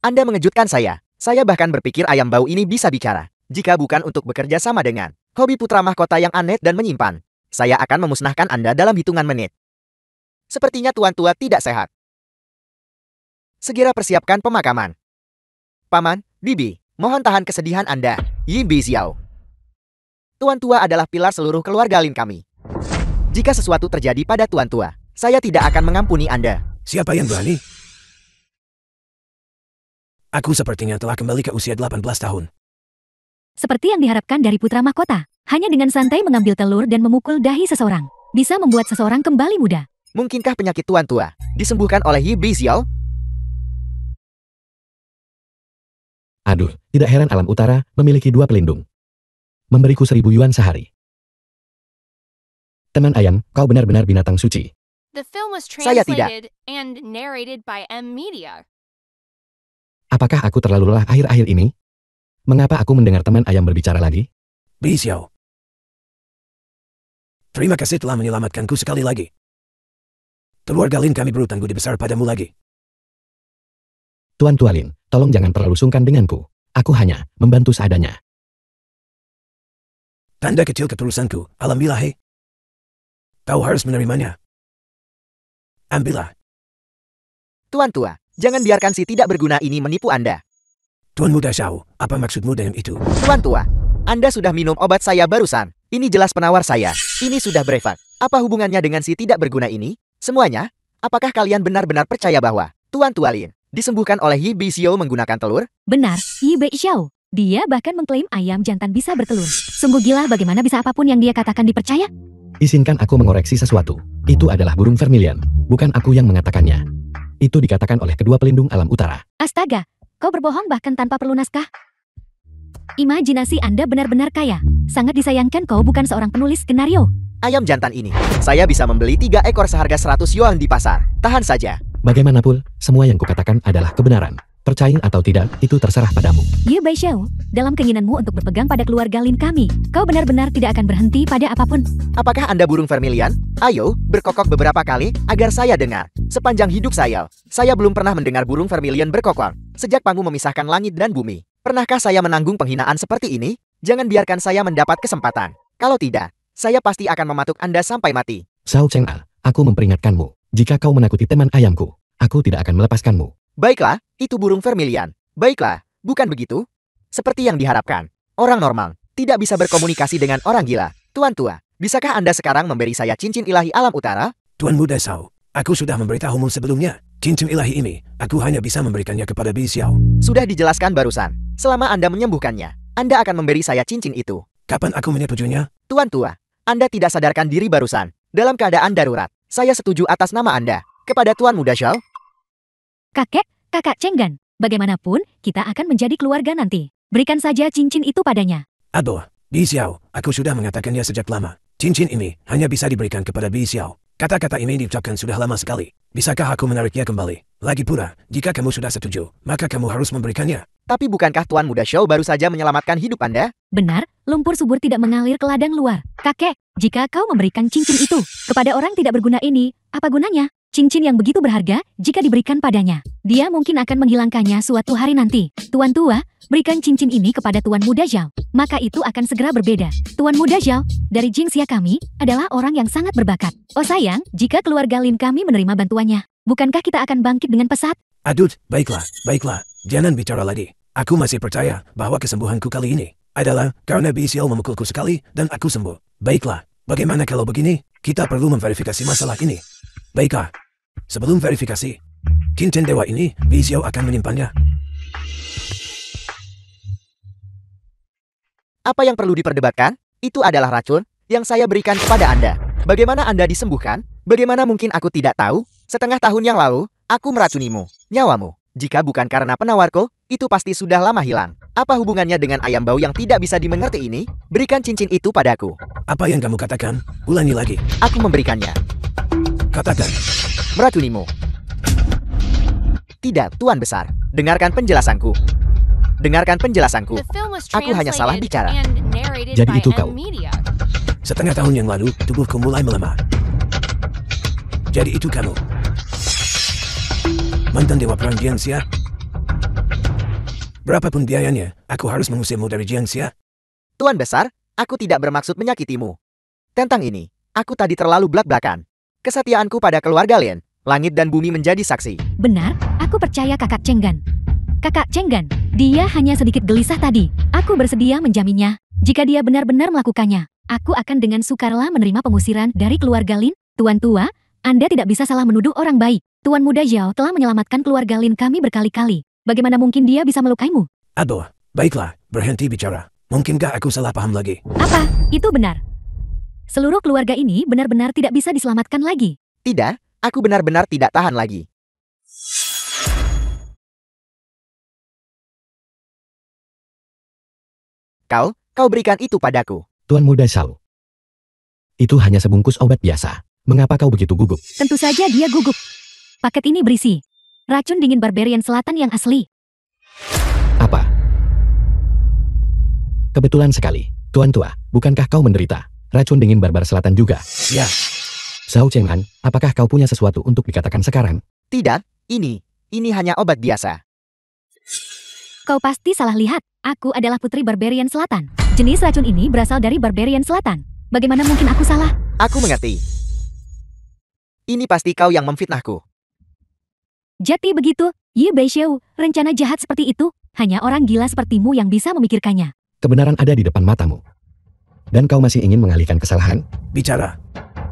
Anda mengejutkan saya. Saya bahkan berpikir ayam bau ini bisa bicara. Jika bukan untuk bekerja sama dengan hobi putra mahkota yang aneh dan menyimpan, saya akan memusnahkan Anda dalam hitungan menit. Sepertinya tuan tua tidak sehat. Segera persiapkan pemakaman. Paman, Bibi, mohon tahan kesedihan Anda. Yi Bei Xiao. Tuan tua adalah pilar seluruh keluarga Lin kami. Jika sesuatu terjadi pada tuan tua, saya tidak akan mengampuni Anda. Siapa yang berani? Aku sepertinya telah kembali ke usia 18 tahun. Seperti yang diharapkan dari putra mahkota, hanya dengan santai mengambil telur dan memukul dahi seseorang, bisa membuat seseorang kembali muda. Mungkinkah penyakit Tuan Tua disembuhkan oleh Yi Bixiao? Aduh, tidak heran alam utara memiliki 2 pelindung. Memberiku 1000 yuan sehari. Teman ayam, kau benar-benar binatang suci. The film was Saya tidak. translated and narrated by M Media. Apakah aku terlalu lelah akhir-akhir ini? Mengapa aku mendengar teman ayam berbicara lagi? Bixiao. Terima kasih telah menyelamatkanku sekali lagi. Keluarga Lin kami berutang budi besar padamu lagi. Tuan Tua Lin, tolong jangan terlalu sungkan denganku. Aku hanya membantu seadanya. Tanda kecil ketulusanku, alhamdulillah. Kau harus menerimanya. Ambillah. Tuan Tua, jangan biarkan si tidak berguna ini menipu Anda. Tuan Muda Xiao, apa maksudmu dengan itu? Tuan Tua, Anda sudah minum obat saya barusan. Ini jelas penawar saya. Ini sudah brevet. Apa hubungannya dengan si tidak berguna ini? Semuanya? Apakah kalian benar-benar percaya bahwa Tuan Tua Lin disembuhkan oleh Yi Bixiao menggunakan telur? Benar, Yi Bixiao. Dia bahkan mengklaim ayam jantan bisa bertelur. Sungguh gila bagaimana bisa apapun yang dia katakan dipercaya. Izinkan aku mengoreksi sesuatu. Itu adalah burung vermilion, bukan aku yang mengatakannya. Itu dikatakan oleh kedua pelindung alam utara. Astaga, kau berbohong bahkan tanpa perlu naskah. Imajinasi Anda benar-benar kaya. Sangat disayangkan kau bukan seorang penulis skenario. Ayam jantan ini, saya bisa membeli 3 ekor seharga 100 yuan di pasar. Tahan saja. Bagaimanapun, semua yang kukatakan adalah kebenaran. Percaya atau tidak, itu terserah padamu. Yi Bixiao, dalam keinginanmu untuk berpegang pada keluarga Lin kami, kau benar-benar tidak akan berhenti pada apapun. Apakah Anda burung vermilion? Ayo, berkokok beberapa kali agar saya dengar. Sepanjang hidup saya belum pernah mendengar burung vermilion berkokok. Sejak Pangu memisahkan langit dan bumi. Pernahkah saya menanggung penghinaan seperti ini? Jangan biarkan saya mendapat kesempatan. Kalau tidak, saya pasti akan mematuk Anda sampai mati. Shao Cheng'al, aku memperingatkanmu. Jika kau menakuti teman ayamku, aku tidak akan melepaskanmu. Baiklah, itu burung vermilion. Baiklah, bukan begitu? Seperti yang diharapkan, orang normal tidak bisa berkomunikasi dengan orang gila. Tuan Tua, bisakah Anda sekarang memberi saya cincin ilahi alam utara? Tuan Muda Xiao, aku sudah memberitahumu sebelumnya. Cincin ilahi ini, aku hanya bisa memberikannya kepada Bixiao. Sudah dijelaskan barusan. Selama Anda menyembuhkannya, Anda akan memberi saya cincin itu. Kapan aku menyetujuinya? Tuan Tua, Anda tidak sadarkan diri barusan. Dalam keadaan darurat, saya setuju atas nama Anda. Kepada Tuan Muda Xiao. Kakak Chenggan, bagaimanapun kita akan menjadi keluarga nanti. Berikan saja cincin itu padanya. Aduh, Bixiao, aku sudah mengatakannya sejak lama. Cincin ini hanya bisa diberikan kepada Bixiao. Kata-kata ini diucapkan sudah lama sekali. Bisakah aku menariknya kembali? Lagi pula, jika kamu sudah setuju, maka kamu harus memberikannya. Tapi bukankah Tuan Muda Xiao baru saja menyelamatkan hidup Anda? Benar, lumpur subur tidak mengalir ke ladang luar. Kakek, jika kau memberikan cincin itu kepada orang tidak berguna ini, apa gunanya? Cincin yang begitu berharga, jika diberikan padanya, dia mungkin akan menghilangkannya suatu hari nanti. Tuan Tua, berikan cincin ini kepada Tuan Muda Xiao, maka itu akan segera berbeda. Tuan Muda Xiao, dari Jingxia kami, adalah orang yang sangat berbakat. Oh sayang, jika keluarga Lin kami menerima bantuannya, bukankah kita akan bangkit dengan pesat? Aduh, baiklah. Jangan bicara lagi. Aku masih percaya bahwa kesembuhanku kali ini adalah karena Bixiao memukulku sekali dan aku sembuh. Baiklah, bagaimana kalau begini? Kita perlu memverifikasi masalah ini. Baiklah. Sebelum verifikasi, cincin dewa ini, Bixiao akan menyimpannya. Apa yang perlu diperdebatkan? Itu adalah racun yang saya berikan kepada Anda. Bagaimana Anda disembuhkan? Bagaimana mungkin aku tidak tahu? Setengah tahun yang lalu, aku meracunimu, nyawamu. Jika bukan karena penawarku, itu pasti sudah lama hilang. Apa hubungannya dengan ayam bau yang tidak bisa dimengerti ini? Berikan cincin itu padaku. Apa yang kamu katakan? Ulangi lagi. Aku memberikannya. Katakan. Meracunimu. Tidak, Tuan Besar. Dengarkan penjelasanku. Dengarkan penjelasanku. The film was Aku hanya salah translated bicara. and narrated Jadi by itu kau. M Media. Setengah tahun yang lalu, tubuhku mulai melemah. Jadi itu kamu. Mantan Dewa Perang Jiangxia. Berapapun biayanya, aku harus mengusirmu dari Jiangxia. Tuan Besar, aku tidak bermaksud menyakitimu. Tentang ini, aku tadi terlalu blak-blakan. Kesetiaanku pada keluarga Lin, langit dan bumi menjadi saksi. Benar, aku percaya kakak Chenggan. Kakak Chenggan, dia hanya sedikit gelisah tadi. Aku bersedia menjaminnya. Jika dia benar-benar melakukannya, aku akan dengan sukarela menerima pengusiran dari keluarga Lin. Tuan Tua, Anda tidak bisa salah menuduh orang baik. Tuan Muda Zhao telah menyelamatkan keluarga Lin kami berkali-kali. Bagaimana mungkin dia bisa melukaimu? Aduh, baiklah, berhenti bicara. Mungkinkah aku salah paham lagi? Apa? Itu benar. Seluruh keluarga ini benar-benar tidak bisa diselamatkan lagi. Tidak, aku benar-benar tidak tahan lagi. Kau berikan itu padaku. Tuan Muda Zhao. Itu hanya sebungkus obat biasa. Mengapa kau begitu gugup? Tentu saja dia gugup. Paket ini berisi racun dingin Barbarian Selatan yang asli. Apa? Kebetulan sekali. Tuan tua, bukankah kau menderita racun dingin Barbar Selatan juga? Ya, Zhao Cheng'an, apakah kau punya sesuatu untuk dikatakan sekarang? Tidak, ini hanya obat biasa. Kau pasti salah lihat. Aku adalah putri Barbarian Selatan. Jenis racun ini berasal dari Barbarian Selatan. Bagaimana mungkin aku salah? Aku mengerti. Ini pasti kau yang memfitnahku. Jadi begitu, Yi Baixiu, rencana jahat seperti itu, hanya orang gila sepertimu yang bisa memikirkannya. Kebenaran ada di depan matamu. Dan kau masih ingin mengalihkan kesalahan? bicara.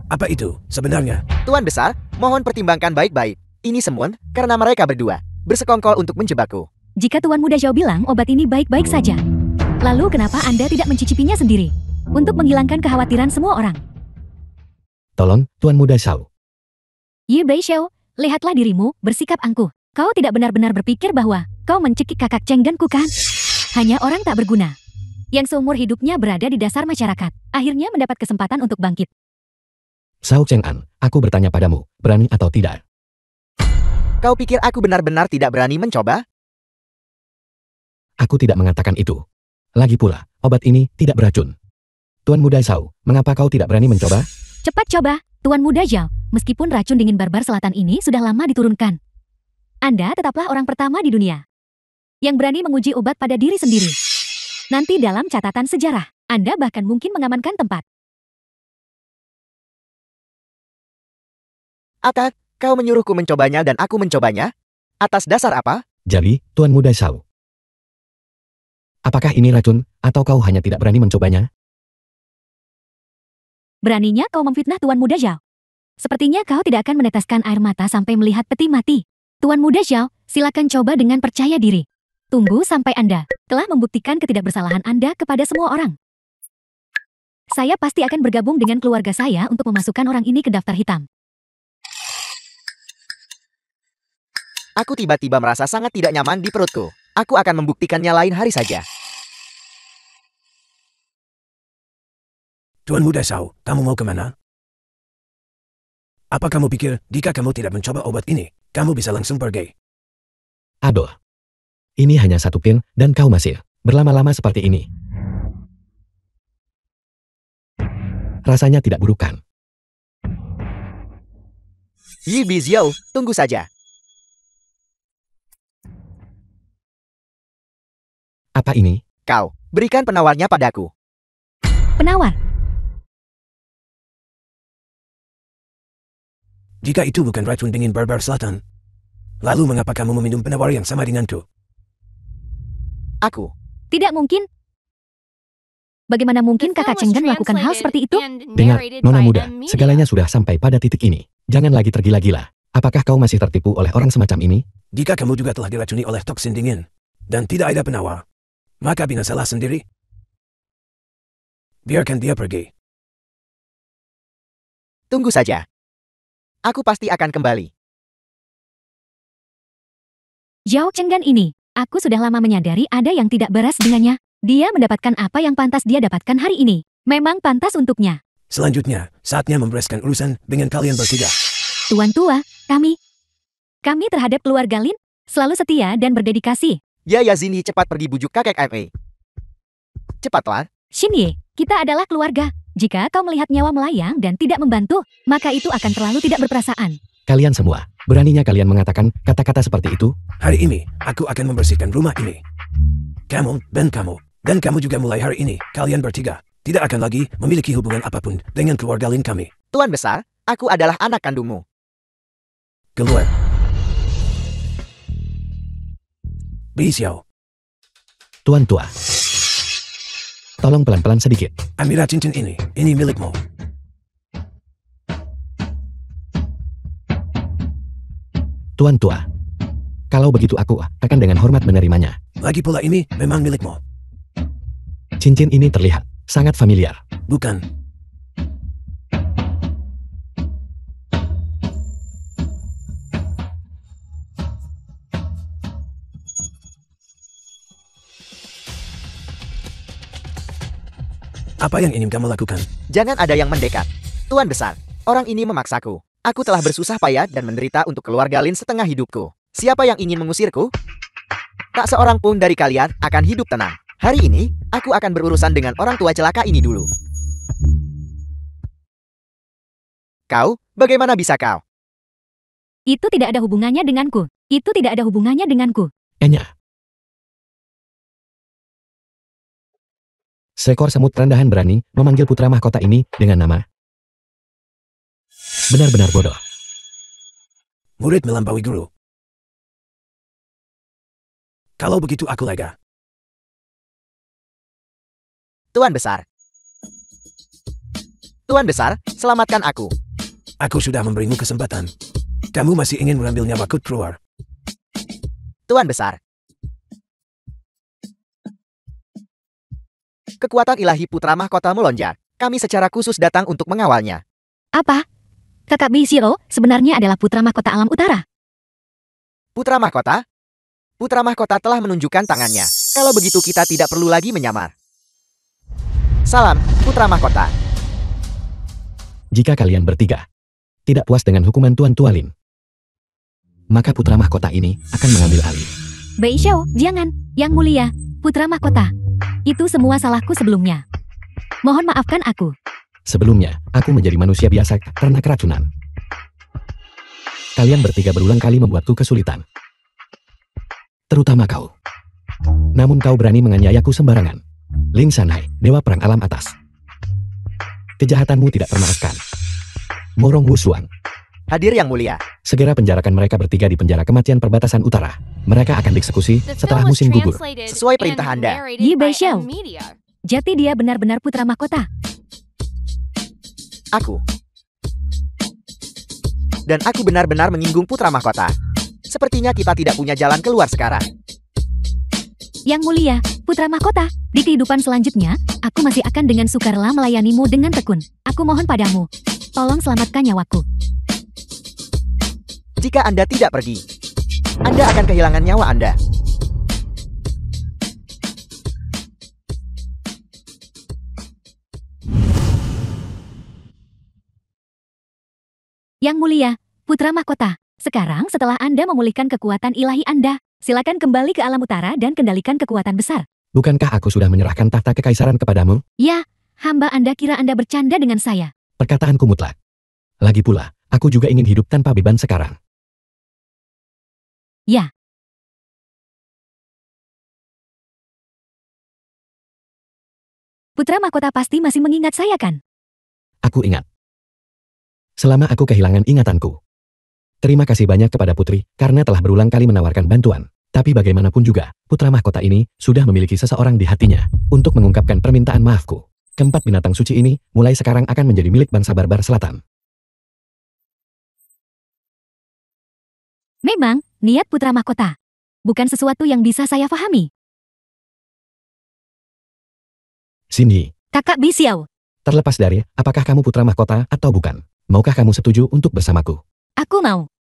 Apa itu sebenarnya? Tuan Besar, mohon pertimbangkan baik-baik. Ini semua karena mereka berdua bersekongkol untuk menjebakku. Jika Tuan Muda Zhao bilang obat ini baik-baik saja, lalu kenapa Anda tidak mencicipinya sendiri? Untuk menghilangkan kekhawatiran semua orang. Tolong, Tuan Muda Zhao. Yi Baixiu, lihatlah dirimu, bersikap angkuh. Kau tidak benar-benar berpikir bahwa kau mencekik kakak Chengganku kan? Hanya orang tak berguna, yang seumur hidupnya berada di dasar masyarakat, akhirnya mendapat kesempatan untuk bangkit. Zhao Cheng'an, aku bertanya padamu, berani atau tidak? Kau pikir aku benar-benar tidak berani mencoba? Aku tidak mengatakan itu. Lagi pula, obat ini tidak beracun. Tuan Muda Zhao, mengapa kau tidak berani mencoba? Cepat coba, Tuan Muda Zhao, meskipun racun dingin Barbar Selatan ini sudah lama diturunkan. Anda tetaplah orang pertama di dunia yang berani menguji obat pada diri sendiri. Nanti dalam catatan sejarah, Anda bahkan mungkin mengamankan tempat. Atau kau menyuruhku mencobanya dan aku mencobanya? Atas dasar apa? Jadi, Tuan Muda Zhao, apakah ini racun, atau kau hanya tidak berani mencobanya? Beraninya kau memfitnah Tuan Muda Zhao. Sepertinya kau tidak akan meneteskan air mata sampai melihat peti mati. Tuan Muda Zhao, silakan coba dengan percaya diri. Tunggu sampai Anda telah membuktikan ketidakbersalahan Anda kepada semua orang. Saya pasti akan bergabung dengan keluarga saya untuk memasukkan orang ini ke daftar hitam. Aku tiba-tiba merasa sangat tidak nyaman di perutku. Aku akan membuktikannya lain hari saja. Tuan Muda Zhao, kamu mau kemana? Apa kamu pikir, jika kamu tidak mencoba obat ini, kamu bisa langsung pergi? Aduh. Ini hanya satu pil, dan kau masih berlama-lama seperti ini. Rasanya tidak buruk kan? Yi Baixiu, tunggu saja. Apa ini? Kau, berikan penawarnya padaku. Penawar, Jika itu bukan racun dingin Barbar Selatan, lalu mengapa kamu meminum penawar yang sama denganku? Aku. tidak mungkin. Bagaimana mungkin kakak Chenggan melakukan hal seperti itu? Dengar, Nona muda, segalanya sudah sampai pada titik ini. Jangan lagi tergila-gila. Apakah kau masih tertipu oleh orang semacam ini? Jika kamu juga telah diracuni oleh toksin dingin, dan tidak ada penawar, maka binasalah sendiri. Biarkan dia pergi. Tunggu saja. Aku pasti akan kembali. Zhao Chenggan ini, aku sudah lama menyadari ada yang tidak beres dengannya. Dia mendapatkan apa yang pantas dia dapatkan hari ini. Memang pantas untuknya. Selanjutnya, saatnya membereskan urusan dengan kalian bertiga. Tuan tua, kami terhadap keluarga Lin selalu setia dan berdedikasi. Ya Yazini, cepat pergi bujuk kakek Ma. Cepatlah. Xinye, kita adalah keluarga. Jika kau melihat nyawa melayang dan tidak membantu, maka itu akan terlalu tidak berperasaan. Kalian semua, beraninya kalian mengatakan kata-kata seperti itu? Hari ini, aku akan membersihkan rumah ini. Kamu, dan kamu juga mulai hari ini, kalian bertiga, tidak akan lagi memiliki hubungan apapun dengan keluarga Lin kami. Tuan Besar, aku adalah anak kandungmu. Keluar. Baixiu, Tuan tua. Tolong pelan-pelan sedikit. ambillah cincin ini milikmu. Tuan tua. Kalau begitu aku akan dengan hormat menerimanya. Lagi pula ini memang milikmu. Cincin ini terlihat sangat familiar. Bukan. Apa yang ingin kamu lakukan? Jangan ada yang mendekat. Tuan Besar, orang ini memaksaku. Aku telah bersusah payah dan menderita untuk keluarga Lin setengah hidupku. Siapa yang ingin mengusirku? Tak seorang pun dari kalian akan hidup tenang. Hari ini, aku akan berurusan dengan orang tua celaka ini dulu. Kau, bagaimana bisa kau? Itu tidak ada hubungannya denganku. Itu tidak ada hubungannya denganku. Enya. Seekor semut rendahan berani memanggil putra mahkota ini dengan nama. Benar-benar bodoh. Murid melampaui guru. Kalau begitu aku lega. Tuan Besar. Tuan Besar, selamatkan aku. Aku sudah memberimu kesempatan. Kamu masih ingin mengambil nyawaku keluar. Tuan Besar. Kekuatan ilahi putra mahkota melonjak. Kami secara khusus datang untuk mengawalnya. Apa? Kakak Bishiro sebenarnya adalah putra mahkota alam utara. Putra mahkota? Putra mahkota telah menunjukkan tangannya. Kalau begitu kita tidak perlu lagi menyamar. Salam, putra mahkota. Jika kalian bertiga tidak puas dengan hukuman Tuan Tua Lin, maka putra mahkota ini akan mengambil alih. Beishou, jangan. Yang mulia, putra mahkota. Itu semua salahku sebelumnya. Mohon maafkan aku. Sebelumnya, aku menjadi manusia biasa karena keracunan. Kalian bertiga berulang kali membuatku kesulitan. Terutama kau. Namun kau berani menganiayaku sembarangan. Lin Shanhai, dewa perang alam atas. Kejahatanmu tidak termaafkan. Morong Wushuang. Hadir yang mulia. Segera penjarakan mereka bertiga di penjara kematian perbatasan utara. Mereka akan dieksekusi The setelah film was musim gugur. translated Sesuai perintah and Anda. narrated Yi by Beishou. M-Media. Jati dia benar-benar putra mahkota. Aku. Dan aku benar-benar menyinggung putra mahkota. Sepertinya kita tidak punya jalan keluar sekarang. Yang mulia, putra mahkota. Di kehidupan selanjutnya, aku masih akan dengan sukarela melayanimu dengan tekun. Aku mohon padamu. Tolong selamatkan nyawaku. Jika Anda tidak pergi, Anda akan kehilangan nyawa Anda. Yang mulia, putra mahkota. Sekarang setelah Anda memulihkan kekuatan ilahi Anda, silakan kembali ke alam utara dan kendalikan kekuatan besar. Bukankah aku sudah menyerahkan tahta kekaisaran kepadamu? Ya, hamba Anda kira Anda bercanda dengan saya. Perkataanku mutlak. Lagi pula, aku juga ingin hidup tanpa beban sekarang. Ya. Putra mahkota pasti masih mengingat saya kan? Aku ingat. Selama aku kehilangan ingatanku. Terima kasih banyak kepada Putri, karena telah berulang kali menawarkan bantuan. Tapi bagaimanapun juga, putra mahkota ini sudah memiliki seseorang di hatinya untuk mengungkapkan permintaan maafku. Keempat binatang suci ini mulai sekarang akan menjadi milik bangsa barbar selatan. Memang, niat putra mahkota. Bukan sesuatu yang bisa saya pahami. Cindy, Kakak Bishou, terlepas dari apakah kamu putra mahkota atau bukan, maukah kamu setuju untuk bersamaku? aku mau.